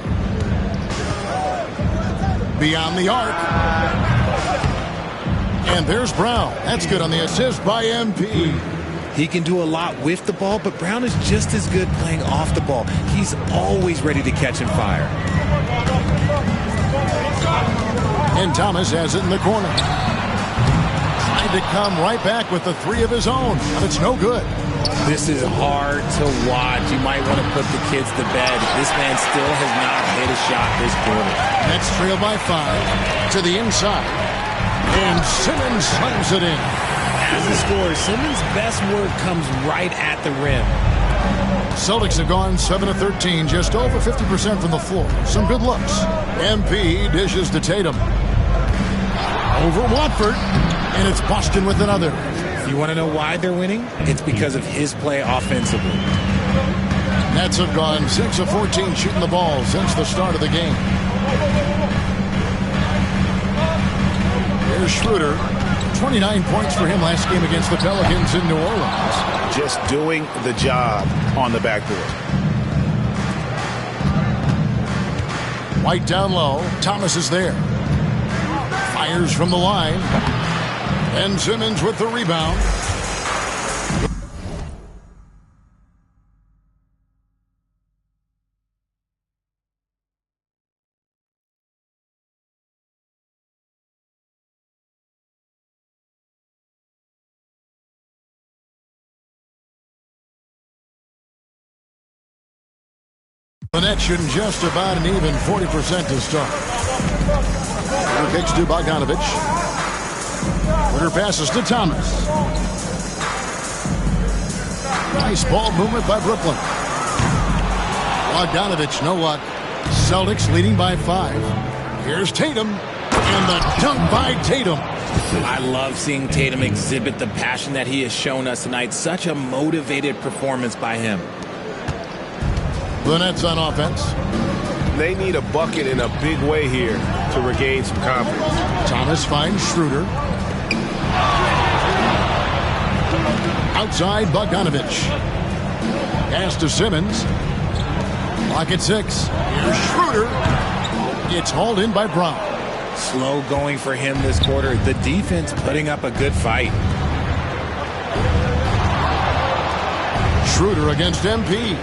S2: Beyond the arc. And there's Brown. That's good on the assist by MP.
S21: He can do a lot with the ball, but Brown is just as good playing off the ball. He's always ready to catch and fire.
S2: And Thomas has it in the corner. Trying to come right back with the 3 of his own, but it's no good.
S21: This is hard to watch. You might want to put the kids to bed. This man still has not hit a shot this quarter.
S2: Nets trail by 5 to the inside. And Simmons slams it in.
S21: As the scorer, Simmons' best work comes right at the rim.
S2: Celtics have gone 7 of 13, just over 50% from the floor. Some good looks. MP dishes to Tatum. Over Watford, and it's Boston with another.
S21: You want to know why they're winning? It's because of his play offensively.
S2: Nets have gone 6 of 14 shooting the ball since the start of the game. Here's Schroeder. 29 points for him last game against the Pelicans in New Orleans.
S6: Just doing the job on the backboard.
S2: White down low. Thomas is there. Fires from the line. And Simmons with the rebound. The Nets shooting just about an even 40% to start. Her kicks to Bogdanovich. Her passes to Thomas. Nice ball movement by Brooklyn. Bogdanovich, no luck. Celtics leading by 5. Here's Tatum. And the dunk by Tatum.
S21: I love seeing Tatum exhibit the passion that he has shown us tonight. Such a motivated performance by him.
S2: The Nets on offense.
S6: They need a bucket in a big way here to regain some confidence.
S2: Thomas finds Schroeder. Outside Bogdanovich. Pass to Simmons. Clock at 6. Here's Schroeder. It's hauled in by Brown.
S21: Slow going for him this quarter. The defense putting up a good fight.
S2: Schroeder against MP.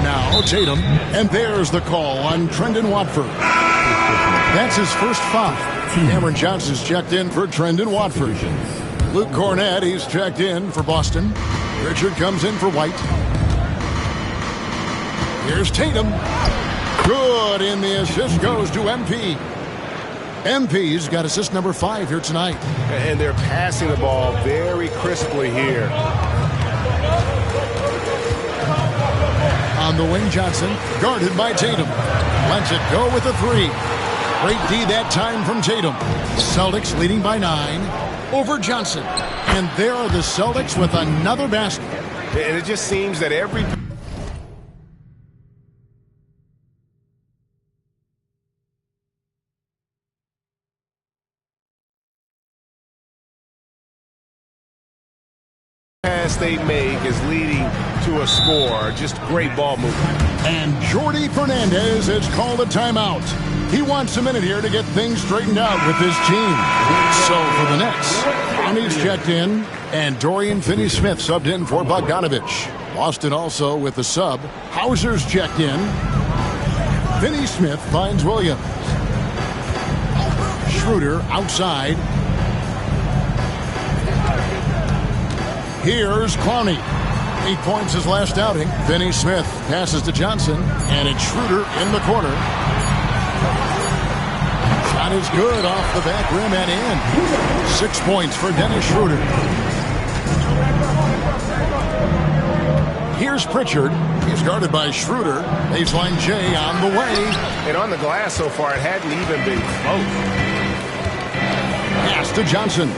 S2: Now Tatum, and there's the call on Trendon Watford. That's his first foul. Cameron Johnson's checked in for Trendon Watford. Luke Cornett, he's checked in for Boston. Richard comes in for White. Here's Tatum. Good, and the assist goes to MP. MP's got assist number 5 here tonight.
S6: And they're passing the ball very crisply here.
S2: On the wing, Johnson, guarded by Tatum. Lets it go with a 3. Great D that time from Tatum. Celtics leading by 9 over Johnson. And there are the Celtics with another basket.
S6: And it just seems that every pass they make is leading to a score. Just great ball movement.
S2: And Jordi Fernandez has called a timeout. He wants a minute here to get things straightened out with his team. So for the Nets, Ronnie's checked in, and Dorian Finney-Smith subbed in for Bogdanovich. Boston also with the sub. Hauser's checked in. Finney-Smith finds Williams. Schroeder outside. Here's Clowney. 8 points his last outing. Finney-Smith passes to Johnson, and it's Schroeder in the corner. Shot is good off the back rim and in. 6 points for Dennis Schroeder. Here's Pritchard. He's guarded by Schroeder. Baseline J on the way.
S6: And on the glass so far, it hadn't even been close.
S2: Pass to Johnson.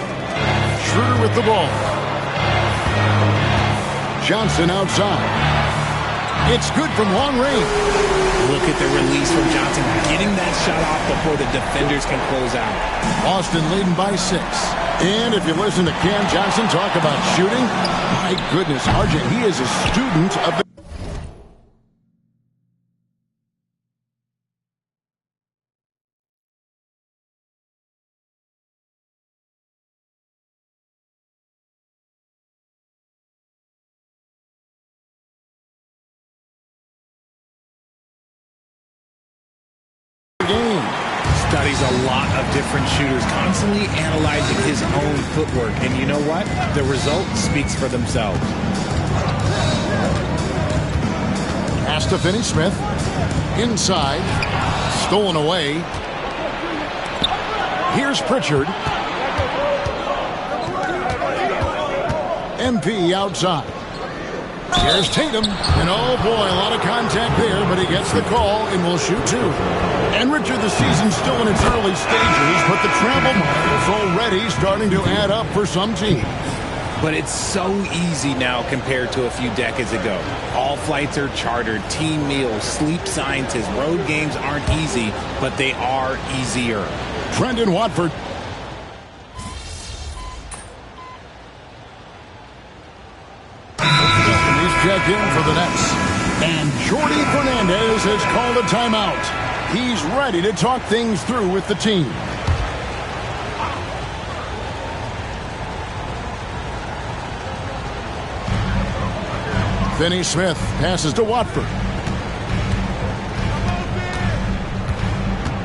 S2: Schroeder with the ball. Johnson outside. It's good from long range.
S21: Look at the release from Johnson, getting that shot off before the defenders can close out.
S2: Boston leading by 6. And if you listen to Cam Johnson talk about shooting, my goodness, RJ, he is a student of the game.
S21: Studies a lot of different shooters, constantly analyzing his own footwork. And you know what? The result speaks for themselves.
S2: Pass to Finney-Smith. Inside. Stolen away. Here's Pritchard. MP outside. Here's Tatum. And oh boy, a lot of contact there, but he gets the call and will shoot 2. And Richard, the season's still in its early stages, but the travel miles already starting to add up for some teams.
S21: But it's so easy now compared to a few decades ago. All flights are chartered, team meals, sleep sciences. Road games aren't easy, but they are easier.
S2: Brendan Watford. Check in for the Nets. And Jordi Fernandez has called a timeout. He's ready to talk things through with the team. Finney-Smith passes to Watford.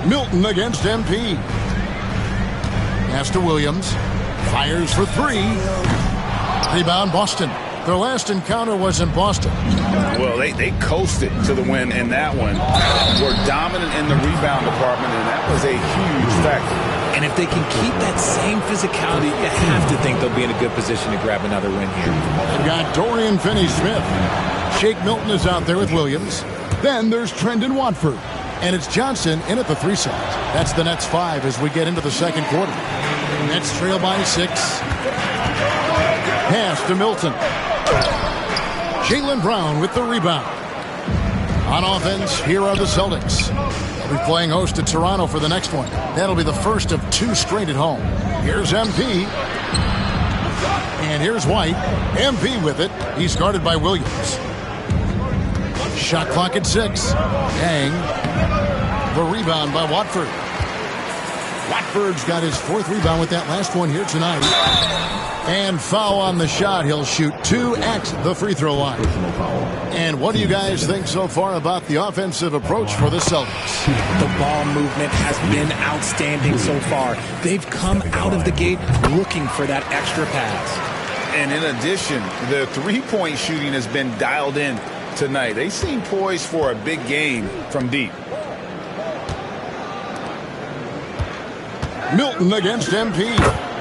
S2: Milton against MP. Pass to Williams. Fires for 3. Rebound Boston. Their last encounter was in Boston.
S6: Well, they coasted to the win in that one. Were dominant in the rebound department, and that was a huge factor.
S21: And if they can keep that same physicality, you have to think they'll be in a good position to grab another win here.
S2: They've got Dorian Finney-Smith. Shake Milton is out there with Williams. Then there's Trendon Watford. And it's Johnson in at the 3 side. That's the Nets 5 as we get into the second quarter. Nets trail by 6. Pass to Milton. Jaylen Brown with the rebound. On offense, here are the Celtics. They'll be playing host to Toronto for the next one. That'll be the first of 2 straight at home. Here's MP. And here's White. MP with it. He's guarded by Williams. Shot clock at 6. Yang. The rebound by Watford. Watford's got his 4th rebound with that last one here tonight. And foul on the shot. He'll shoot 2 at the free throw line. And what do you guys think so far about the offensive approach for the Celtics?
S21: The ball movement has been outstanding so far. They've come out of the gate looking for that extra pass.
S6: And in addition, the three-point shooting has been dialed in tonight. They seem poised for a big game from deep.
S2: Milton against MP.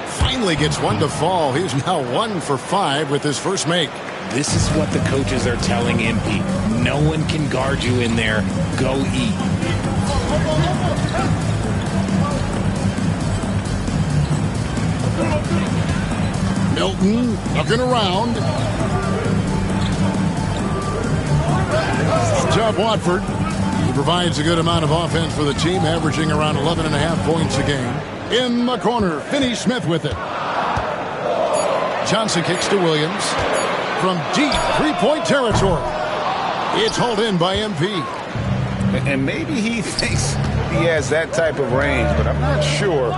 S2: Finally gets one to fall. He's now 1 for 5 with his first make.
S21: This is what the coaches are telling MP. No one can guard you in there. Go eat.
S2: Milton looking around. Tough Watford. He provides a good amount of offense for the team, averaging around 11.5 points a game. In the corner, Finney-Smith with it. Johnson kicks to Williams. From deep three-point territory. It's hauled in by MP.
S6: And maybe he thinks he has that type of range, but I'm not sure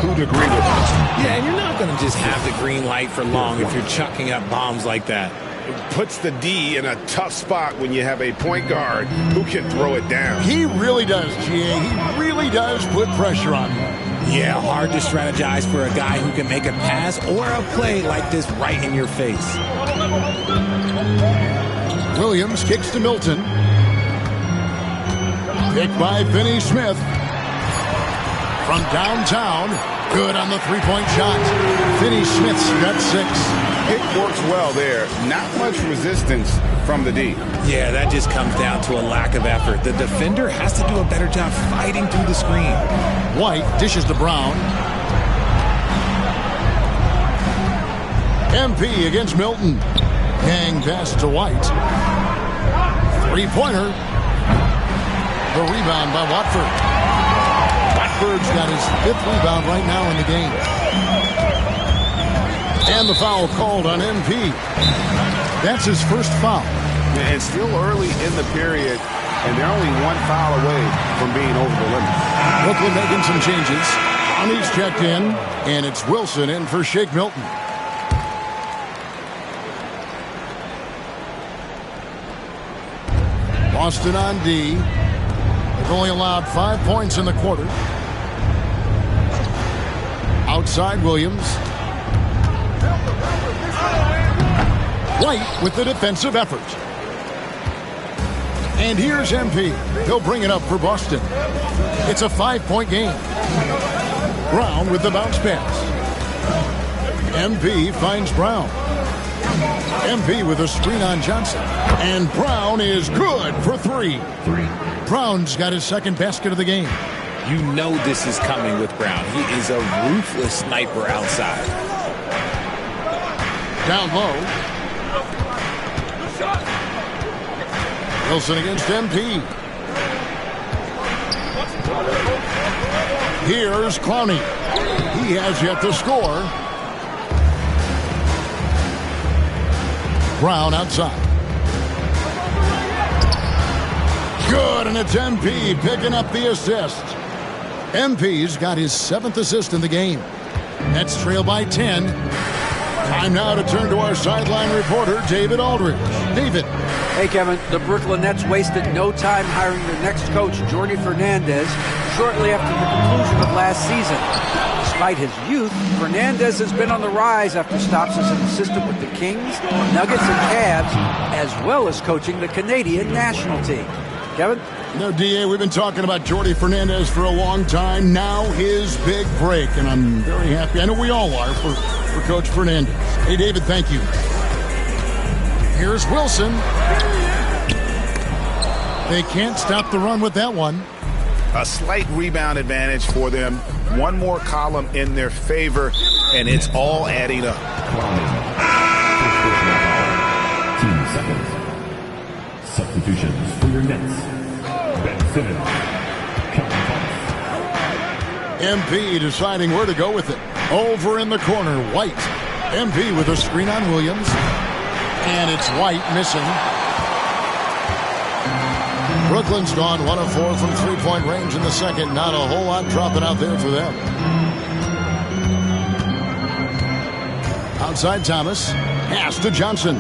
S6: who'd agree with him.
S21: Yeah, and you're not going to just have the green light for long if you're chucking up bombs like that.
S6: It puts the D in a tough spot when you have a point guard who can throw it down.
S2: He really does, GA. He really does put pressure on him.
S21: Yeah, hard to strategize for a guy who can make a pass or a play like this right in your face.
S2: Williams kicks to Milton. Picked by Finney-Smith. From downtown. Good on the three-point shot. Finney-Smith's got 6.
S6: Pick works well there. Not much resistance from the D.
S21: Yeah, that just comes down to a lack of effort. The defender has to do a better job fighting through the screen.
S2: White dishes to Brown. MP against Milton. Yang pass to White. Three-pointer. The rebound by Watford. Watford's got his 5th rebound right now in the game. And the foul called on MP. That's his first foul.
S6: And still early in the period, and they're only 1 foul away from being over the limit.
S2: Brooklyn making some changes. Connie's checked in, and it's Wilson in for Shake Milton. Boston on D. They've only allowed 5 points in the quarter. Outside Williams. White with the defensive effort. And here's MP. He'll bring it up for Boston. It's a 5-point game. Brown with the bounce pass. MP finds Brown. MP with a screen on Johnson. And Brown is good for 3. Brown's got his 2nd basket of the game.
S21: You know this is coming with Brown. He is a ruthless sniper outside.
S2: Down low. Wilson against MP. Here's Clowney. He has yet to score. Brown outside. Good, and it's MP picking up the assist. MP's got his 7th assist in the game. Nets trail by 10. Time now to turn to our sideline reporter, David Aldridge. David.
S5: Hey, Kevin. The Brooklyn Nets wasted no time hiring their next coach, Jordi Fernandez, shortly after the conclusion of last season. Despite his youth, Fernandez has been on the rise after stops as an assistant with the Kings, Nuggets, and Cavs, as well as coaching the Canadian national team. Kevin?
S2: No, DA, we've been talking about Jordi Fernandez for a long time. Now his big break, and I'm very happy. I know we all are for Coach Fernandez. Hey, David, thank you. Here's Wilson. They can't stop the run with that one.
S6: A slight rebound advantage for them. One more column in their favor, and it's all adding up.
S14: Team seconds. Substitutions for your Nets. Ben Simmons.
S2: MP deciding where to go with it. Over in the corner, White. MP with a screen on Williams. And it's White missing. Brooklyn's gone 1 of 4 from 3-point range in the second. Not a whole lot dropping out there for them. Outside Thomas. Pass to Johnson.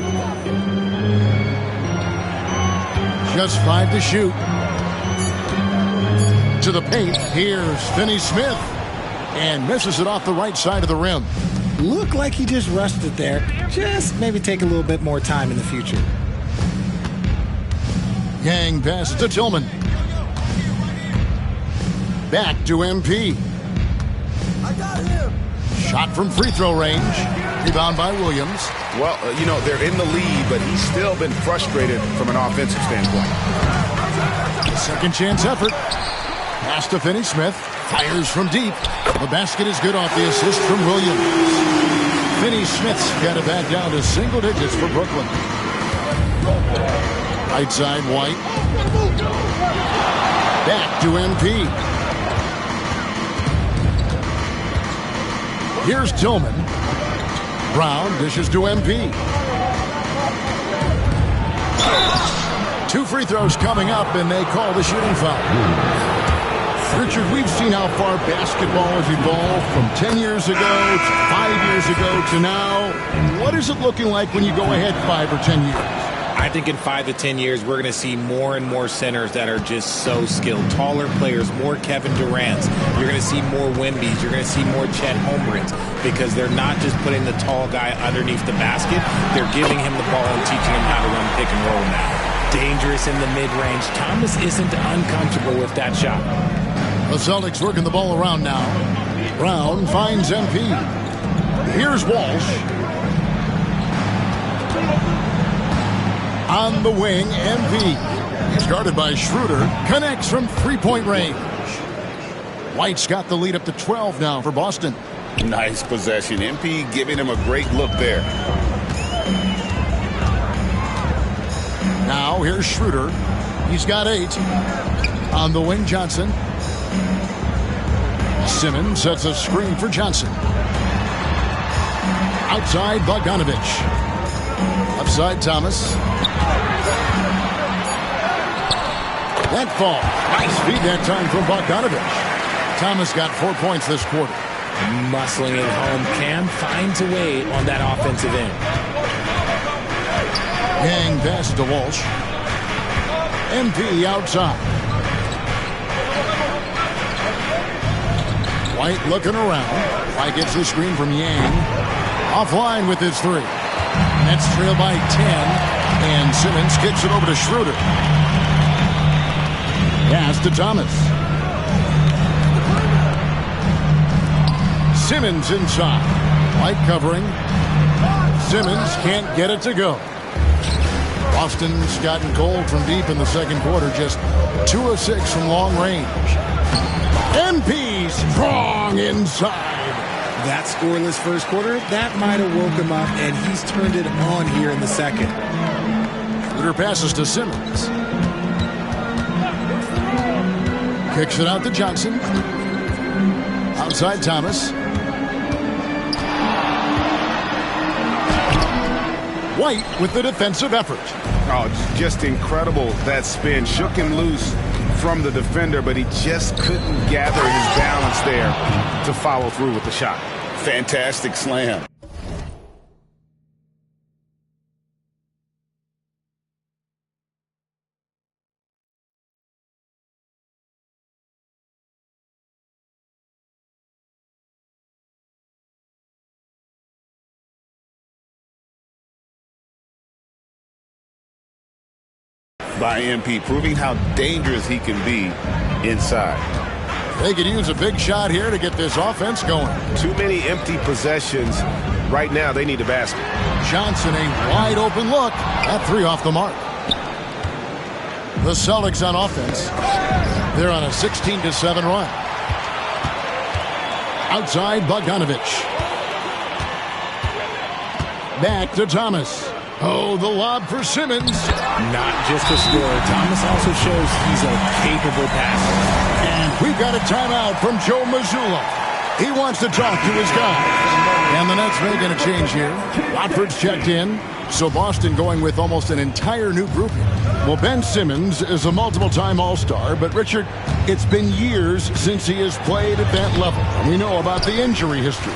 S2: Just 5 to shoot. To the paint. Here's Finney-Smith. And misses it off the right side of the rim.
S20: Looked like he just rushed it there. Just maybe take a little bit more time in the future.
S2: Yang passes to Tillman. Back to MP. Shot from free throw range. Rebound by Williams.
S6: Well, they're in the lead, but he's still been frustrated from an offensive standpoint.
S2: A second chance effort. Pass to Finney-Smith. Fires from deep. The basket is good off the assist from Williams. Finney-Smith's got it back down to single digits for Brooklyn. Right side, White. Back to MP. Here's Tillman. Brown dishes to MP. 2 free throws coming up, and they call the shooting foul. Richard, we've seen how far basketball has evolved from 10 years ago to 5 years ago to now. What is it looking like when you go ahead 5 or 10 years?
S21: I think in 5 to 10 years, we're going to see more and more centers that are just so skilled. Taller players, more Kevin Durant's. You're going to see more Wembys. You're going to see more Chet Holmgrens because they're not just putting the tall guy underneath the basket. They're giving him the ball and teaching him how to run pick and roll now. Dangerous in the mid-range. Thomas isn't uncomfortable with that shot.
S2: The Celtics working the ball around now. Brown finds MP. Here's Walsh. On the wing, MP. He's guarded by Schroeder. Connects from three-point range. White's got the lead up to 12 now for Boston.
S4: Nice possession. MP giving him a great look there.
S2: Now here's Schroeder. He's got 8. On the wing, Johnson. Simmons sets a screen for Johnson. Outside, Bogdanovich. Upside, Thomas. That fall. Nice feed that time from Bogdanovich. Thomas got 4 points this quarter.
S21: Muscling it home. Cam finds a way on that offensive end.
S2: Yang pass to Walsh. MP outside. White looking around. White gets the screen from Yang. Offline with his 3. Nets trail by 10. And Simmons kicks it over to Schroeder. Pass to Thomas. Simmons inside. White covering. Simmons can't get it to go. Boston's gotten cold from deep in the second quarter. Just 2 of 6 from long range. MP strong inside.
S21: That scoreless first quarter, that might have woke him up, and he's turned it on here in the second.
S2: Schroeder passes to Simmons. Kicks it out to Johnson. Outside Thomas. White with the defensive effort.
S6: Oh, just incredible. That spin shook him loose from the defender, but he just couldn't gather his balance there to follow through with the shot.
S4: Fantastic slam. By MP, proving how dangerous he can be inside.
S2: They could use a big shot here to get this offense going.
S6: Too many empty possessions. Right now, they need a basket.
S2: Johnson, a wide open look. That 3 off the mark. The Celtics on offense. They're on a 16-7 run. Outside, Bogdanovich. Back to Thomas. Oh, the lob for Simmons.
S21: Not just a scorer. Thomas also shows he's a capable passer.
S2: And we've got a timeout from Joe Mazzulla. He wants to talk to his guys. And the Nets making a change here. Watford's checked in. So Boston going with almost an entire new group here. Well, Ben Simmons is a multiple-time All-Star, but Richard, it's been years since he has played at that level. We know about the injury history.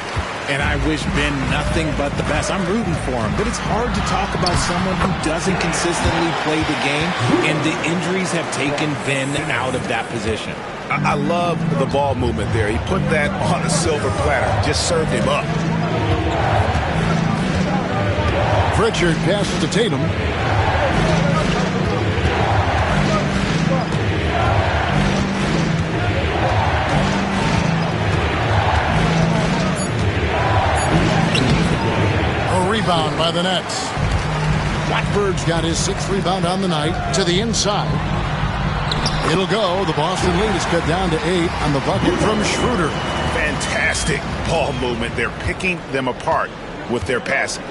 S21: And I wish Ben nothing but the best. I'm rooting for him. But it's hard to talk about someone who doesn't consistently play the game, and the injuries have taken Ben out of that position.
S6: I love the ball movement there. He put that on a silver platter. Just served him up.
S2: Pritchard passes to Tatum. Rebound by the Nets. Watford's got his 6th rebound on the night to the inside. It'll go. The Boston lead is cut down to 8 on the bucket from Schroeder.
S6: Fantastic ball movement. They're picking them apart with their passing.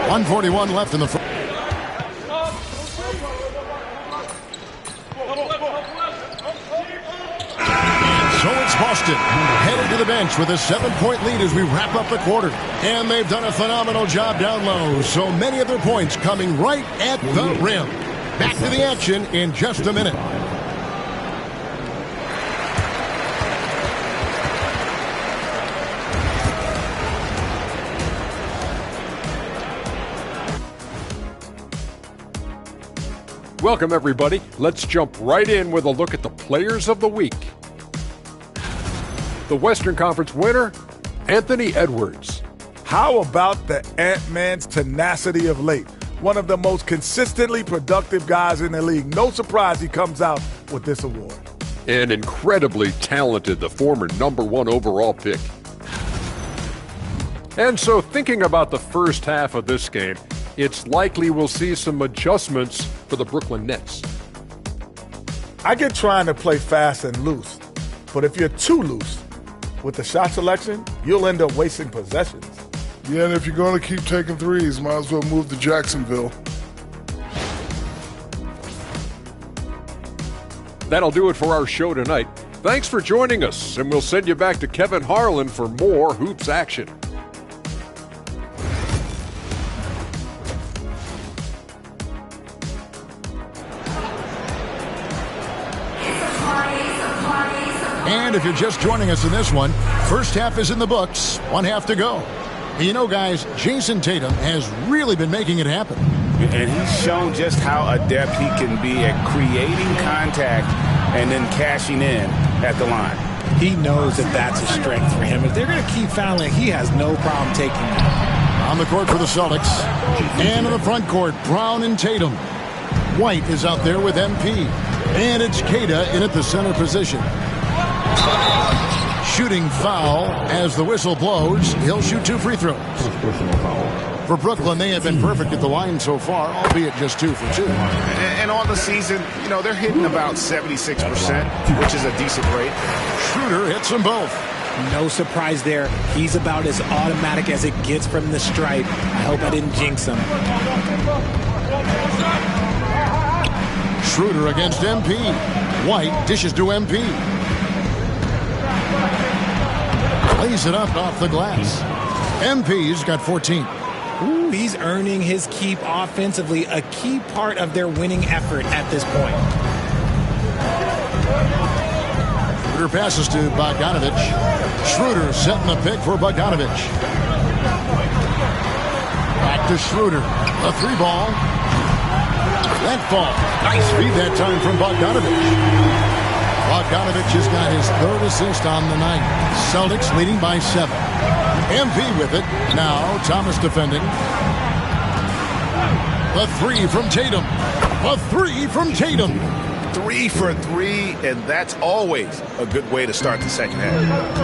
S2: 1:41 left in the first. So it's Boston headed to the bench with a 7-point lead as we wrap up the quarter. And they've done a phenomenal job down low. So many of their points coming right at the rim. Back to the action in just a minute.
S7: Welcome, everybody. Let's jump right in with a look at the players of the week. The Western Conference winner, Anthony Edwards.
S9: How about the Ant-Man's tenacity of late? One of the most consistently productive guys in the league. No surprise he comes out with this award.
S7: And incredibly talented, the former #1 overall pick. And so thinking about the first half of this game, it's likely we'll see some adjustments for the Brooklyn Nets.
S9: I get trying to play fast and loose, but if you're too loose with the shot selection, you'll end up wasting possessions.
S8: Yeah, and if you're going to keep taking threes, might as well move to Jacksonville.
S7: That'll do it for our show tonight. Thanks for joining us, and we'll send you back to Kevin Harlan for more hoops action.
S2: And if you're just joining us in this one, first half is in the books, one half to go. You know, guys, Jason Tatum has really been making it happen.
S6: And he's shown just how adept he can be at creating contact and then cashing in at the line.
S21: He knows that that's a strength for him. If they're going to keep fouling, he has no problem taking it.
S2: On the court for the Celtics. And in the front court, Brown and Tatum. White is out there with MP. And it's Queta in at the center position. Shooting foul as the whistle blows. He'll shoot 2 free throws. For Brooklyn, they have been perfect at the line so far, albeit just 2 for 2.
S6: And on the season, you know, they're hitting about 76%, which is a decent rate.
S2: Schroeder hits them both.
S21: No surprise there. He's about as automatic as it gets from the stripe. I hope I didn't jinx him.
S2: Schroeder against MP. White dishes to MP. Lays it up off the glass. MP's got 14.
S21: Ooh, he's earning his keep offensively, a key part of their winning effort at this point.
S2: Schroeder passes to Bogdanovich. Schroeder setting the pick for Bogdanovich. Back to Schroeder. A 3-ball. That ball. Nice feed that time from Bogdanovich. Bogdanovich has got his 3rd assist on the night. Celtics leading by 7. MP with it. Now Thomas defending. A 3 from Tatum. A 3 from Tatum.
S6: 3 for 3, and that's always a good way to start the second half.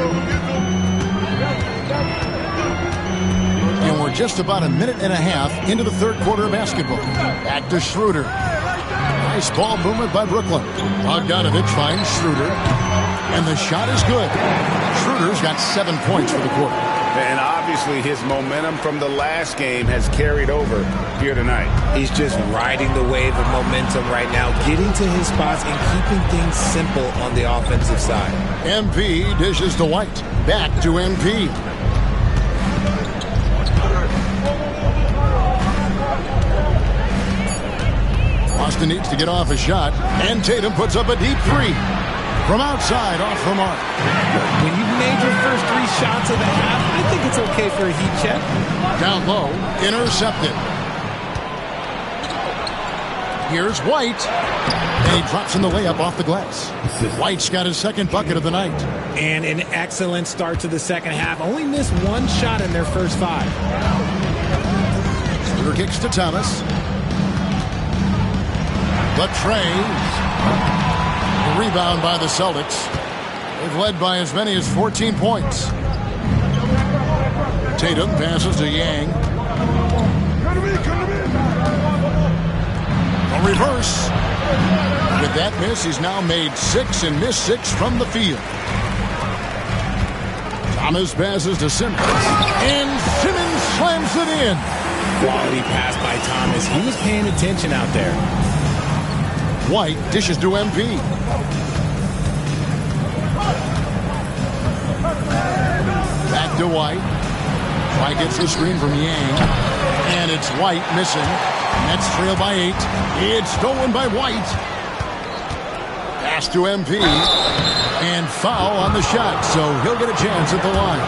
S2: And we're just about a minute and a half into the 3rd quarter of basketball. Back to Schroeder. Nice ball movement by Brooklyn. Bogdanovich finds Schroeder. And the shot is good. Schroeder's got 7 points for the quarter.
S6: And obviously his momentum from the last game has carried over here tonight.
S21: He's just riding the wave of momentum right now, getting to his spots and keeping things simple on the offensive side.
S2: MP dishes to White. Back to MP. Boston needs to get off a shot, and Tatum puts up a deep 3. From outside, off the mark.
S21: When you've made your first 3 shots of the half, I think it's okay for a heat check.
S2: Down low, intercepted. Here's White, and he drops in the layup off the glass. White's got his 2nd bucket of the night.
S21: And an excellent start to the second half. Only missed 1 shot in their first 5.
S2: Schroeder kicks to Thomas. The Trays. The rebound by the Celtics. They've led by as many as 14 points. Tatum passes to Yang. A reverse. With that miss, he's now made 6 and missed 6 from the field. Thomas passes to Simmons. And Simmons slams it in.
S21: Quality pass by Thomas. He was paying attention out there.
S2: White dishes to MP. Back to White. White gets the screen from Yang. And it's White missing. Nets trail by 8. It's stolen by White. Pass to MP. And foul on the shot, so he'll get a chance at the line.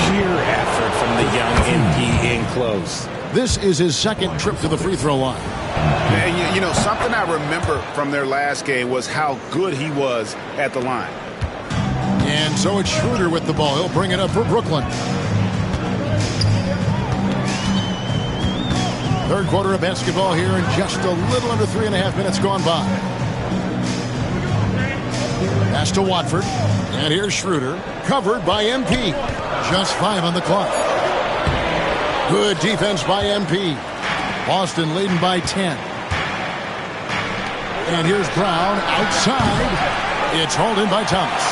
S21: Sheer effort from the young MP in close.
S2: This is his 2nd trip to the free throw line.
S6: And you know, something I remember from their last game was how good he was at the line.
S2: And so it's Schroeder with the ball. He'll bring it up for Brooklyn. 3rd quarter of basketball here, and just a little under 3.5 minutes gone by. Pass to Watford. And here's Schroeder. recovered by MP. Just 5 on the clock. Good defense by MP. Boston leading by 10. And here's Brown outside. It's hauled in by Thomas.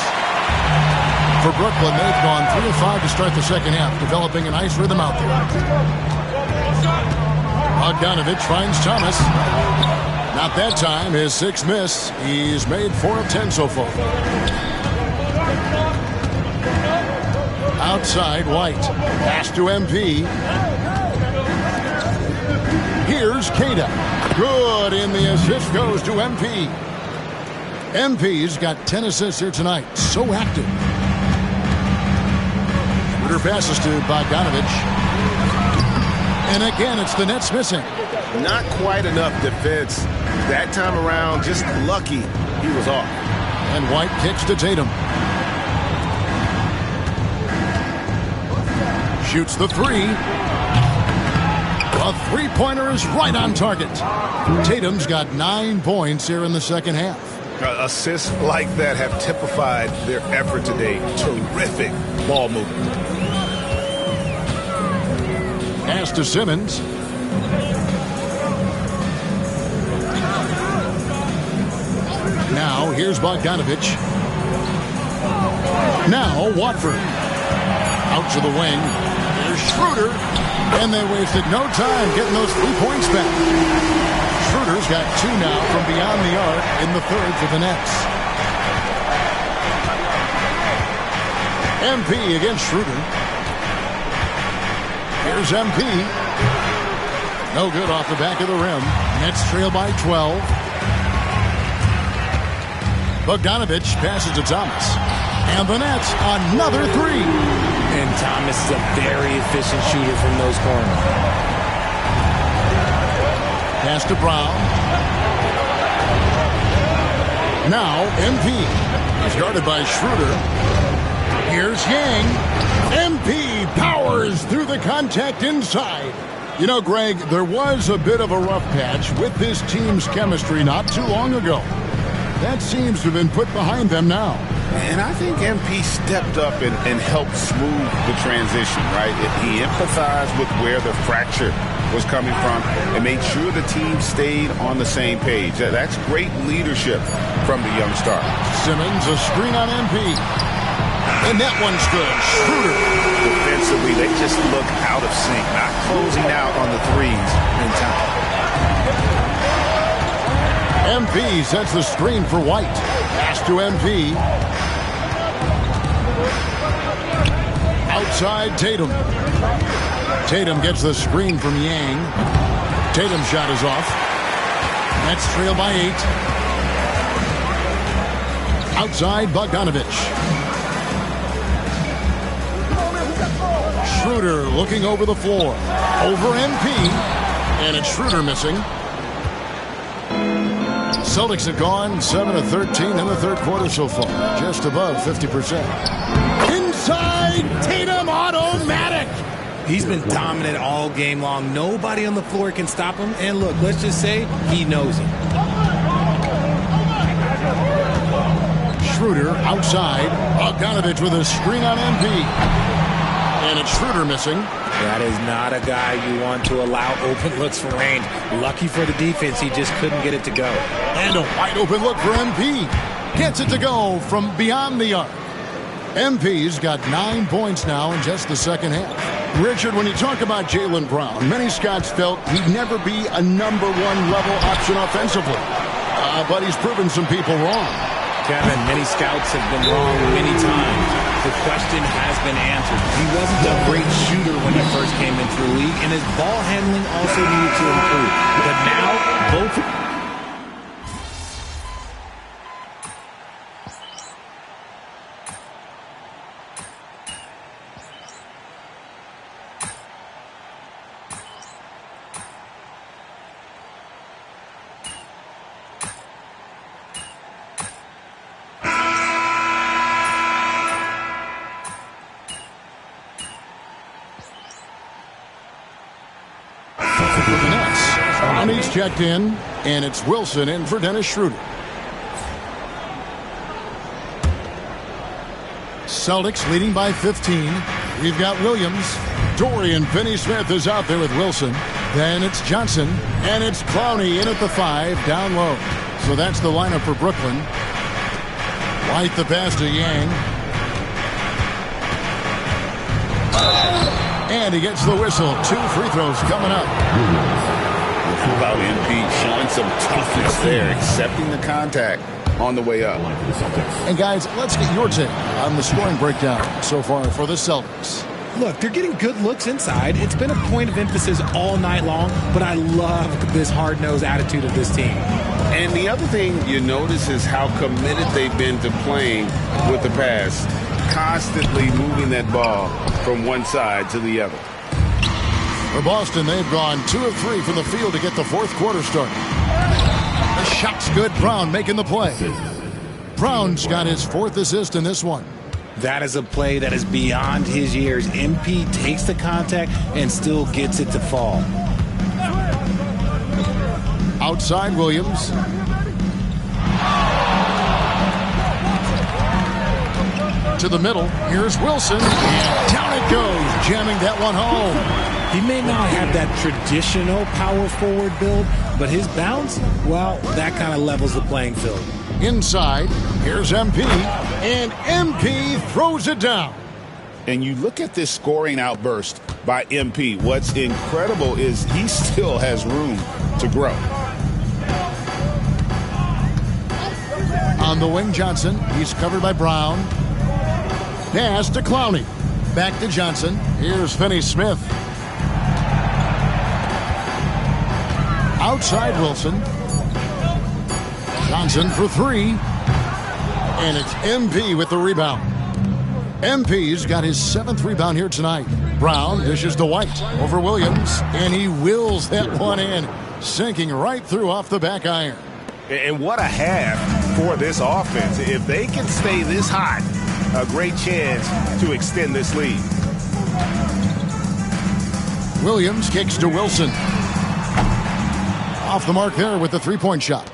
S2: For Brooklyn, they've gone 3 of 5 to start the second half, developing a nice rhythm out there. Bogdanovich finds Thomas. Not that time. His 6th miss. He's made 4 of 10 so far. Outside, White. Pass to MP. Here's Cada. Good, and the assist goes to MP. MP's got 10 assists here tonight. So active. Schroeder passes to Bogdanovich. And again, it's the Nets missing.
S6: Not quite enough defense. That time around, just lucky he was off.
S2: And White kicks to Tatum. Shoots the 3. A 3-pointer is right on target. Tatum's got 9 points here in the second half.
S6: Assists like that have typified their effort today. Terrific ball movement.
S2: Pass to Simmons. Now here's Bogdanovich. Now Watford. Out to the wing. There's Schroeder. And they wasted no time getting those 3 points back. Schroeder's got 2 now from beyond the arc in the third for the Nets. MP against Schroeder. Here's MP. No good off the back of the rim. Nets trail by 12. Bogdanovich passes to Thomas. And the Nets, another 3.
S21: And Thomas is a very efficient shooter from those corners.
S2: Pass to Brown. Now MP. He's guarded by Schroeder. Here's Yang. MP powers through the contact inside. You know, Greg, there was a bit of a rough patch with this team's chemistry not too long ago. That seems to have been put behind them now.
S6: And I think MP stepped up and helped smooth the transition, right? He empathized with where the fracture was coming from and made sure the team stayed on the same page. That's great leadership from the young star.
S2: Simmons, a screen on MP. And that one's good. Schroeder.
S6: Defensively, they just look out of sync, not closing out on the threes in time.
S2: MP sets the screen for White. Pass to MP. Outside Tatum. Tatum gets the screen from Yang. Tatum's shot is off. Nets trail by 8. Outside Bogdanovich. Schroeder looking over the floor. Over MP. And it's Schroeder missing. Celtics have gone 7 of 13 in the third quarter so far. Just above 50%. Inside Tatum, automatic.
S21: He's been dominant all game long. Nobody on the floor can stop him. And look, let's just say he knows it.
S2: Schroeder outside. Bogdanovich with a screen on MP. And it's Schroeder missing.
S21: That is not a guy you want to allow open looks from range. Lucky for the defense, he just couldn't get it to go.
S2: And a wide open look for MP. Gets it to go from beyond the arc. MP's got 9 points now in just the second half. Richard, when you talk about Jaylen Brown, many scouts felt he'd never be a number 1 level option offensively. But he's proven some people wrong.
S21: Kevin, many scouts have been wrong many times. The question has been answered. He wasn't a great shooter when he first came into the league, and his ball handling also needed to improve. But now, both...
S2: He's checked in, and it's Wilson in for Dennis Schroeder. Celtics leading by 15. We've got Williams. Dorian Finney-Smith is out there with Wilson. Then it's Johnson. And it's Clowney in at the 5, down low. So that's the lineup for Brooklyn. White the pass to Yang. And he gets the whistle. 2 free throws coming up.
S6: How about MP showing some toughness there, accepting the contact on the way up.
S2: And guys, let's get your take on the scoring breakdown so far for the Celtics.
S21: Look, they're getting good looks inside. It's been a point of emphasis all night long, but I love this hard-nosed attitude of this team.
S6: And the other thing you notice is how committed they've been to playing with the pass, constantly moving that ball from one side to the other.
S2: For Boston, they've gone 2 of 3 from the field to get the fourth quarter started. The shot's good. Brown making the play. Brown's got his 4th assist in this one.
S21: That is a play that is beyond his years. MP takes the contact and still gets it to fall.
S2: Outside Williams. To the middle. Here's Wilson. And down it goes. Jamming that one home.
S21: He may not have that traditional power forward build, but his bounce, well, that kind of levels the playing field.
S2: Inside, here's MP, and MP throws it down.
S6: And you look at this scoring outburst by MP. What's incredible is he still has room to grow.
S2: On the wing, Johnson. He's covered by Brown. Pass to Clowney. Back to Johnson. Here's Finney-Smith. Outside Wilson. Johnson for 3. And it's MP with the rebound. MP's got his 7th rebound here tonight. Brown dishes to White over Williams. And he wills that one in, sinking right through off the back iron.
S11: And what a half for this offense. If they can stay this hot, a great chance to extend this lead.
S2: Williams kicks to Wilson. Off the mark there with the 3-point shot.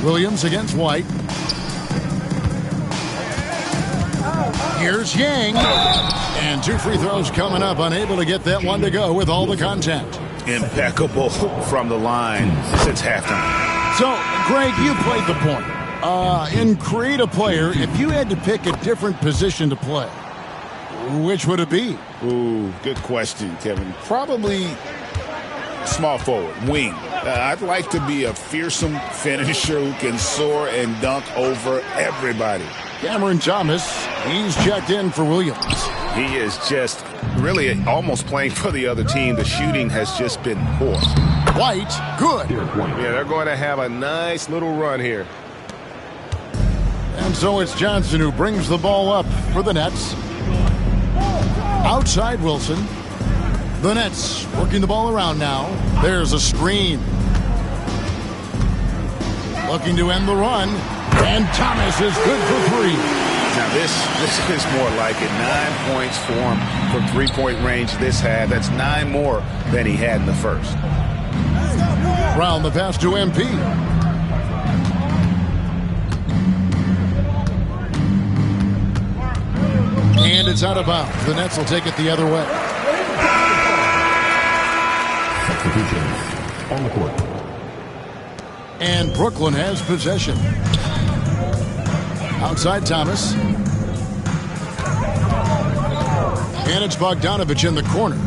S2: Williams against White. Here's Yang. And 2 free throws coming up. Unable to get that one to go with all the contact.
S6: Impeccable from the line since halftime.
S2: So, Greg, you played the point. In create a player, if you had to pick a different position to play, which would it be?
S6: Ooh, good question, Kevin. Probably small forward, wing. I'd like to be a fearsome finisher who can soar and dunk over everybody.
S2: Cameron Thomas, he's checked in for Williams.
S11: He is just really almost playing for the other team. The shooting has just been poor.
S2: White, good.
S11: Yeah, they're going to have a nice little run here.
S2: And so it's Johnson who brings the ball up for the Nets. Outside Wilson. The Nets working the ball around now. There's a screen. Looking to end the run. And Thomas is good for 3.
S6: Now this is more like it. 9 points for him from 3-point range this half. That's 9 more than he had in the first.
S2: Brown the pass to MP. And it's out of bounds. The Nets will take it the other way.
S14: Substitutions on the court.
S2: And Brooklyn has possession. Outside Thomas. And it's Bogdanovich in the corner.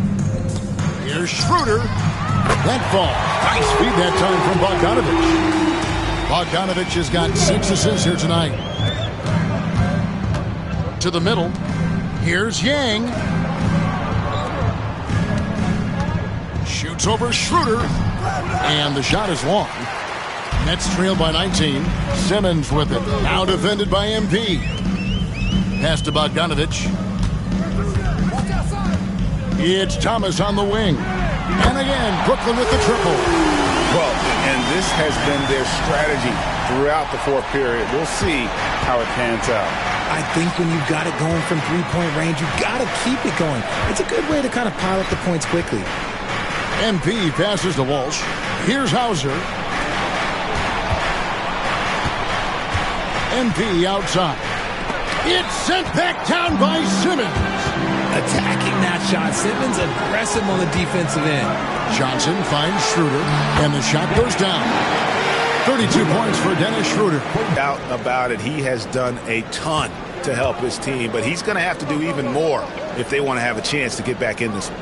S2: Here's Schroeder. That ball. Nice feed that time from Bogdanovich. Bogdanovich has got 6 assists here tonight. To the middle. Here's Yang. Shoots over Schroeder. And the shot is long. Nets trail by 19. Simmons with it. Now defended by MP. Pass to Bogdanovich. It's Thomas on the wing. And again, Brooklyn with the triple.
S6: Well, and this has been their strategy throughout the fourth period. We'll see how it pans out.
S21: I think when you've got it going from 3-point range, you've got to keep it going. It's a good way to kind of pile up the points quickly.
S2: MP passes to Walsh. Here's Hauser. MP outside. It's sent back down by Simmons.
S21: Attacking that shot. Simmons aggressive on the defensive end.
S2: Johnson finds Schroeder, and the shot goes down. 32 points for Dennis Schroeder.
S6: No doubt about it. He has done a ton to help his team, but he's going to have to do even more if they want to have a chance to get back in this one.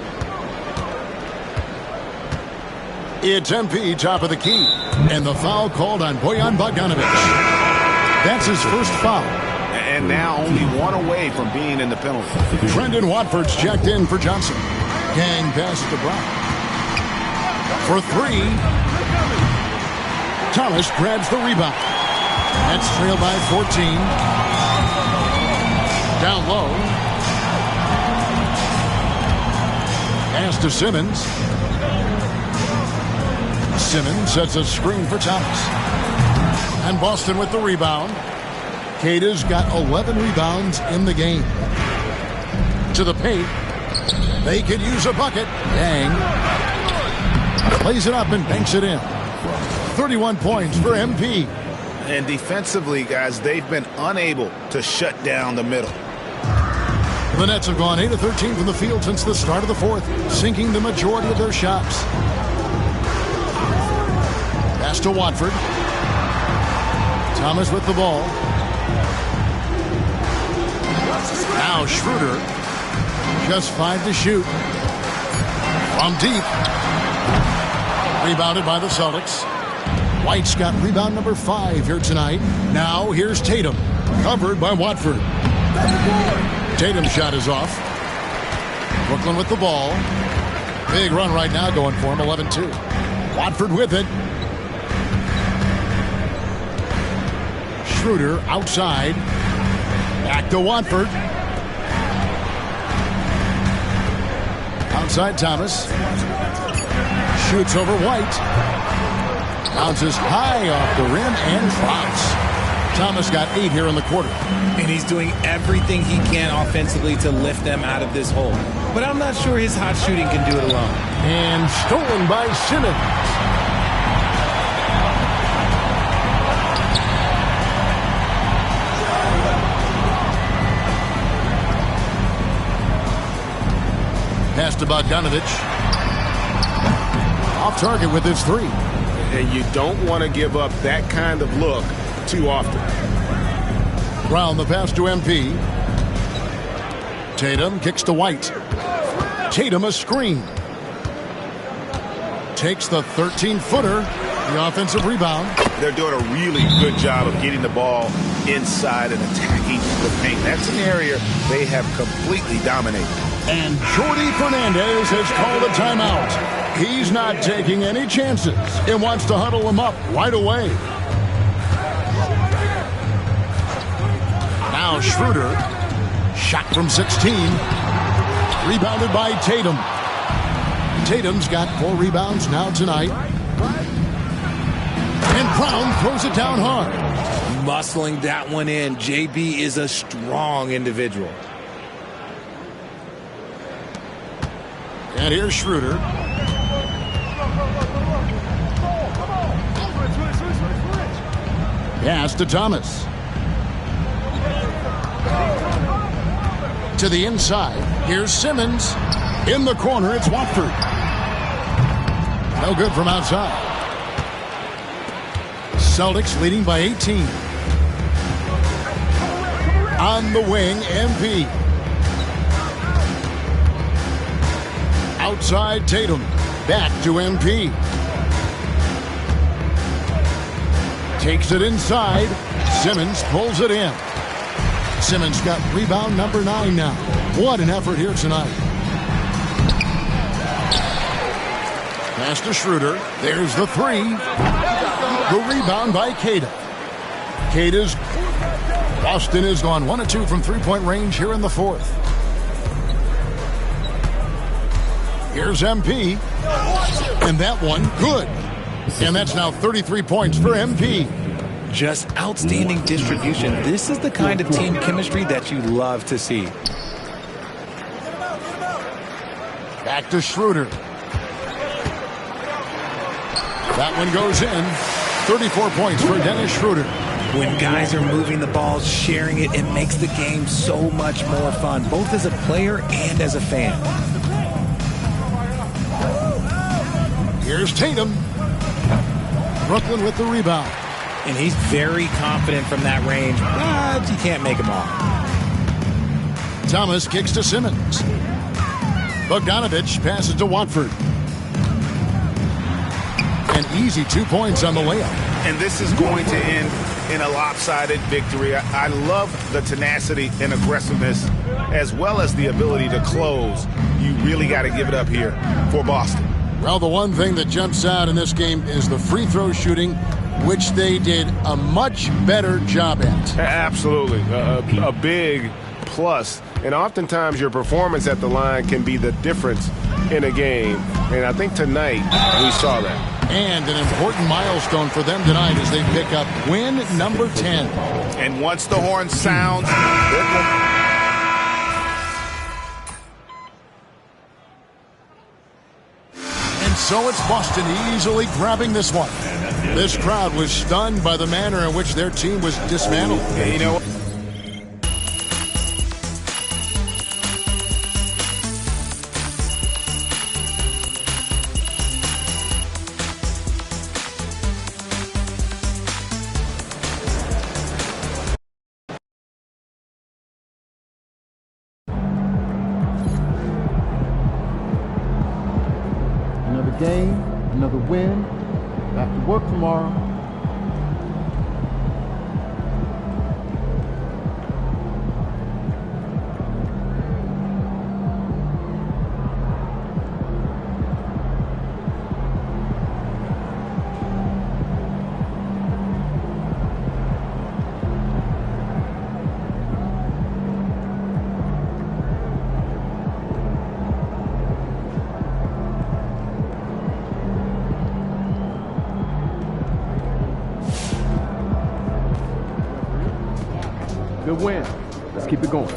S2: It's MP top of the key, and the foul called on Bojan Bogdanovic. That's his first foul.
S6: And now only one away from being in the penalty.
S2: Brendan Watford's checked in for Johnson. Gang pass to Brown. For three. Thomas grabs the rebound. That's trailed by 14. Down low. Pass to Simmons. Simmons sets a screen for Thomas. And Boston with the rebound. Keita's got 11 rebounds in the game. To the paint. They could use a bucket. Yang plays it up and banks it in. 31 points for MP.
S6: And defensively, guys, they've been unable to shut down the middle.
S2: The Nets have gone 8 of 13 from the field since the start of the fourth, sinking the majority of their shots. Pass to Watford. Thomas with the ball. Now Schroeder. Just 5 to shoot. From deep. Rebounded by the Celtics. White's got rebound number 5 here tonight. Now here's Tatum. Covered by Watford. Tatum's shot is off. Brooklyn with the ball. Big run right now going for him. 11-2. Watford with it. Schroeder outside. Back to Watford. Outside Thomas. Shoots over White. Bounces high off the rim and drops. Thomas got 8 here in the quarter.
S21: And he's doing everything he can offensively to lift them out of this hole. But I'm not sure his hot shooting can do it alone.
S2: And stolen by Simmons. Pass to Bogdanovic. Off target with his 3.
S6: And you don't want to give up that kind of look too often.
S2: Brown the pass to MP. Tatum kicks to White. Tatum a screen. Takes the 13-footer. The offensive rebound.
S6: They're doing a really good job of getting the ball inside and attacking the paint. That's an area they have completely dominated.
S2: And Jordi Fernandez has called a timeout. He's not taking any chances and wants to huddle him up right away. Now Schroeder. Shot from 16. Rebounded by Tatum. Tatum's got 4 rebounds now tonight. And Brown throws it down hard.
S21: Muscling that one in. JB is a strong individual.
S2: And here's Schroeder. Pass to Thomas. To the inside. Here's Simmons. In the corner, it's Watford. No good from outside. Celtics leading by 18. On the wing, MP. Outside Tatum. Back to MP. Takes it inside. Simmons pulls it in. Simmons got rebound number 9 now. What an effort here tonight. Pass to Schroeder. There's the 3. The rebound by Keita. Keita's Boston has gone 1 of 2 from 3-point range here in the fourth. Here's MP. And that one, good. And that's now 33 points for MP.
S21: Just outstanding distribution. This is the kind of team chemistry that you love to see.
S2: Back to Schroeder. That one goes in. 34 points for Dennis Schroeder.
S21: When guys are moving the ball, sharing it, it makes the game so much more fun, both as a player and as a fan.
S2: Here's Tatum. Brooklyn with the rebound.
S21: And he's very confident from that range, but you can't make him all.
S2: Thomas kicks to Simmons. Bogdanovich passes to Watford. An easy 2 points on the layup.
S6: And this is going to end in a lopsided victory. I love the tenacity and aggressiveness as well as the ability to close. You really got to give it up here for Boston.
S2: Well, the one thing that jumps out in this game is the free throw shooting, which they did a much better job at.
S11: Absolutely. A big plus. And oftentimes your performance at the line can be the difference in a game. And I think tonight we saw that.
S2: And an important milestone for them tonight as they pick up win number 10.
S6: And once the horn sounds,
S2: and so it's Boston easily grabbing this one. This crowd was stunned by the manner in which their team was dismantled.
S6: You know,
S10: Another game, another win. Back to work tomorrow. Good win. Let's keep it going.